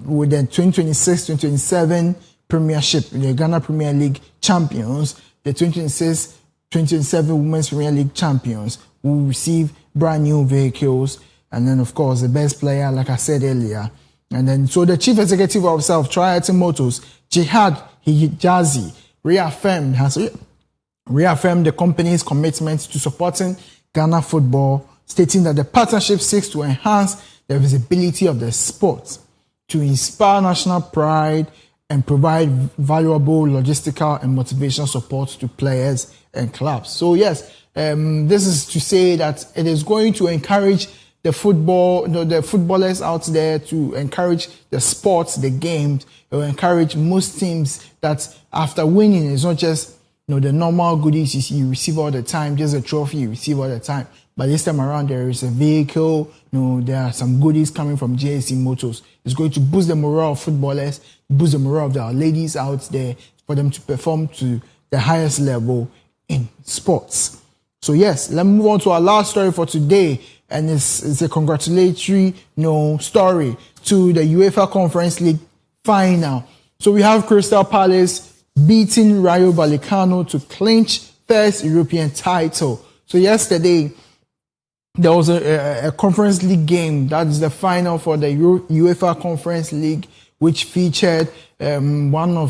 with the 2026-2027 Premiership, the Ghana Premier League champions, the 2026-2027 Women's Premier League champions will receive brand new vehicles, and then of course the best player, like I said earlier. And then, so the chief executive officer of Triathlon Motors, Jihad Hijazi, reaffirmed the company's commitment to supporting Ghana football, stating that the partnership seeks to enhance the visibility of the sport, to inspire national pride, and provide valuable logistical and motivational support to players and clubs. So yes, this is to say that it is going to encourage the footballers out there, to encourage the sports, the games. It will encourage most teams that after winning, it's not just the normal goodies you receive all the time, just a trophy you receive all the time. But this time around, there is a vehicle. There are some goodies coming from JSC Motors. It's going to boost the morale of footballers, boost the morale of our ladies out there, for them to perform to the highest level in sports. So yes, let's move on to our last story for today. And it's a congratulatory story to the UEFA Conference League final. So we have Crystal Palace beating Rayo Vallecano to clinch first European title. So yesterday, there was a Conference League game. That is the final for the UEFA Conference League, which featured one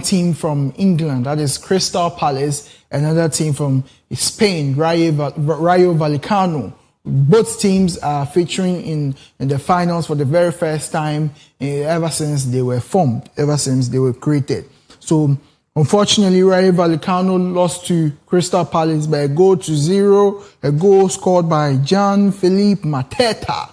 team from England, that is Crystal Palace, another team from Spain, Rayo Vallecano. Both teams are featuring in the finals for the very first time ever since they were formed, ever since they were created. So unfortunately, Rayo Vallecano lost to Crystal Palace by 1-0, a goal scored by Jean-Philippe Mateta,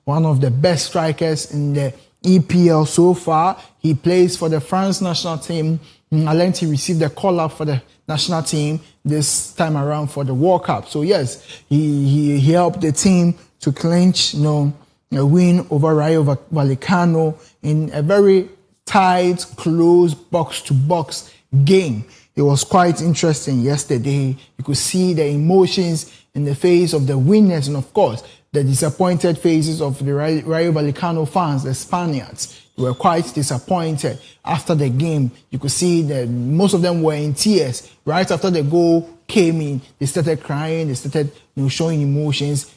one of the best strikers in the EPL so far. He plays for the France national team. I learned he received a call-up for the national team this time around for the World Cup. So yes, he helped the team to clinch a win over Rayo Vallecano in a very tight, close, box-to-box game. It was quite interesting yesterday. You could see the emotions in the face of the winners and, of course, the disappointed faces of the Rayo Vallecano fans, the Spaniards. They were quite disappointed after the game. You could see that most of them were in tears. Right after the goal came in, they started crying, they started showing emotions,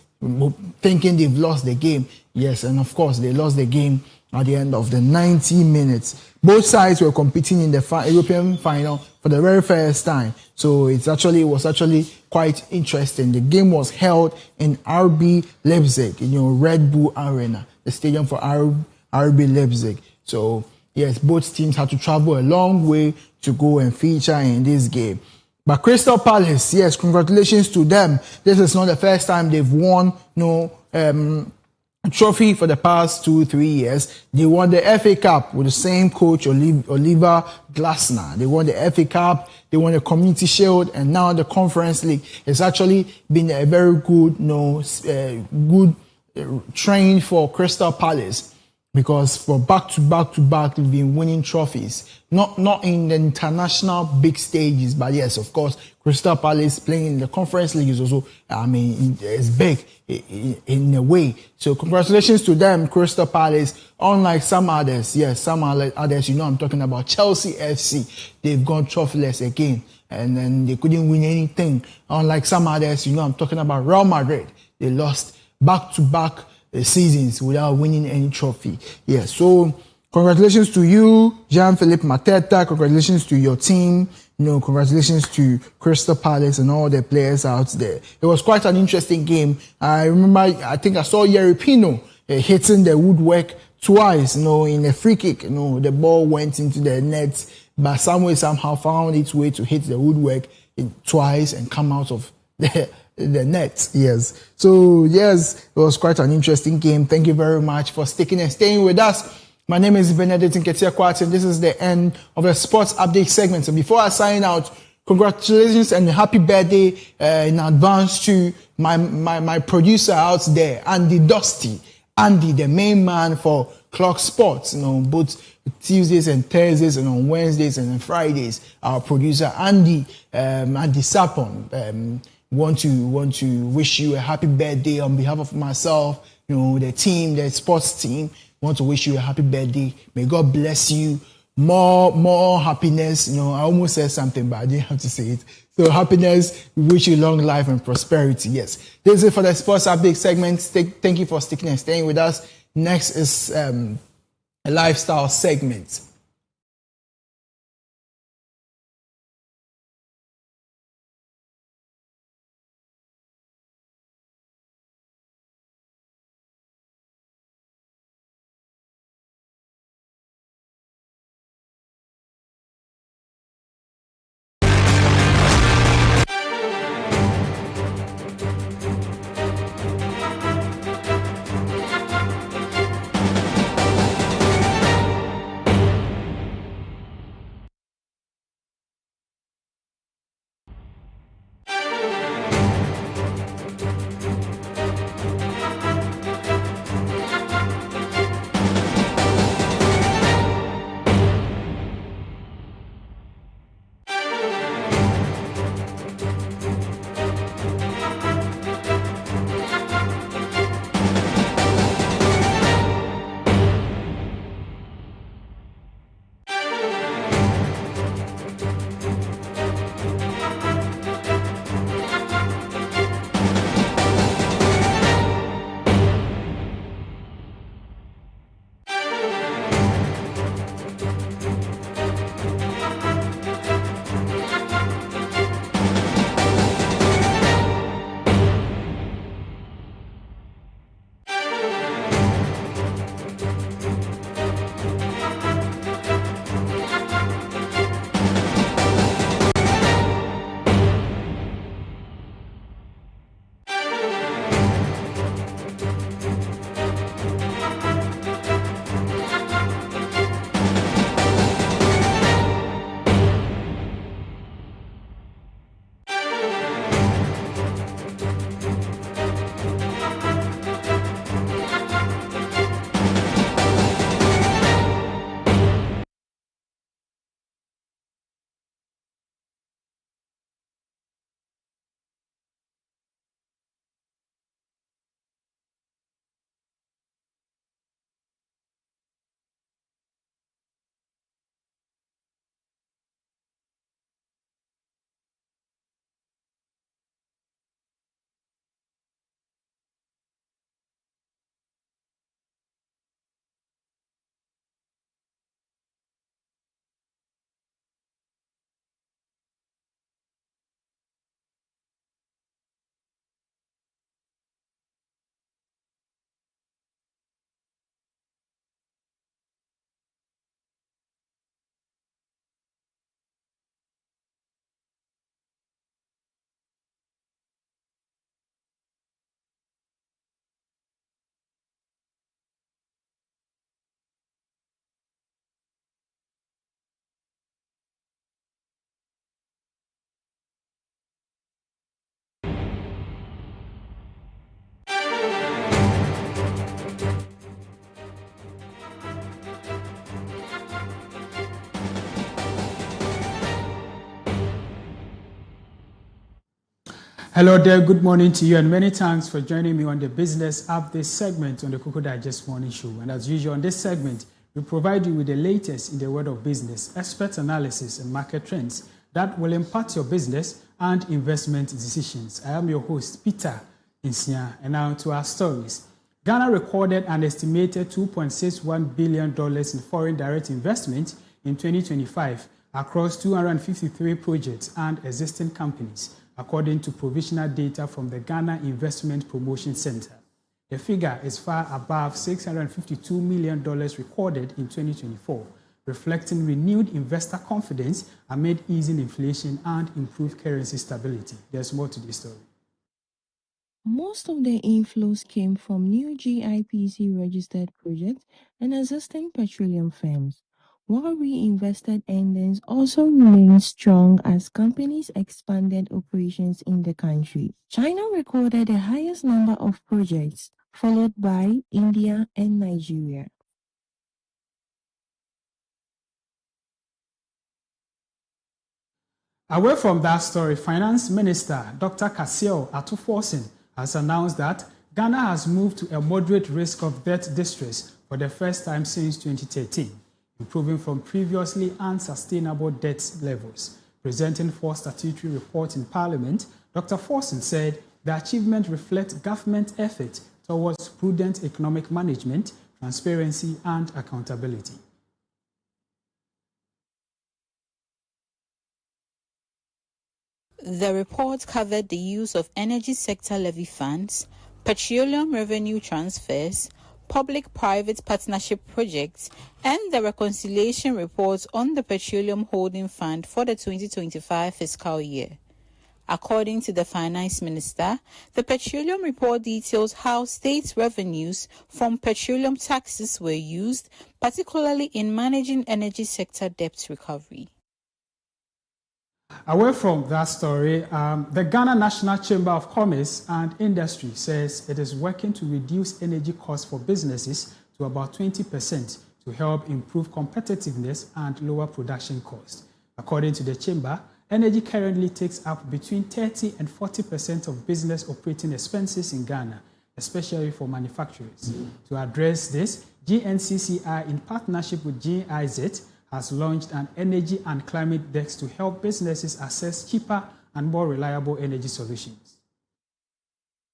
thinking they've lost the game. Yes, and of course, they lost the game at the end of the 90 minutes. Both sides were competing in the European final for the very first time. So it was actually quite interesting. The game was held in RB Leipzig, Red Bull Arena, the stadium for RB Leipzig. So yes, both teams had to travel a long way to go and feature in this game. But Crystal Palace, yes, congratulations to them. This is not the first time they've won trophy for the past 2-3 years. They won the FA Cup with the same coach, Oliver Glasner. They won the FA Cup, they won the Community Shield, and now the Conference League. It's actually been a very good, good train for Crystal Palace, because for back to back, they've been winning trophies. Not in the international big stages, but yes, of course, Crystal Palace playing in the Conference League is also, it's big in a way. So congratulations to them, Crystal Palace. Unlike some others, some others, I'm talking about Chelsea FC. They've gone trophyless again, and then they couldn't win anything. Unlike some others, I'm talking about Real Madrid. They lost back-to-back seasons without winning any trophy. So congratulations to you, Jean-Philippe Mateta. Congratulations to your team. Congratulations to Crystal Palace and all the players out there. It was quite an interesting game. I remember, I think I saw Yerry Pino hitting the woodwork twice, in a free kick. The ball went into the net, but somehow found its way to hit the woodwork twice and come out of the net. Yes. So yes, it was quite an interesting game. Thank you very much for sticking and staying with us. My name is Benedict Nketia-Kwati, and this is the end of the sports update segment. So before I sign out, congratulations and happy birthday in advance to my producer out there, Andy Dusty. Andy, the main man for Clock Sports, both Tuesdays and Thursdays, and on Wednesdays and on Fridays. Our producer Andy Sapon. Want to wish you a happy birthday on behalf of myself, the team, the sports team. Want to wish you a happy birthday. May God bless you. More happiness. I almost said something, but I didn't have to say it. So happiness, we wish you long life and prosperity. Yes. This is it for the sports update segment. Thank you for sticking and staying with us. Next is a lifestyle segment. Hello there, good morning to you, and many thanks for joining me on the Business Update segment on the Koko Digest Morning Show. And as usual, on this segment, we provide you with the latest in the world of business, expert analysis, and market trends that will impact your business and investment decisions. I am your host, Peter Insia, and now to our stories. Ghana recorded an estimated $2.61 billion in foreign direct investment in 2025 across 253 projects and existing companies, according to provisional data from the Ghana Investment Promotion Center. The figure is far above $652 million recorded in 2024, reflecting renewed investor confidence amid easing inflation and improved currency stability. There's more to this story. Most of the inflows came from new GIPC-registered projects and existing petroleum firms, while reinvested earnings also remained strong as companies expanded operations in the country. China recorded the highest number of projects, followed by India and Nigeria. Away from that story, Finance Minister Dr. Kasio Atuforsen has announced that Ghana has moved to a moderate risk of debt distress for the first time since 2013, improving from previously unsustainable debt levels. Presenting four statutory reports in Parliament, Dr. Forsen said the achievement reflects government effort towards prudent economic management, transparency, and accountability. The report covered the use of energy sector levy funds, petroleum revenue transfers, public-private partnership projects, and the reconciliation report on the Petroleum Holding Fund for the 2025 fiscal year. According to the Finance Minister, the Petroleum Report details how state revenues from petroleum taxes were used, particularly in managing energy sector debt recovery. Away from that story, the Ghana National Chamber of Commerce and Industry says it is working to reduce energy costs for businesses to about 20% to help improve competitiveness and lower production costs. According to the Chamber, energy currently takes up between 30 and 40% of business operating expenses in Ghana, especially for manufacturers. To address this, GNCCI, in partnership with GIZ, has launched an energy and climate desk to help businesses access cheaper and more reliable energy solutions.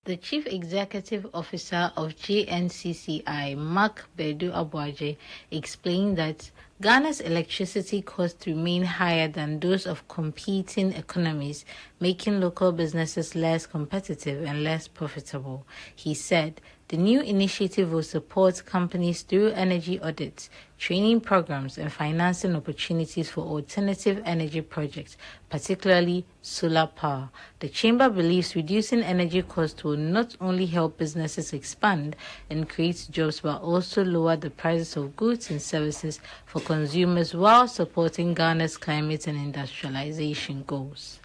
The Chief Executive Officer of GNCCI, Mark Bedu Abuaje, explained that Ghana's electricity costs remain higher than those of competing economies, making local businesses less competitive and less profitable. He said the new initiative will support companies through energy audits, training programs, and financing opportunities for alternative energy projects, particularly solar power. The Chamber believes reducing energy costs will not only help businesses expand and create jobs, but also lower the prices of goods and services for consumers while supporting Ghana's climate and industrialization goals.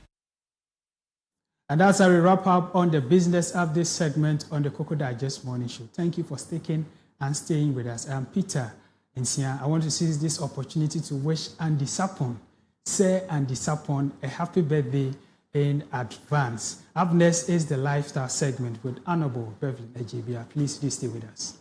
And that's how we wrap up on the Business Update segment on the Koko Digest Morning Show. Thank you for sticking and staying with us. I'm Peter Insia. I want to seize this opportunity to wish Andy Sapon, Sir Andy Sapon, a happy birthday in advance. Up next is the Lifestyle segment with Honorable Beverly Ejibia. Please do stay with us.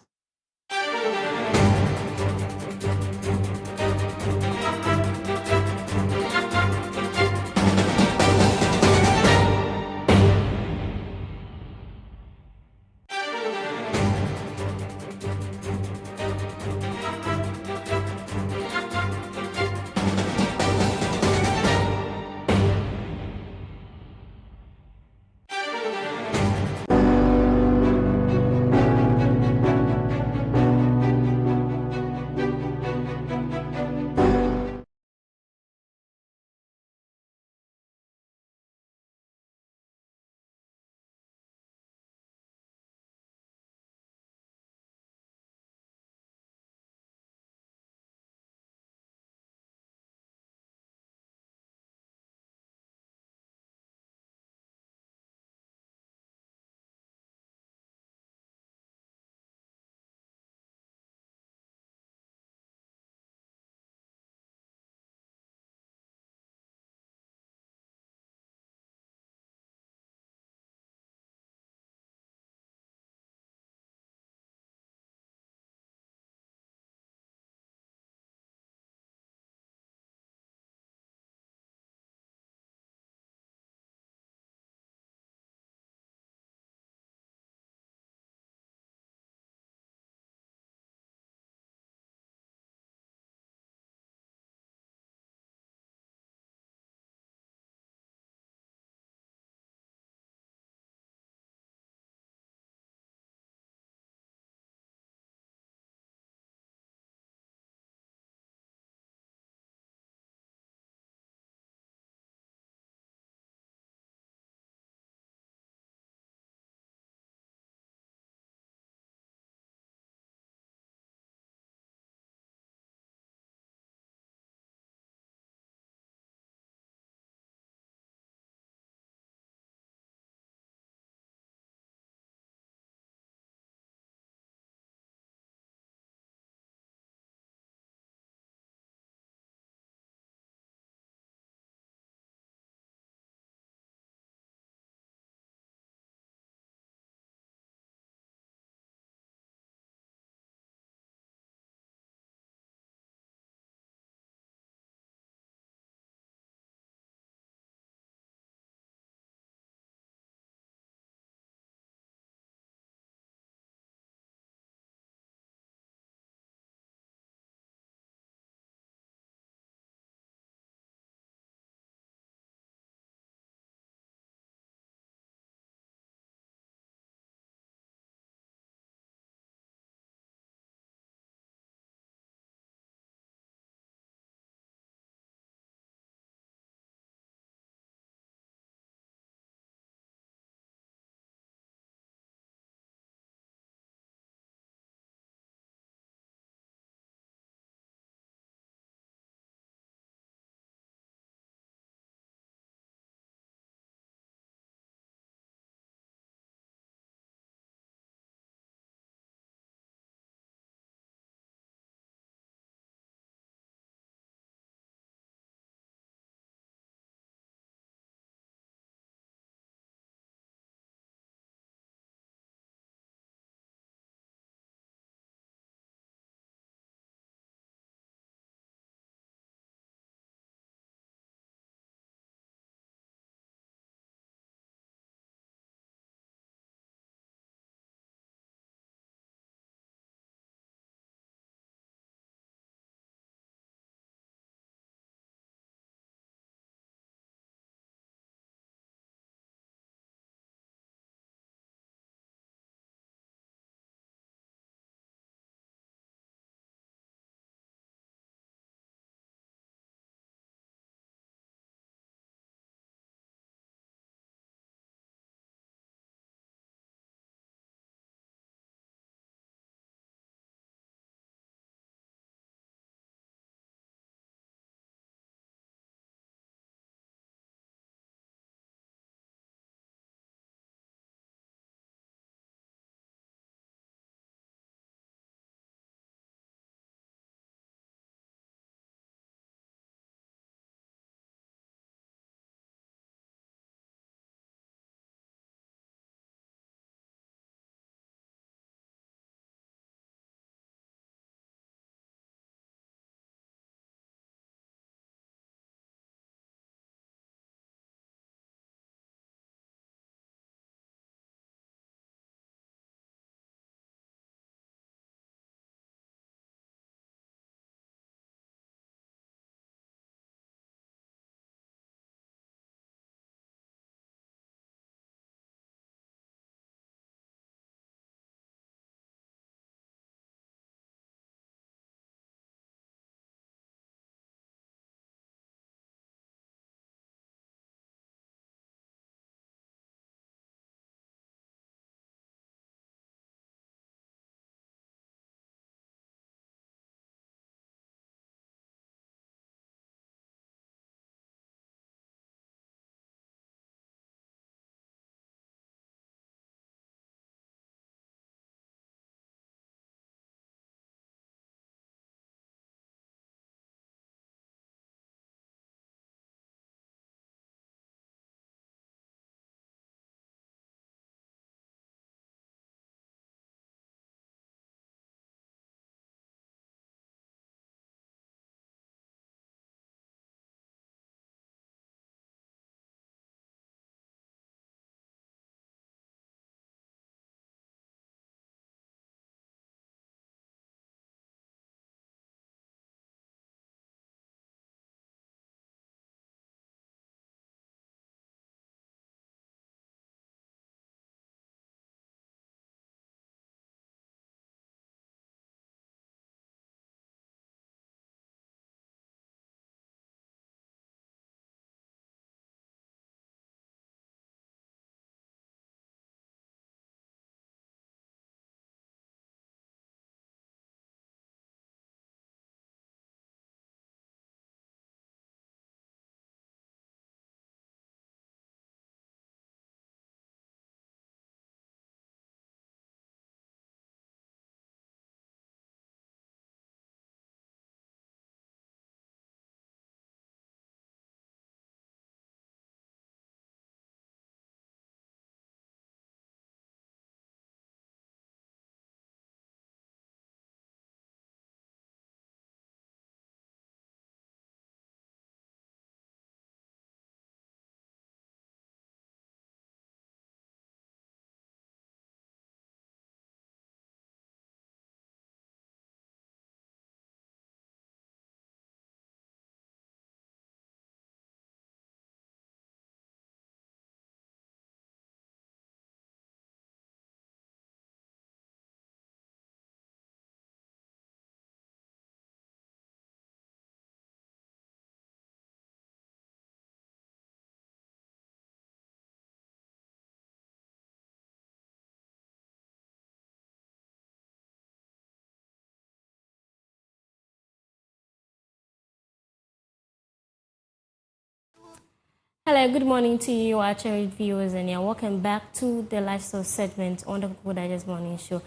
Hello, good morning to you, our cherished viewers, and you're welcome back to the lifestyle segment on the Koko Digest Morning Show.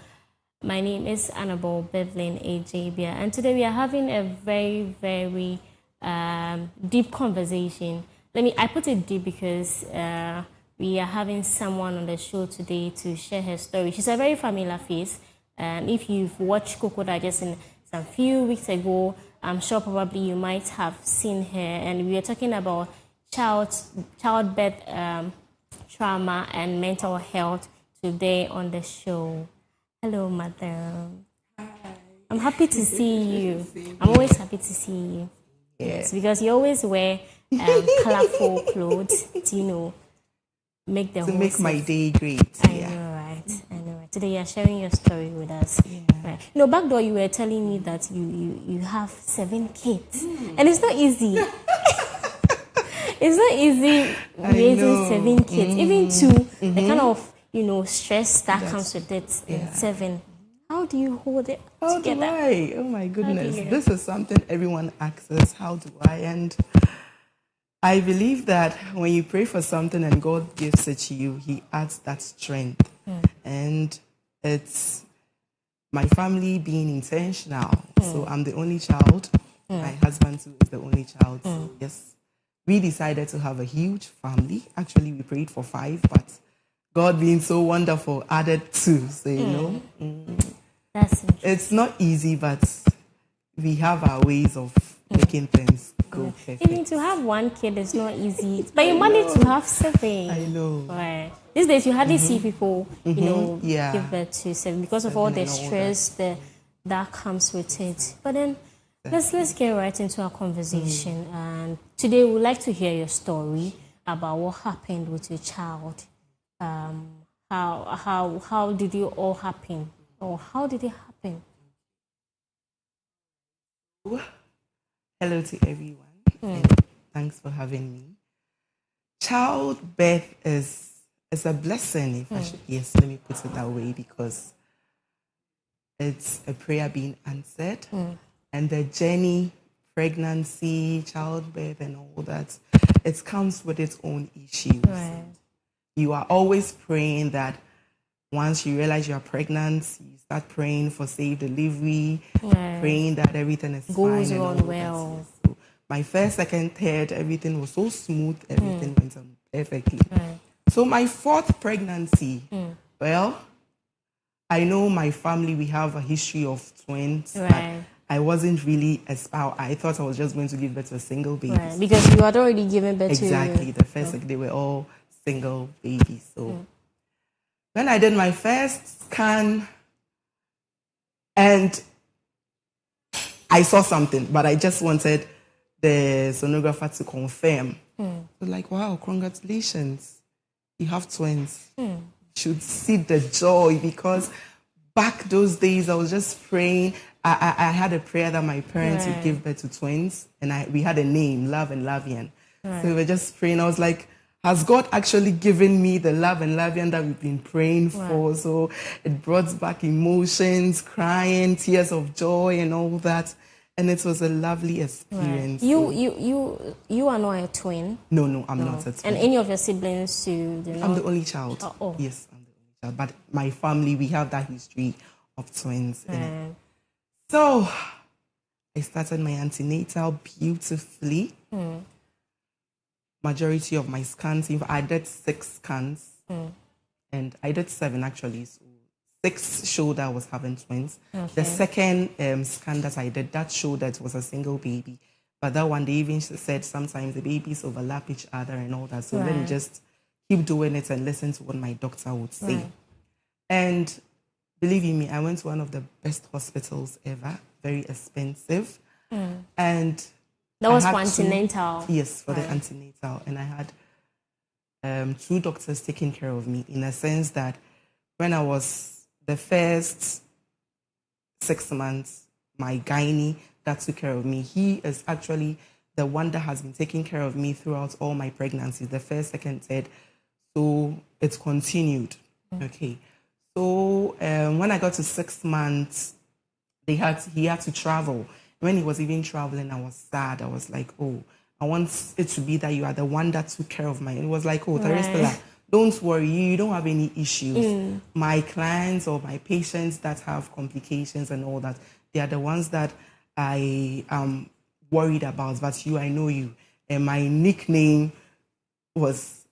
My name is Annabelle Bevlin Ajabia, and today we are having a very, very deep conversation. I put it deep because we are having someone on the show today to share her story. She's a very familiar face. If you've watched Koko Digest in some few weeks ago, I'm sure probably you might have seen her, and we are talking about childbirth trauma and mental health today on the show. Hello, madam. Hi. I'm happy to see you. I'm always happy to see you. Yes, because you always wear colorful clothes to, make the make my day great. I know, right? Today you're sharing your story with us. Yeah. Right. Back door you were telling me that you have 7 kids, and it's not easy. It's not easy raising 7 kids, even 2. The kind of stress that comes with it. 7. How do you hold it together? How do I? Oh my goodness, this is something everyone asks us. How do I? And I believe that when you pray for something and God gives it to you, He adds that strength. And it's my family being intentional. So I'm the only child. My husband too is the only child. So yes. We decided to have a huge family. Actually, we prayed for 5, but God being so wonderful added 2. So, That's it's not easy, but we have our ways of making things go perfect. Even to have 1 kid is not easy, but you managed to have 7. I know. Right. These days, you hardly see people, give birth to 7 because of all the stress that comes with it. But then, let's get right into our conversation. And today we'd like to hear your story about what happened with your child. How did it all happen, or how did it happen? Hello to everyone, and thanks for having me. Childbirth is a blessing, if I should. Yes, let me put it that way, because it's a prayer being answered. And the journey, pregnancy, childbirth, and all that, it comes with its own issues. Right. You are always praying that once you realize you are pregnant, you start praying for safe delivery, praying that everything is goes fine. on well. So my first, second, third, everything was so smooth, everything went on perfectly. So my 4th pregnancy, well, I know my family, we have a history of twins. I wasn't really I thought I was just going to give birth to a single baby. Right, because you had already given birth to... Exactly. The first, they were all single babies. So when I did my first scan, and I saw something, but I just wanted the sonographer to confirm. So like, wow, congratulations. You have twins. You should see the joy, because back those days, I was just praying. I had a prayer that my parents would give birth to twins, and we had a name, Love and Lavian. So we were just praying. I was like, has God actually given me the Love and Lavian that we've been praying for? So it brought back emotions, crying, tears of joy, and all that. And it was a lovely experience. You are not a twin? No, I'm not a twin. And any of your siblings too? I'm the only child. Yes, I'm the only child. But my family, we have that history of twins. So I started my antenatal beautifully. Majority of my scans, I did 6 scans. And I did 7 actually. So 6 showed I was having twins. The second scan that I did, that showed that it was a single baby. But that one, they even said sometimes the babies overlap each other and all that. So let me just keep doing it and listen to what my doctor would say. And believe you me, I went to one of the best hospitals ever, very expensive. And that was for antenatal? Yes, for the antenatal. And I had 2 doctors taking care of me, in a sense that when I was the first 6 months, my gynae that took care of me, he is actually the one that has been taking care of me throughout all my pregnancies, the first, second, third. So it's continued. Okay. So when I got to 6 months, he had to travel. When he was even traveling, I was sad. I was like, oh, I want it to be that you are the one that took care of my. It was like, oh, Teresa, Right. don't worry, you don't have any issues. Mm. My clients or my patients that have complications and all that, they are the ones that I am worried about. But you, I know you. And my nickname was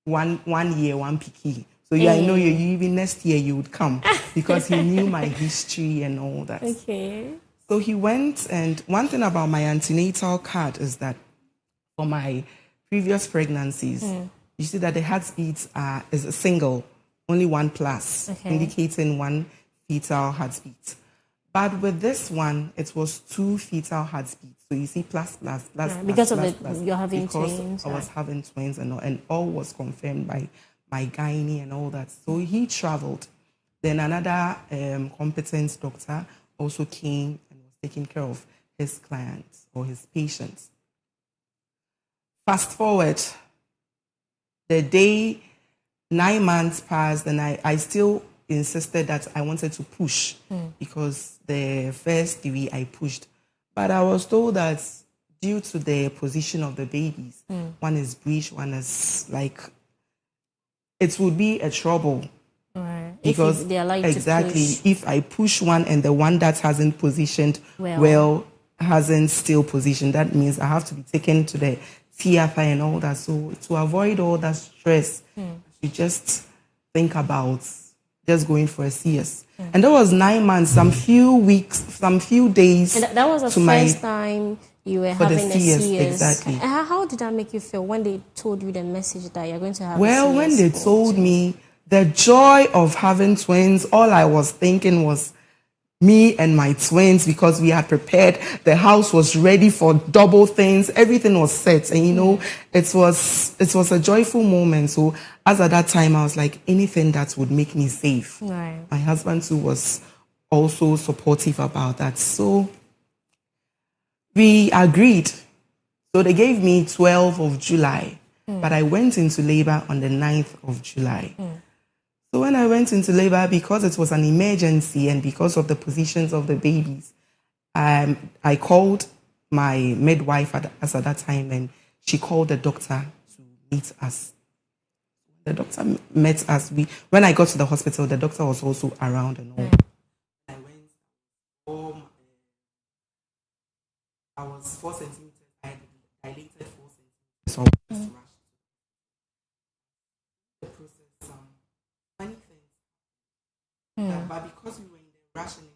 one year, one picky. So yeah, I know you. Even next year you would come because he knew my history and all that. Okay. So he went, and one thing about my antenatal card is that for my previous pregnancies, you see that the heartbeats is a single, only one plus, indicating one fetal heartbeat. But with this one, it was 2 fetal heartbeats. So you see plus, plus, plus, plus, because plus, of it, plus, you're having because twins. I was having twins and all was confirmed by my gynae and all that. So he traveled. Then another competent doctor also came and was taking care of his clients or his patients. Fast forward, the day 9 months passed, and I still insisted that I wanted to push because the first 3 I pushed. But I was told that due to the position of the babies, one is breech, one is like, it would be a trouble. Right. Because they allow you exactly, to push. if I push one and the one that hasn't positioned well hasn't still positioned, that means I have to be taken to the theater and all that. So to avoid all that stress, you just think about just going for a CS. And that was 9 months, some few weeks, some few days. And that was the first time you were having a CS. Exactly. And how did that make you feel when they told you the message that you're going to have a CS? Well, when they told me the joy of having twins, all I was thinking was me and my twins, because we had prepared. The house was ready for double things. Everything was set. And, you know, it was a joyful moment. So as at that time, I was like, anything that would make me safe. Right. My husband, too, was also supportive about that. So we agreed. So they gave me 12th of July, but I went into labor on the 9th of July. So when I went into labor, because it was an emergency and because of the positions of the babies, I called my midwife at that time, and she called the doctor to meet us. The doctor met us. When I got to the hospital, the doctor was also around and all. I went home. I was 4 centimeters. I dilated 4 centimeters. So I was just rushed. The process, many things. But because we were in the rush and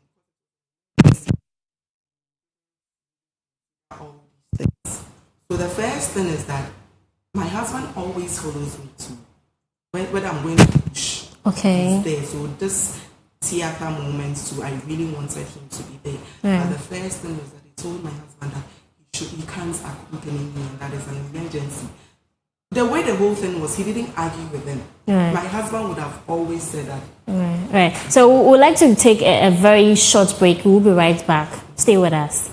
all these things. So the first thing is that my husband always follows me too. When I'm going to push, he's there. So this theater moment too, I really wanted him to be there. But the first thing was that he told my husband that he can't accompany me, and that is an emergency. The way the whole thing was, he didn't argue with him. My husband would have always said that. Right. So we'd like to take a very short break. We'll be right back. Stay with us.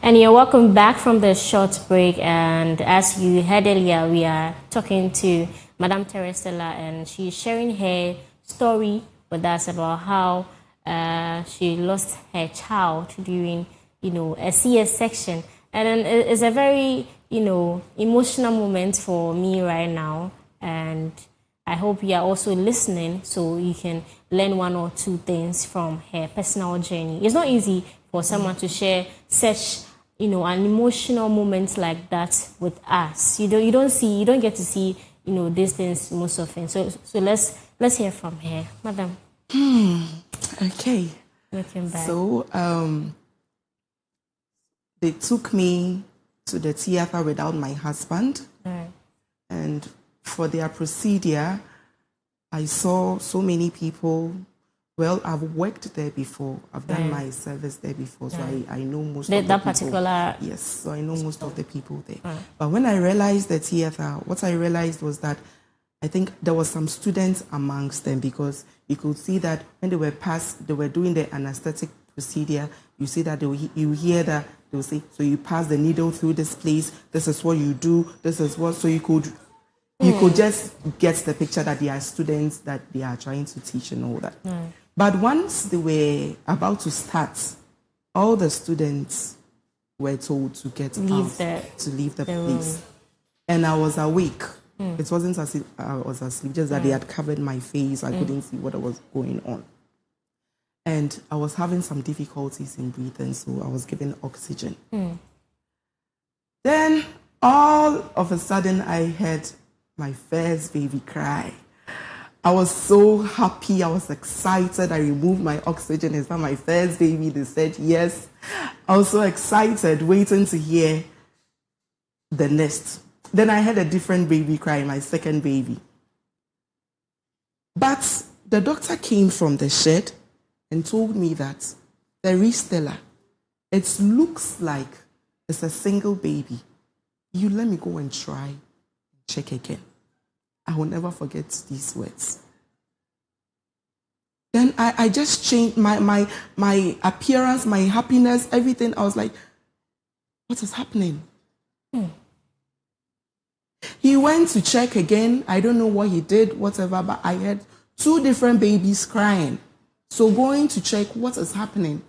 And you're welcome back from the short break. And as you heard earlier, we are talking to Madame Terestella, and she's sharing her story with us about how she lost her child during, a CS section. And then it's a very, emotional moment for me right now. And I hope you are also listening so you can learn one or two things from her personal journey. It's not easy for someone to share such, an emotional moment like that with us. You don't get to see, these things most often. So let's hear from her, Madam. Okay. Welcome back. So they took me to the theater without my husband, Right. and for their procedure, I saw so many people. Well, I've worked there before. I've done my service there before, so I know most of the that people. particular. Yes, so I know most of the people there. Right. But when I realized the theater, what I realized was that I think there was some students amongst them, because you could see that when they were doing the anesthetic procedure, you see that you hear that they will say, so you pass the needle through this place, this is what you do, this is what, so you could just get the picture that they are students that they are trying to teach and all that. But once they were about to start, all the students were told to get Leave out, to leave the room. place. And I was awake. It wasn't as if I was asleep, just that they had covered my face. I couldn't see what was going on. And I was having some difficulties in breathing, so I was given oxygen. Then, all of a sudden, I heard my first baby cry. I was so happy. I was excited. I removed my oxygen. Is that my first baby? They said yes. I was so excited, waiting to hear the next. Then I had a different baby cry, my second baby. But the doctor came from the shed and told me that there is Stella. It looks like it's a single baby. You let me go and try and check again. I will never forget these words. Then I just changed my appearance, my happiness, everything. I was like, what is happening? He went to check again. I don't know what he did, whatever, but I had 2 different babies crying. So going to check what is happening.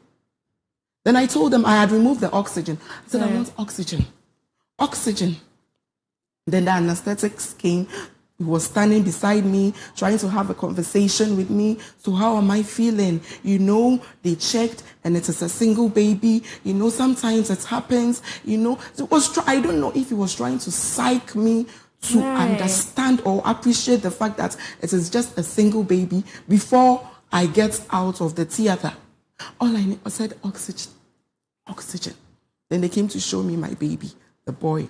Then I told them I had removed the oxygen. I said, I want oxygen. Oxygen. Then the anesthetics came. He was standing beside me, trying to have a conversation with me. So how am I feeling? They checked and it is a single baby. Sometimes it happens. I don't know if he was trying to psych me to understand or appreciate the fact that it is just a single baby before I get out of the theater. All I said, oxygen, oxygen. Then they came to show me my baby, the boy.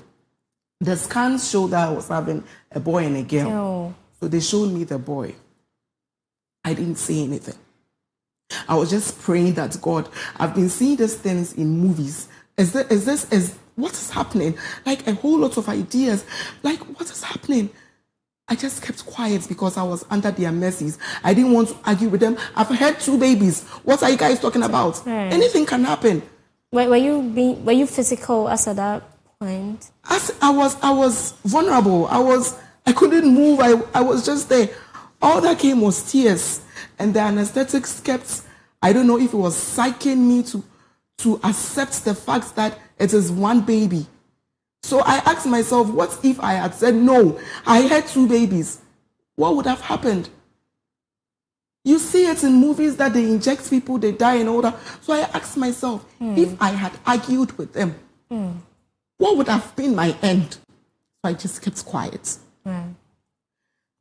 The scans showed that I was having a boy and a girl. Oh. So they showed me the boy. I didn't say anything. I was just praying that God, I've been seeing these things in movies. What is happening? Like a whole lot of ideas. Like, what is happening? I just kept quiet because I was under their mercies. I didn't want to argue with them. I've had 2 babies. What are you guys talking about? Anything can happen. Were you physical as at that point? I was vulnerable. I couldn't move. I was just there. All that came was tears. And the anesthetics kept, I don't know if it was psyching me to accept the fact that it is one baby. So I asked myself, what if I had said no? I had 2 babies. What would have happened? You see it in movies that they inject people, they die and all that. So I asked myself, if I had argued with them, what would have been my end? So I just kept quiet.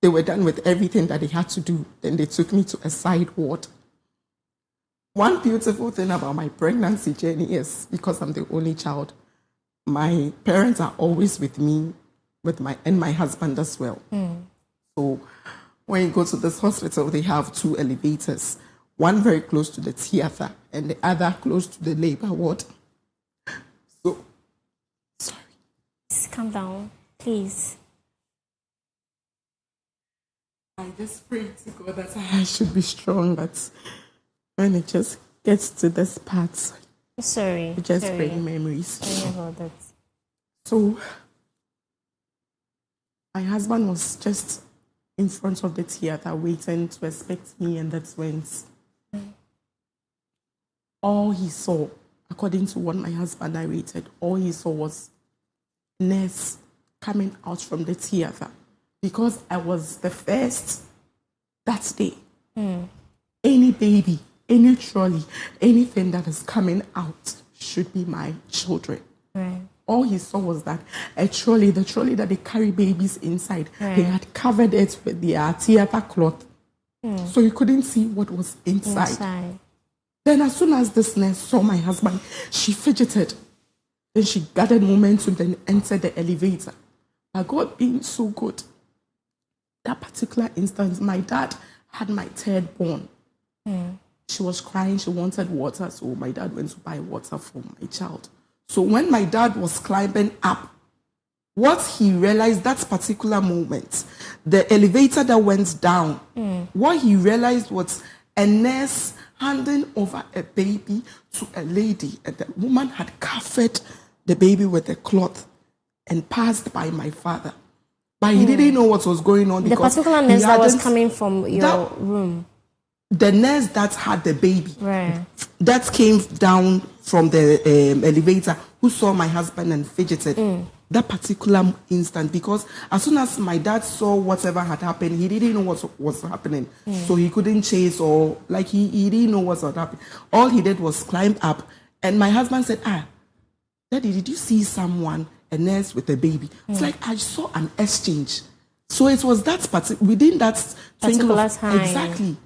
They were done with everything that they had to do. Then they took me to a side ward. One beautiful thing about my pregnancy journey is, because I'm the only child, my parents are always with me, and my husband as well. So when you go to this hospital, they have 2 elevators, one very close to the theater and the other close to the labor ward. So, sorry. Just calm down, please. I just pray to God that I should be strong, but when it just gets to this part, Sorry. it just brings memories. Sorry about that. So, my husband was just in front of the theater waiting to expect me and the twins. All he saw, according to what my husband narrated, all he saw was nurse coming out from the theater. Because I was the first that day. Any baby, any trolley, anything that is coming out should be my children. Right. All he saw was that a trolley, the trolley that they carry babies inside, Right. they had covered it with their theater cloth. So you couldn't see what was inside. Then as soon as this nurse saw my husband, she fidgeted. Then she gathered momentum, then entered the elevator. But God being so good, that particular instance, my dad had my third born. She was crying, she wanted water, so my dad went to buy water for my child. So when my dad was climbing up, what he realized that particular moment, the elevator that went down, what he realized was a nurse handing over a baby to a lady, and the woman had covered the baby with a cloth and passed by my father. But he didn't know what was going on. The because particular he nurse that was hadn't- coming from your room. The nurse that had the baby, Right. that came down from the elevator, who saw my husband and fidgeted. That particular instant, because as soon as my dad saw whatever had happened, he didn't know what was happening. So he couldn't chase, or like he didn't know what was happening. All he did was climb up. And my husband said, Daddy, did you see someone, a nurse with a baby? It's like I saw an exchange. So it was that within that twinkle Particular of time. exactly.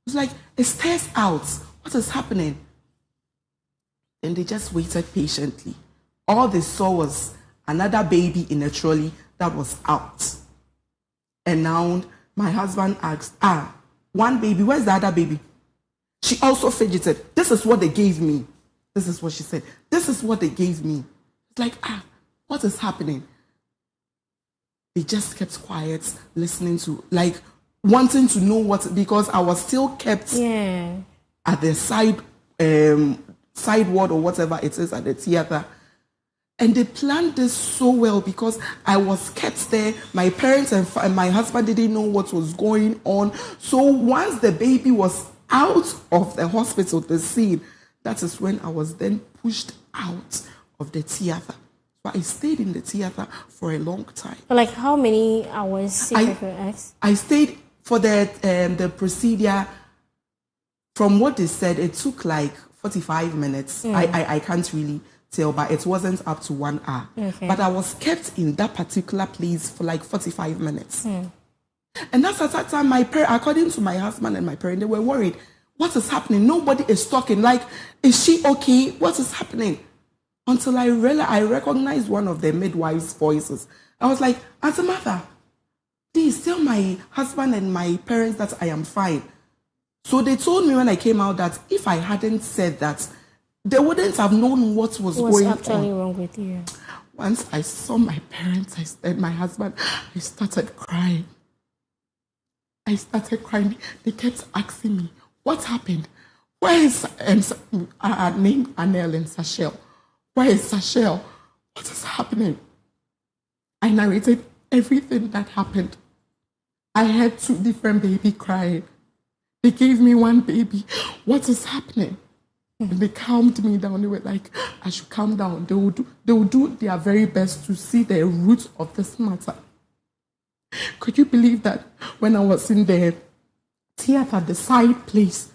It's like it stares out. What is happening? And they just waited patiently. All they saw was another baby in a trolley that was out. And now my husband asked, one baby, where's the other baby? She also fidgeted. This is what they gave me. This is what she said. This is what they gave me. It's like, what is happening? They just kept quiet, listening to, like, wanting to know what, because I was still kept at the side ward or whatever it is at the theater. And they planned this so well because I was kept there. My parents and my husband didn't know what was going on. So once the baby was out of the hospital, the scene, that is when I was then pushed out of the theater. So I stayed in the theater for a long time. So like how many hours? I stayed for the procedure. From what they said, it took like 45 minutes. I can't really tell, but it wasn't up to 1 hour. Okay. But I was kept in that particular place for like 45 minutes. And that's at that time, according to my husband and my parents, they were worried. What is happening? Nobody is talking. Like, is she okay? What is happening? Until I realized, I recognized one of the midwives' voices. I was like, Auntie Martha, please tell my husband and my parents that I am fine. So they told me when I came out that if I hadn't said that, they wouldn't have known what was going on. What's actually wrong with you? Once I saw my parents and my husband, I started crying. They kept asking me, what happened? Where is her name Anel and Sachel? Where is Sachel? What is happening? I narrated everything that happened. I had 2 different babies crying. They gave me one baby. What is happening? And they calmed me down. They were like, I should calm down. They will do their very best to see the root of this matter. Could you believe that when I was in the theater, the side place.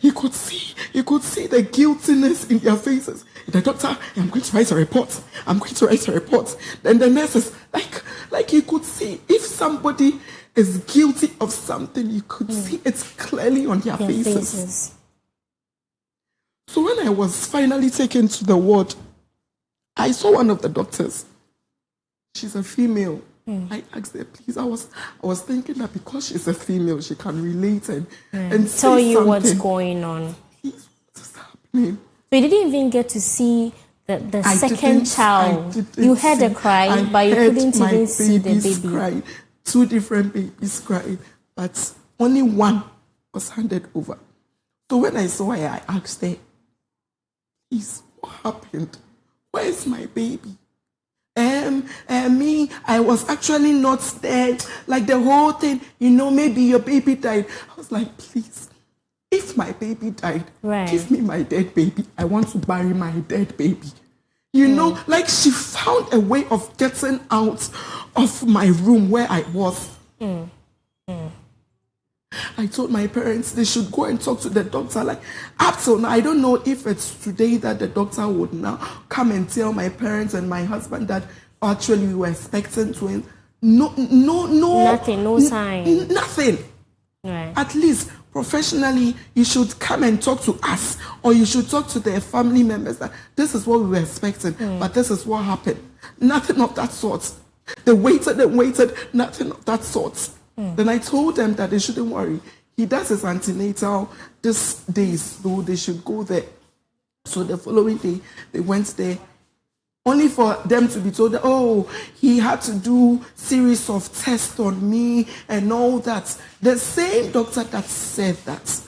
You could see the guiltiness in their faces. The doctor, I'm going to write a report. I'm going to write a report. Then the nurses, like you could see if somebody is guilty of something, you could see it clearly on their faces. So when I was finally taken to the ward, I saw one of the doctors. She's a female. I asked her, please. I was thinking that because she's a female, she can relate and tell you something. What's going on. Please, what's happening? So you didn't even get to see the second child. You heard a cry, but you couldn't even see the baby. Cry. 2 different babies crying, but only one was handed over. So when I saw her, I asked her, please, what happened? Where is my baby? Me, I was actually not there. Like the whole thing, maybe your baby died. I was like, please, if my baby died, give me my dead baby. I want to bury my dead baby. Like she found a way of getting out of my room where I was. I told my parents they should go and talk to the doctor. Like, up till now, I don't know if it's today that the doctor would now come and tell my parents and my husband that actually we were expecting twins. No. Nothing, no sign. Nothing. Right. At least professionally, you should come and talk to us, or you should talk to their family members that this is what we were expecting, but this is what happened. Nothing of that sort. They waited and waited, nothing of that sort. Then I told them that they shouldn't worry. He does his antenatal this day, so they should go there. So the following day, they went there, only for them to be told that, he had to do series of tests on me and all that. The same doctor that said that,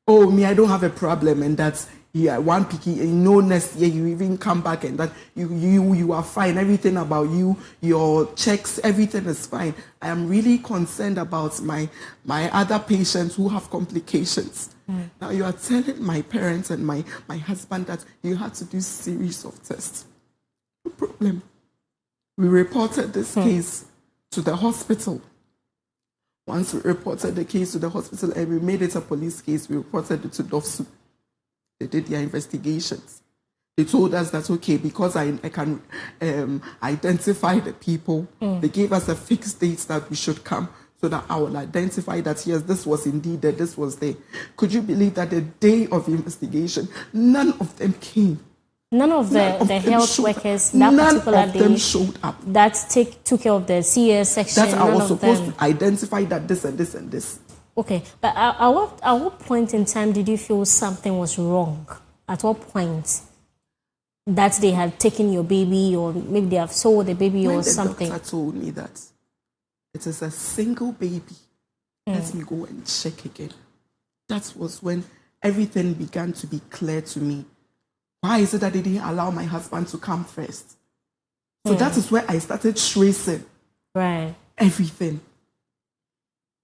I don't have a problem, and that one picky, next year you even come back and that you are fine. Everything about you, your checks, everything is fine. I am really concerned about my other patients who have complications. Now you are telling my parents and my husband that you had to do series of tests. No problem. We reported this case to the hospital. Once we reported the case to the hospital and we made it a police case, we reported it to DOFSU. They did their investigations. They told us that's okay because I can identify the people. They gave us a fixed date that we should come so that I will identify that, yes, this was indeed there, this was there. Could you believe that the day of investigation, none of them came? None of the health workers that particular day them showed up. That took care of the CS section. That I was supposed to identify that this and this and this. Okay, but at what point in time did you feel something was wrong? At what point that they had taken your baby, or maybe they have sold the baby or something? The doctor told me that it is a single baby. Let me go and check again. That was when everything began to be clear to me. Why is it that they didn't allow my husband to come first? So that is where I started tracing everything.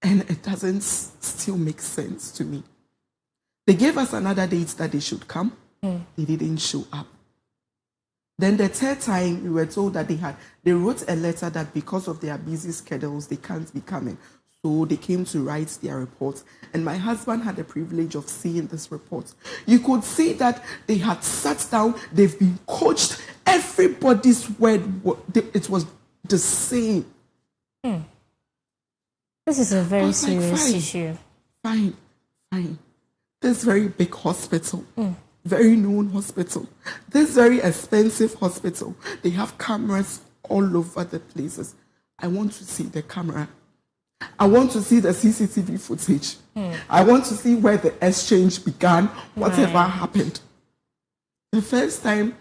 And it doesn't still make sense to me. They gave us another date that they should come. They didn't show up. Then the third time, we were told that they wrote a letter that because of their busy schedules, they can't be coming. So they came to write their report. And my husband had the privilege of seeing this report. You could see that they had sat down, they've been coached. Everybody's word, it was the same. This is a very serious issue. Fine. This very big hospital, very known hospital, this very expensive hospital, they have cameras all over the places. I want to see the camera. I want to see the CCTV footage. I want to see where the exchange began, whatever happened. The first time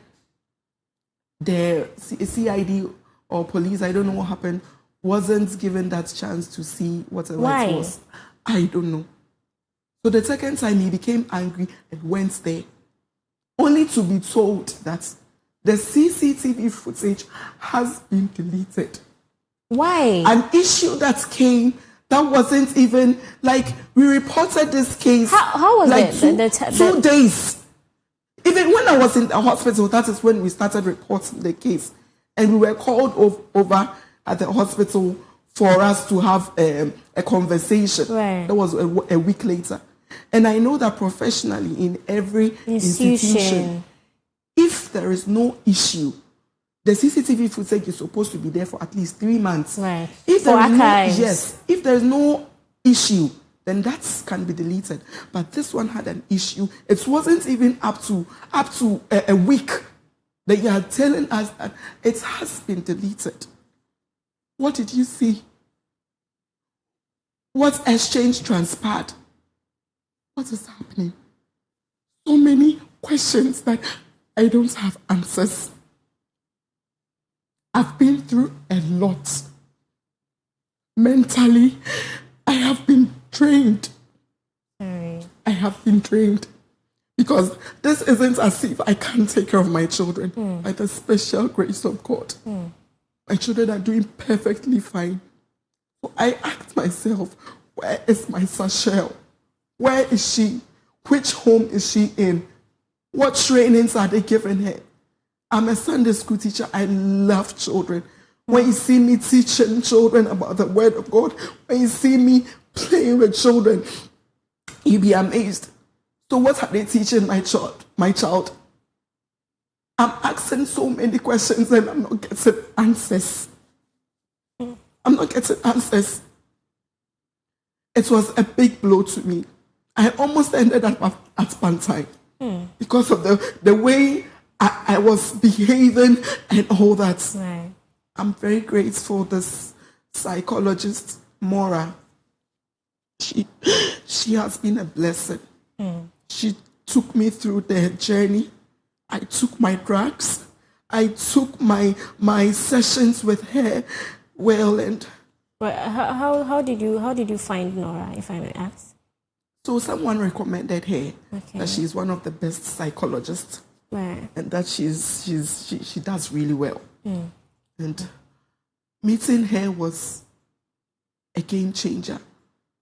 the CID or police, I don't know what happened, wasn't given that chance to see whatever it was. I don't know. So the second time he became angry and went there, only to be told that the CCTV footage has been deleted. Why? An issue that came that wasn't even, like, we reported this case. How was like it? 2 days. Even when I was in the hospital, that is when we started reporting the case. And we were called over at the hospital for us to have a conversation. Right. That was a week later. And I know that professionally in every institution, if there is no issue, the CCTV footage is supposed to be there for at least 3 months. Right. If For archives. if there is no issue, then that can be deleted. But this one had an issue. It wasn't even up to a week that you are telling us that it has been deleted. What did you see? What exchange transpired? What is happening? So many questions that I don't have answers. I've been through a lot. Mentally, I have been drained. I have been drained. Because this isn't as if I can't take care of my children by the special grace of God. My children are doing perfectly fine. So I asked myself, where is my Sashel? Where is she? Which home is she in? What trainings are they giving her? I'm a Sunday school teacher. I love children. When you see me teaching children about the word of God, when you see me playing with children, you'll be amazed. So what are they teaching my child? I'm asking so many questions and I'm not getting answers. It was a big blow to me. I almost ended up at Pantine because of the way I was behaving and all that. Right. I'm very grateful this psychologist, Maura. She has been a blessing. She took me through the journey. I took my drugs. I took my sessions with her. Well, and how did you find Nora, if I may ask? So someone recommended her that she's one of the best psychologists, right, and that she does really well. And meeting her was a game changer.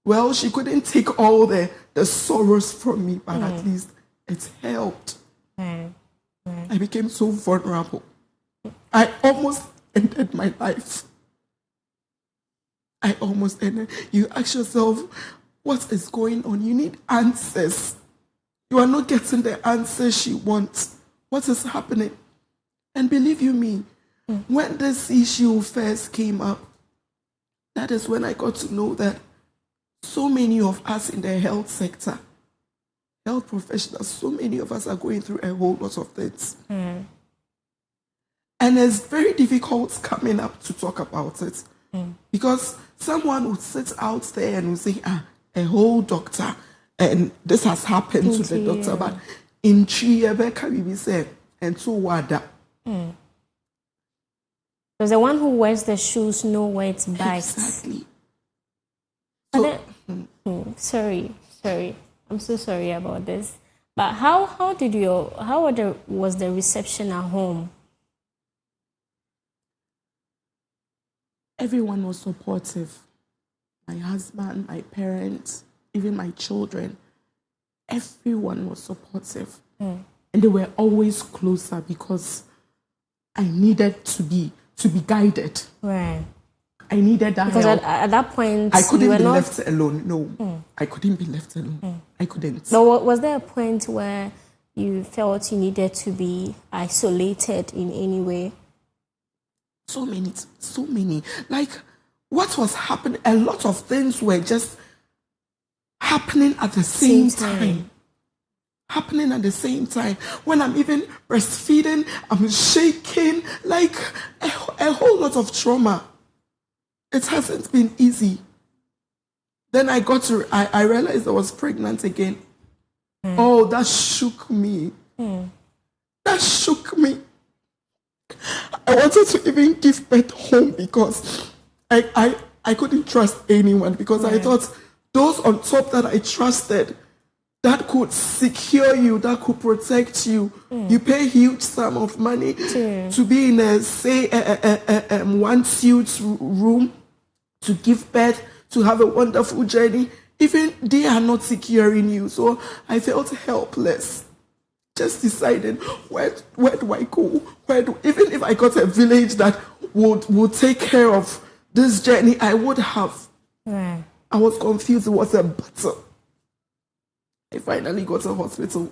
Well, she couldn't take all the sorrows from me, but at least it helped. I became so vulnerable. I almost ended my life. I almost ended. You ask yourself, what is going on? You need answers. You are not getting the answers she wants. What is happening? And believe you me, when this issue first came up, that is when I got to know that so many of us in the health sector, health professionals, so many of us are going through a whole lot of things. And it's very difficult coming up to talk about it. Because someone would sit out there and would say, a whole doctor, and this has happened to the doctor, but in Chiebeka, we say, and so wada. Does the one who wears the shoes know where it bites? Exactly. So, sorry. I'm so sorry about this. But how was the reception at home? Everyone was supportive. My husband, my parents, even my children. Everyone was supportive. And they were always closer because I needed to be guided. Right. I needed that because help. At that point, I couldn't be left alone. No, I couldn't be left alone. I couldn't. But was there a point where you felt you needed to be isolated in any way? So many. Like, what was happening? A lot of things were just happening at the same time. Happening at the same time. When I'm even breastfeeding, I'm shaking, like a whole lot of trauma. It hasn't been easy. Then I realized I was pregnant again. Oh, that shook me. That shook me. I wanted to even give birth home because I couldn't trust anyone because I thought those on top that I trusted that could secure you, that could protect you. You pay huge sum of money to be in a one suite room to give birth, to have a wonderful journey. Even they are not securing you. So I felt helpless. Just decided, where do I go? Even if I got a village that would take care of this journey I would have. Right. I was confused. It was a battle. I finally got to a hospital.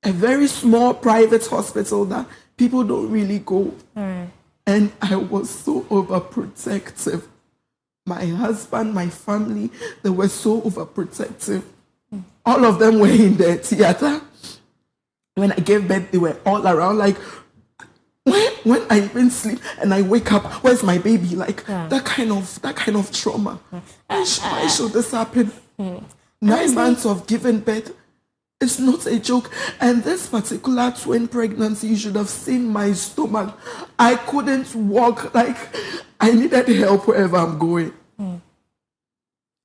A very small private hospital that people don't really go. Right. And I was so overprotective. My husband, my family, they were so overprotective. All of them were in the theater. When I gave birth, they were all around. Like, when I even sleep and I wake up, where's my baby? Like, that kind of trauma. Why should this happen? 9 months of giving birth. It's not a joke. And this particular twin pregnancy, you should have seen my stomach. I couldn't walk. Like, I needed help wherever I'm going.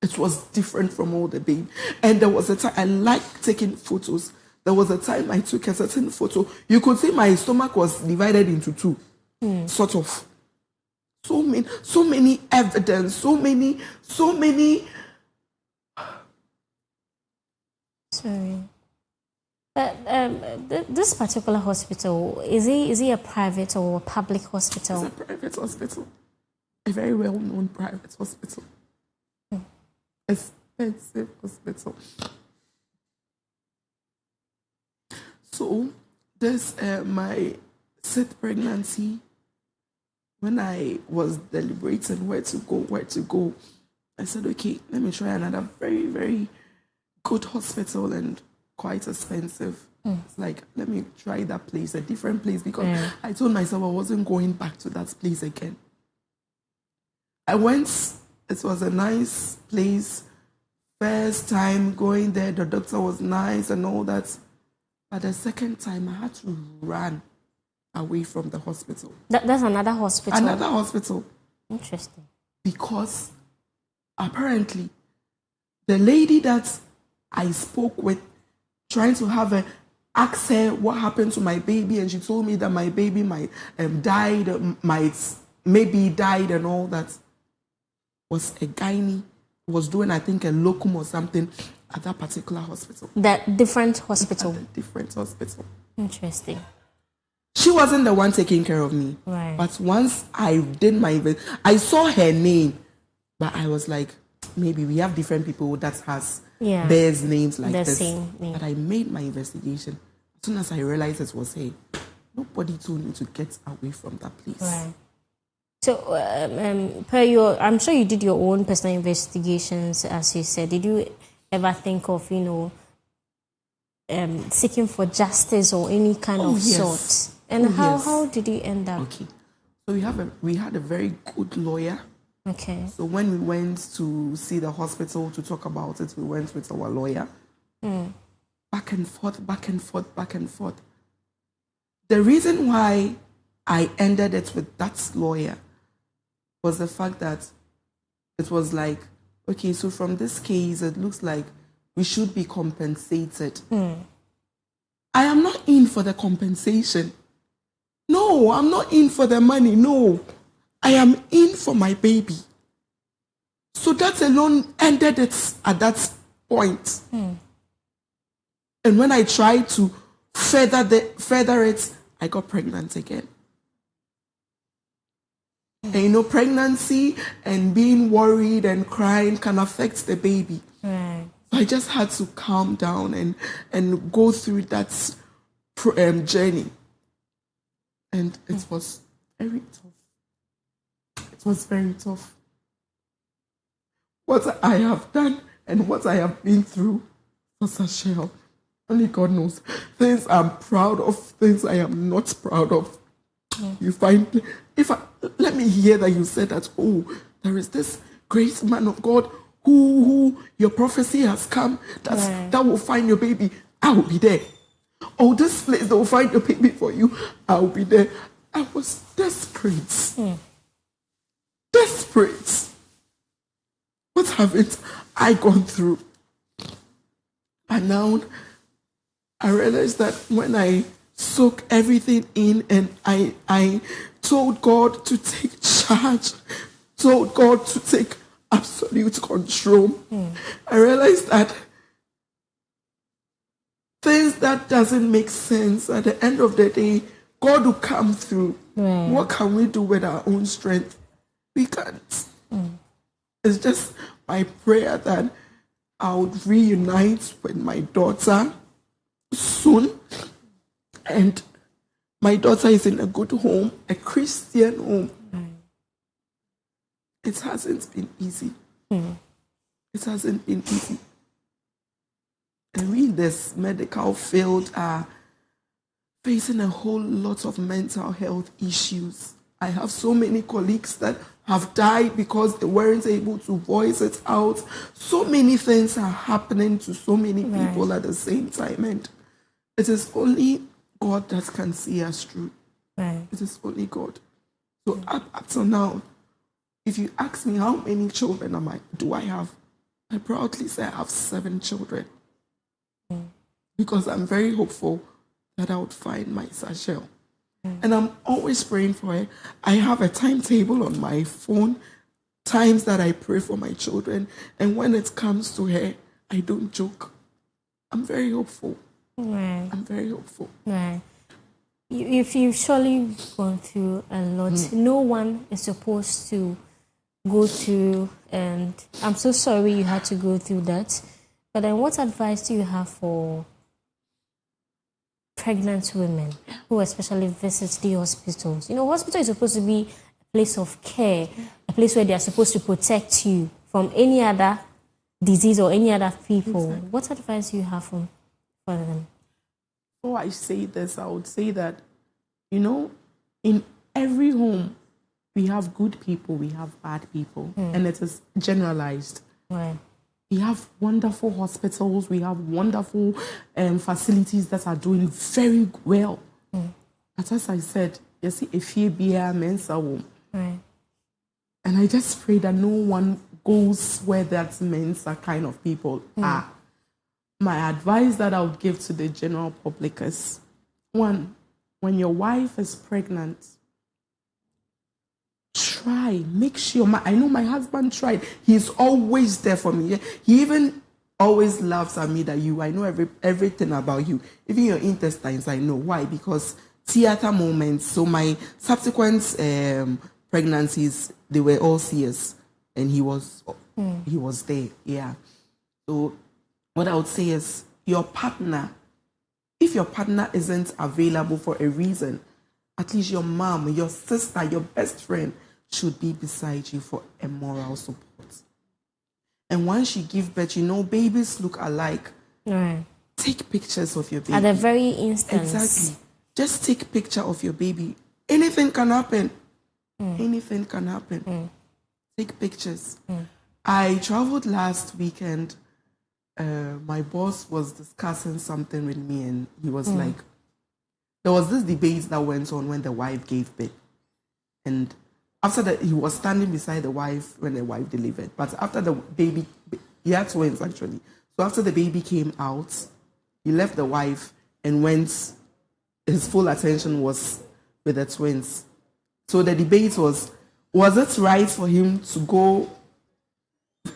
It was different from all the baby. And there was a time, I liked taking photos. There was a time I took a certain photo. You could see my stomach was divided into two. Sort of. So many evidence, so many. Sorry. This particular hospital, is it a private or a public hospital? It's a private hospital. A very well-known private hospital. Expensive hospital. So, this, my sixth pregnancy, when I was deliberating where to go, I said, okay, let me try another very, very good hospital and quite expensive. It's like, let me try that place, a different place, because I told myself I wasn't going back to that place again. I went, it was a nice place. First time going there, the doctor was nice and all that. But the second time, I had to run away from the hospital. That's another hospital? Another hospital. Interesting. Because apparently, the lady that I spoke with, trying to have her, ask her what happened to my baby, and she told me that my baby might maybe died and all that, was a gynae, was doing, I think, a locum or something at that particular hospital. That different hospital? At a different hospital. Interesting. She wasn't the one taking care of me. Right. But once I did I saw her name, but I was like, maybe we have different people that has bears names like this. Same name. But I made my investigation. As soon as I realized it was her, nobody told me to get away from that place. Right. So, I'm sure you did your own personal investigations, as you said. Did you ever think of, seeking for justice or any kind of sort? And how did you end up? Okay. So we had a very good lawyer. Okay. So when we went to see the hospital to talk about it, we went with our lawyer. Back and forth, back and forth, back and forth. The reason why I ended it with that lawyer was the fact that it was like, okay, so from this case, it looks like we should be compensated. I am not in for the compensation. No, I'm not in for the money. No, I am in for my baby. So that alone ended it at that point. And when I tried to further it, I got pregnant again. And pregnancy and being worried and crying can affect the baby. Right. So I just had to calm down and go through that journey. And it was very tough. It was very tough. What I have done and what I have been through was a shell. Only God knows. Things I'm proud of, things I am not proud of. You find, let me hear that you said that, there is this great man of God who your prophecy has come, that will find your baby. I will be there. Oh, this place that will find your baby for you, I will be there. I was desperate. Desperate. What haven't I gone through? And now I realized that when I soak everything in and I told God to take charge, told God to take absolute control, I realized that things that doesn't make sense, at the end of the day, God will come through. Right. What can we do with our own strength? We can't. It's just my prayer that I would reunite with my daughter soon. And my daughter is in a good home, a Christian home. It hasn't been easy. It hasn't been easy. And we in this medical field are facing a whole lot of mental health issues. I have so many colleagues that have died because they weren't able to voice it out. So many things are happening to so many people at the same time. And it is only God that can see us through. It is only God. So up till now, if you ask me how many children do I have, I proudly say I have 7 children. Because I'm very hopeful that I would find my Sachel. And I'm always praying for her. I have a timetable on my phone, times that I pray for my children. And when it comes to her, I don't joke. I'm very hopeful. I'm very hopeful. If you've surely gone through a lot, no one is supposed to go through, and I'm so sorry you had to go through that. But then what advice do you have for pregnant women who especially visit the hospitals? You know, hospital is supposed to be a place of care, a place where they are supposed to protect you from any other disease or any other people. Exactly. What advice do you have for them? Before I say this, I would say that, you know, in every home, we have good people, we have bad people, and it is generalized. We have wonderful hospitals, we have wonderful facilities that are doing very well. But as I said, you see, if you be a mensa womb. And I just pray that no one goes where that mensa kind of people are. My advice that I would give to the general public is, 1, when your wife is pregnant, make sure. I know my husband tried. He's always there for me. He even always laughs at me that I know everything about you. Even your intestines, I know. Why? Because theater moments. So my subsequent pregnancies, they were all CS. And he was there. Yeah. So what I would say is, your partner, if your partner isn't available for a reason, at least your mom, your sister, your best friend should be beside you for a moral support. And once you give birth, you know, babies look alike. Take pictures of your baby. At the very instance. Exactly. Just take a picture of your baby. Anything can happen. Anything can happen. Take pictures. I traveled last weekend. My boss was discussing something with me, and he was like, there was this debate that went on when the wife gave birth. And after that, he was standing beside the wife when the wife delivered. But after the baby, he had twins actually. So after the baby came out, he left the wife and went, his full attention was with the twins. So the debate was it right for him to go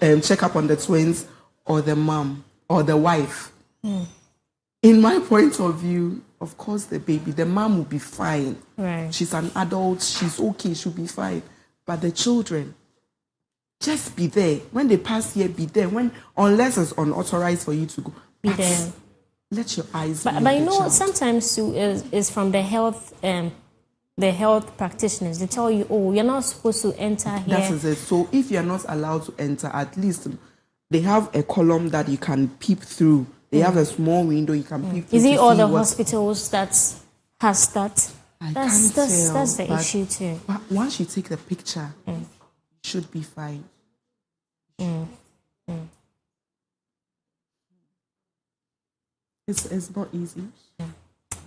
and check up on the twins or the mom or the wife? In my point of view, of course, the mom will be fine. She's an adult, she's okay, she'll be fine. But the children, just be there. When they pass here, be there. Unless it's unauthorized for you to go. Be there. Let your eyes be on the child. Sometimes too, is from the health practitioners. They tell you, oh, you're not supposed to enter here. That is it. So if you're not allowed to enter, at least they have a column that you can peep through. They have a small window you can peep through. Is it all the hospitals that has that? I can't tell. That's the issue too. But once you take the picture, it should be fine. It's not easy.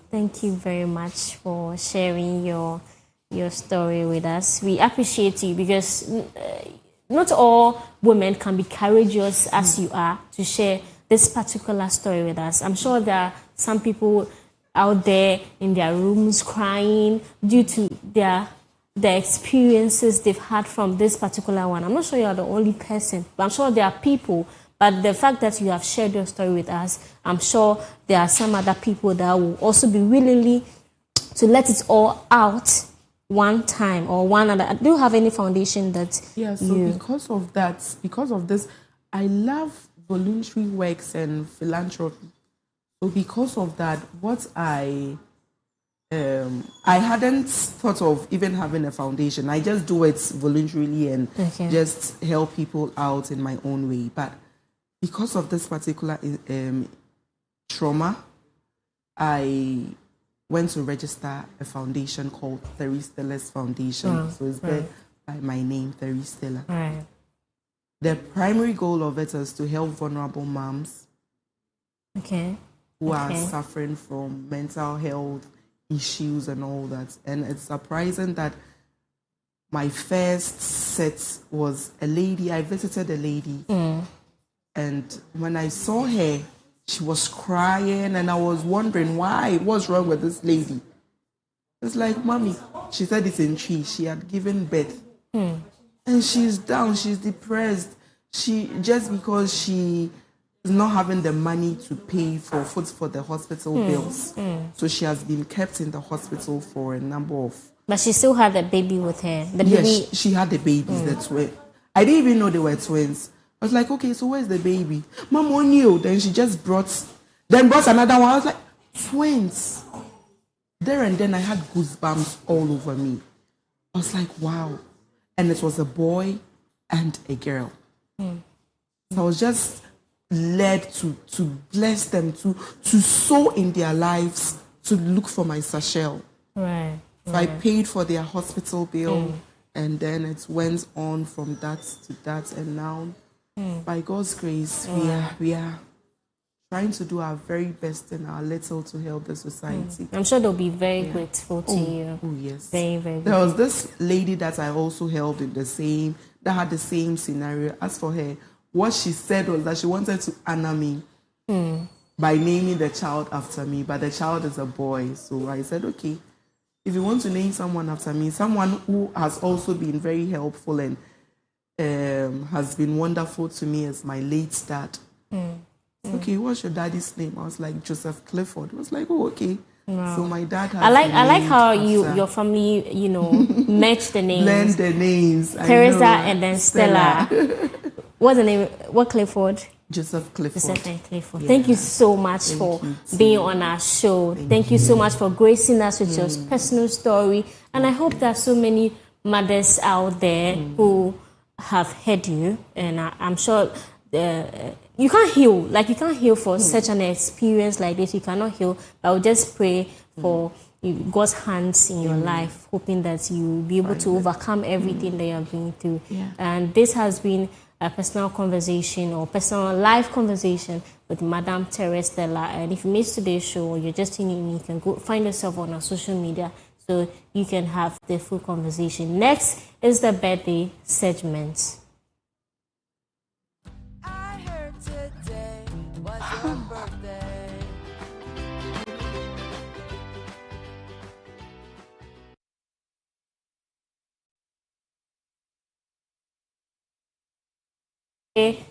Thank you very much for sharing your story with us. We appreciate you because not all women can be courageous as you are to share this particular story with us. I'm sure there are some people out there in their rooms crying due to the experiences they've had from this particular one. I'm not sure you're the only person, but I'm sure there are people. But the fact that you have shared your story with us, I'm sure there are some other people that will also be willingly to let it all out one time or one other? Do you have any foundation that Yeah, so because of this, I love voluntary works and philanthropy. So because of that, what I hadn't thought of even having a foundation. I just do it voluntarily and just help people out in my own way. But because of this particular trauma, I went to register a foundation called Therese Stella's Foundation. So it's by my name, Therese Stella. Right. The primary goal of it is to help vulnerable moms who are suffering from mental health issues and all that. And it's surprising that my first set was a lady. I visited a lady, and when I saw her, she was crying, and I was wondering why. What's wrong with this lady? It's like, Mommy, she said it's in tree. She had given birth, and she's down. She's depressed. Just because she is not having the money to pay for the hospital bills. So she has been kept in the hospital for a number of... But she still had a baby with her. Yes, she had the babies. That's where I didn't even know they were twins. I was like, okay, so where's the baby? Mom knew. Then she just brought another one. I was like, twins. There and then I had goosebumps all over me. I was like, wow. And it was a boy and a girl. So I was just led to bless them, to sow in their lives, to look for my Sachel. Right. So I paid for their hospital bill, and then it went on from that to that, and now, by God's grace, we are trying to do our very best in our little to help the society. I'm sure they'll be very grateful to you. Oh yes. Very, very There was this lady that I also helped in that had the same scenario. As for her, what she said was that she wanted to honor me by naming the child after me, but the child is a boy. So I said, okay, if you want to name someone after me, someone who has also been very helpful and has been wonderful to me is my late dad. Okay, what's your daddy's name? I was like, Joseph Clifford. I was like, oh, okay. Wow. So my dad has I like how after. your family, match the names. Blend the names. Teresa and then Stella. What's the name? What Clifford? Joseph Clifford. Joseph Clifford. Yeah. Thank you so much for being on our show. Thank you so much for gracing us with your personal story. And I hope there are so many mothers out there who have heard you. And I'm sure you can't heal. Like, you can't heal for such an experience like this. You cannot heal. But I'll just pray for God's hands in your life, hoping that you'll be able to overcome everything that you're going through. Yeah. And this has been a personal conversation or personal live conversation with Madam Therese Stella. And if you missed today's show or you're just tuning in, you can go find yourself on our social media so you can have the full conversation. Next is the birthday segment. I heard today was your birthday.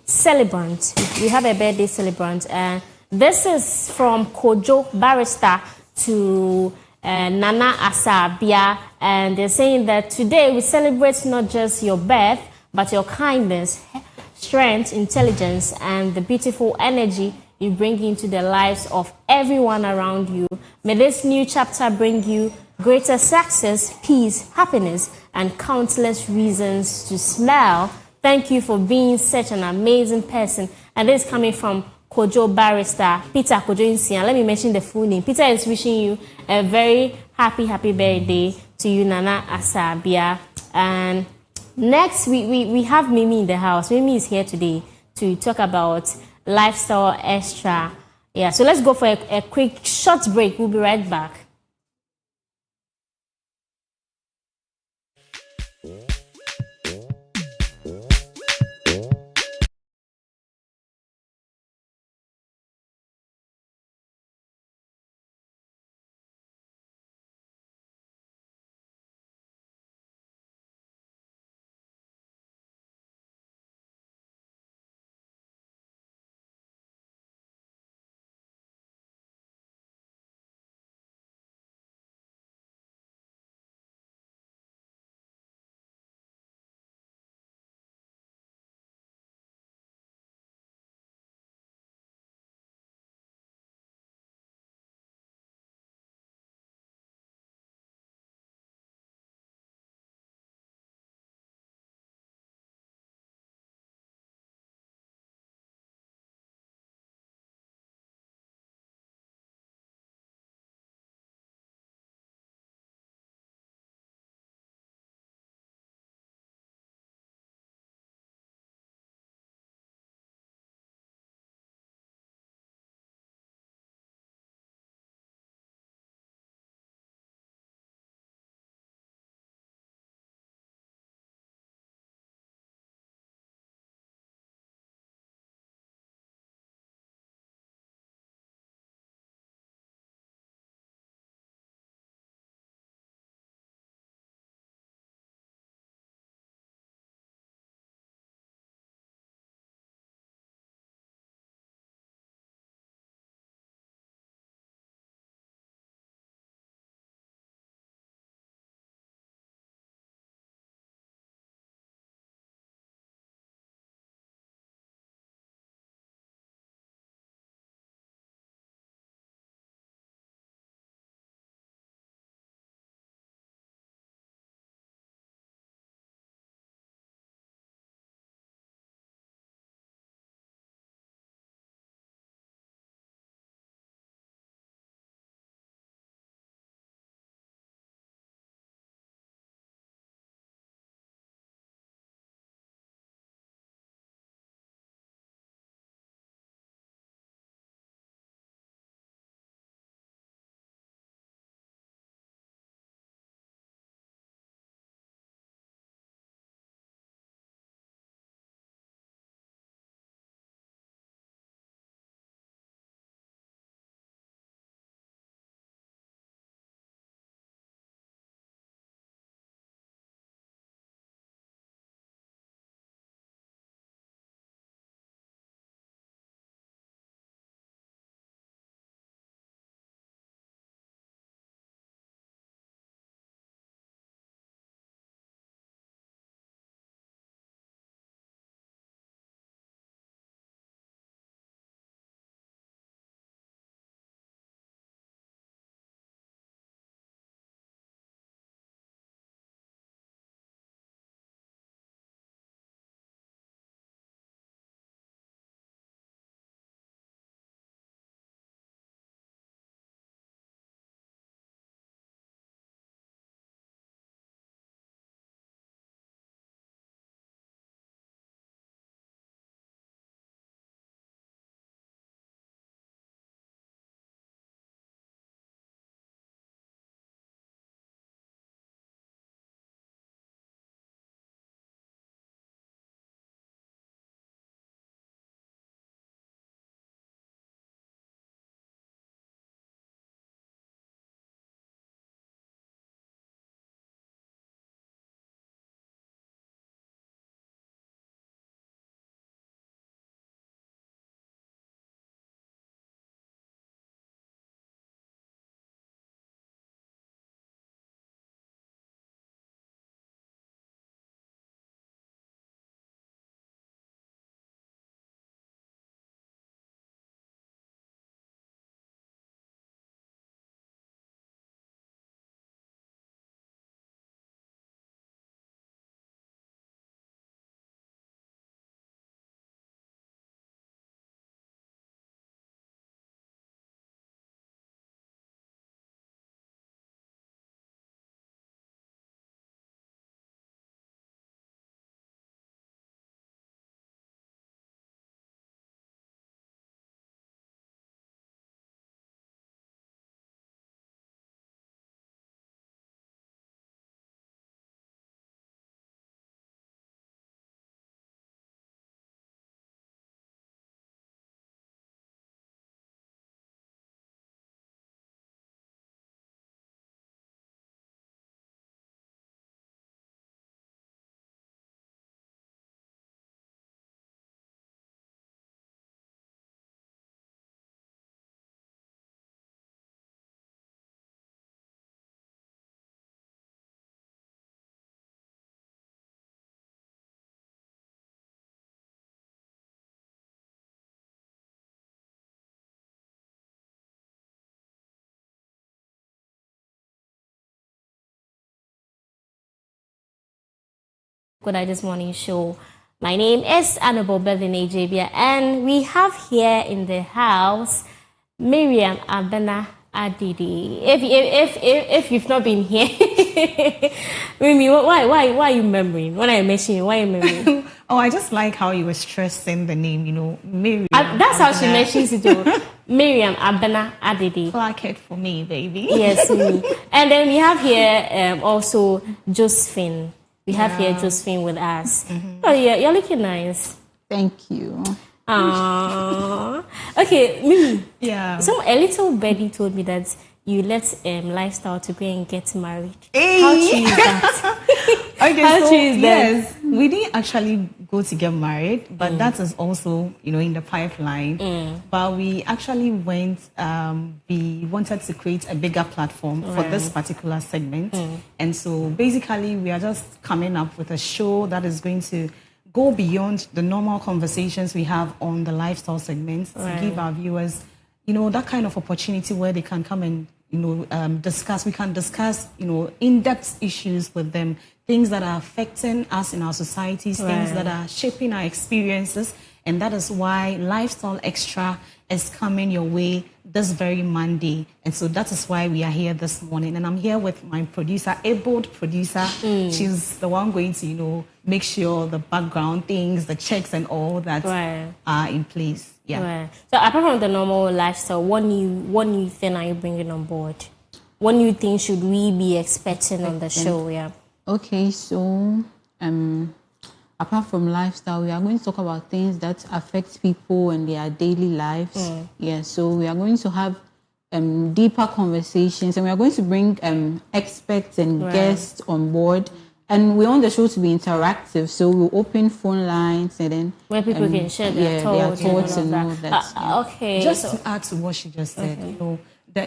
Celebrant. We have a birthday celebrant, and this is from Kojo Barrister to Nana Asabia, and they're saying that today we celebrate not just your birth, but your kindness, strength, intelligence, and the beautiful energy you bring into the lives of everyone around you. May this new chapter bring you greater success, peace, happiness, and countless reasons to smile. Thank you for being such an amazing person. And this is coming from Kojo Barrister, Peter Kojo Insian. Let me mention the full name. Peter is wishing you a very happy birthday to you, Nana Asabia. And next, we have Mimi in the house. Mimi is here today to talk about Lifestyle Extra. Yeah, so let's go for a quick short break. We'll be right back. This morning show. My name is Annabelle Bethany Jabia, and we have here in the house Miriam Abena Adidi. If you've not been here, Mimi, why are you remembering? When I mention you, why are you remembering? Oh, I just like how you were stressing the name, Miriam. That's how she mentions it too. Miriam Abena Adidi. Like it for me, baby. Yes, me. And then we have here also Josephine. We have here Josephine with us. Mm-hmm. Oh, yeah, you're looking nice. Thank you. Okay, Mimi. Yeah. A little birdie told me that you left lifestyle to go and get married. Hey. How true is that? Okay, How so true is that? yes, we didn't actually go to get married, but that is also, in the pipeline. But we actually went, we wanted to create a bigger platform for this particular segment. And so basically we are just coming up with a show that is going to go beyond the normal conversations we have on the lifestyle segments to give our viewers, that kind of opportunity where they can come and, discuss. We can discuss, in-depth issues with them, things that are affecting us in our societies, things that are shaping our experiences. And that is why Lifestyle Extra is coming your way this very Monday. And so that is why we are here this morning. And I'm here with my producer, abled producer. She's the one going to, make sure the background things, the checks and all that are in place. Yeah. Right. So apart from the normal lifestyle, what new thing are you bringing on board? What new thing should we be expecting on the show? Yeah. Okay, so apart from lifestyle, we are going to talk about things that affect people and their daily lives. Yeah, so we are going to have deeper conversations, and we are going to bring experts and guests on board. And we want the show to be interactive, so we'll open phone lines and then where people can share their thoughts and all that. Okay. Just to add to what she just said,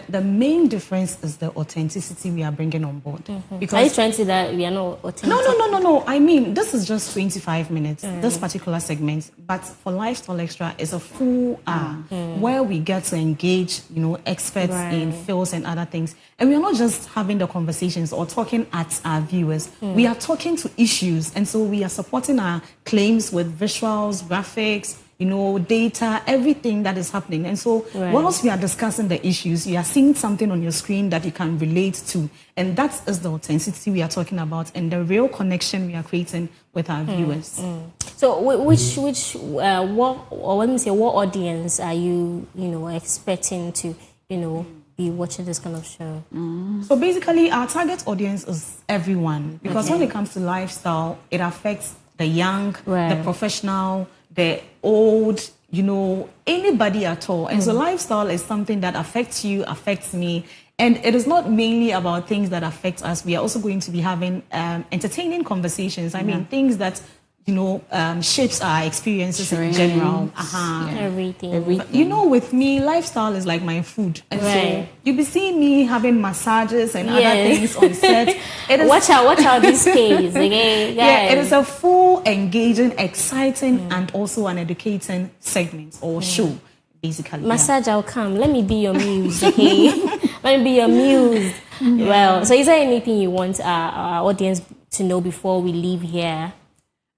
the main difference is the authenticity we are bringing on board. Because are you trying to say that we are not authentic? No. I mean, this is just 25 minutes, this particular segment. But for Lifestyle Extra, it's a full hour where we get to engage, experts in fields and other things. And we are not just having the conversations or talking at our viewers. We are talking to issues. And so we are supporting our claims with visuals, graphics, data, everything that is happening. And so whilst we are discussing the issues, you are seeing something on your screen that you can relate to. And that is the authenticity we are talking about and the real connection we are creating with our viewers. So what audience are you, expecting to, be watching this kind of show? So basically our target audience is everyone, because when it comes to lifestyle, it affects the young, the professional, the old, anybody at all. And so lifestyle is something that affects you, affects me. And it is not mainly about things that affect us. We are also going to be having entertaining conversations. I mean, things that, shapes our experiences in general. Everything. With me, lifestyle is like my food. And so you'll be seeing me having massages and other things on set. Watch out this case, okay? Yeah, it is a full, engaging, exciting, and also an educating segment or show, basically. Massage, I'll come. Let me be your muse, okay? Let me be your muse. Well, so is there anything you want our audience to know before we leave here?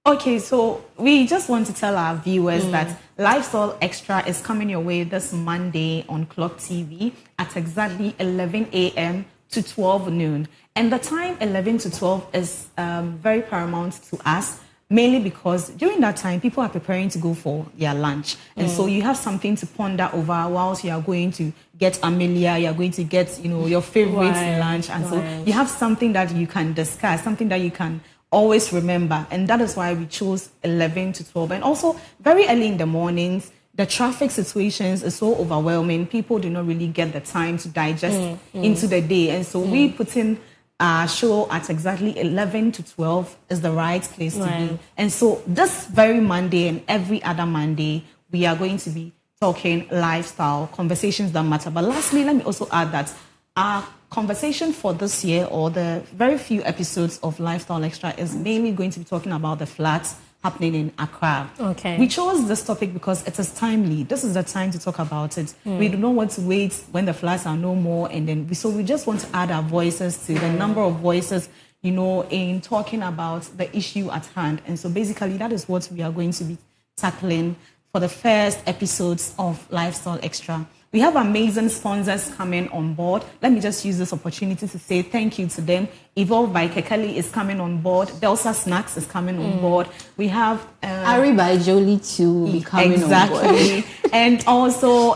Okay, so we just want to tell our viewers that Lifestyle Extra is coming your way this Monday on Clock TV at exactly 11 a.m. to 12 noon. And the time 11 to 12 is very paramount to us, mainly because during that time, people are preparing to go for their lunch. And so you have something to ponder over whilst you are going to get Amelia, you are going to get, your favorite lunch. And so you have something that you can discuss, something that you can always remember. And that is why we chose 11 to 12. And also very early in the mornings, the traffic situations is so overwhelming. People do not really get the time to digest into the day. And so we put in our show at exactly 11 to 12 is the right place to be. And so this very Monday and every other Monday, we are going to be talking lifestyle, conversations that matter. But lastly, let me also add that our conversation for this year, or the very few episodes of Lifestyle Extra, is mainly going to be talking about the floods happening in Accra. Okay. We chose this topic because it is timely. This is the time to talk about it. We do not want to wait when the floods are no more, and then we just want to add our voices to the number of voices in talking about the issue at hand. And so basically that is what we are going to be tackling for the first episodes of Lifestyle Extra. We have amazing sponsors coming on board. Let me just use this opportunity to say thank you to them. Evolve by Kekeli is coming on board. Delta Snacks is coming on board. We have Ari by Jolie too will be coming on board. Exactly. And also,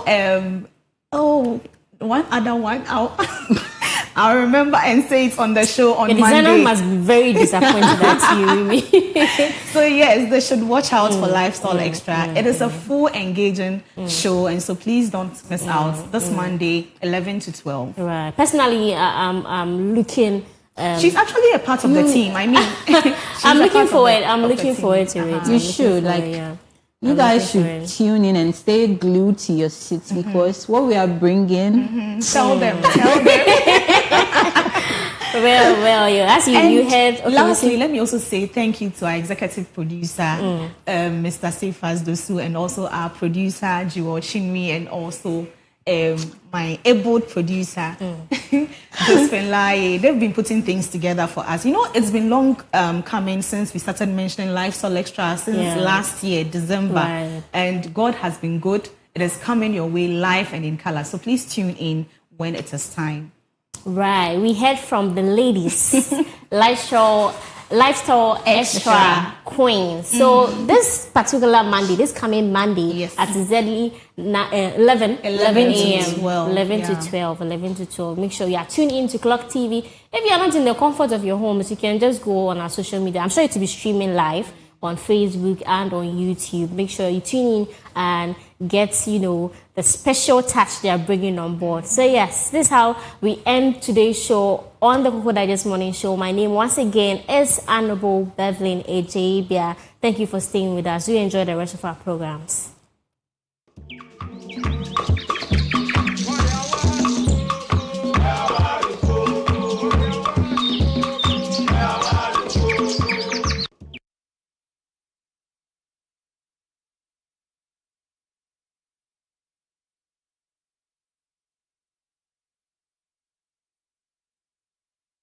one other one. I'll remember and say it on the show on Monday. The designer must be very disappointed at you. So yes, they should watch out for Lifestyle Extra. It is a full engaging show, and so please don't miss out this Monday, 11 to 12. Right. Personally, I'm looking. She's actually a part of the team. I mean, I'm looking forward. I'm looking forward to it. You should You guys should tune in and stay glued to your seats because what we are bringing. Tell them. Well, as you heard. Okay, lastly, let me also say thank you to our executive producer, Mr. Sefas Dosu, and also our producer, Jiwo Chinwi, and also my able producer, Josephine Lai. They've been putting things together for us. It's been long coming since we started mentioning Lifestyle Extra since last year, December. Right. And God has been good. It is coming your way live and in color. So please tune in when it is time. Right. We heard from the ladies. Lifestyle Extra Queens. So this particular Monday, this coming Monday at exactly 11 a.m. 11 to 12. Make sure you are tuned in to Clock TV. If you are not in the comfort of your homes, you can just go on our social media. I'm sure it will be streaming live on Facebook and on YouTube. Make sure you tune in and get, the special touch they are bringing on board. So yes, this is how we end today's show on the Koko Digest Morning Show. My name once again is Honorable Bevelyn Ejibia. Thank you for staying with us. We enjoy the rest of our programs.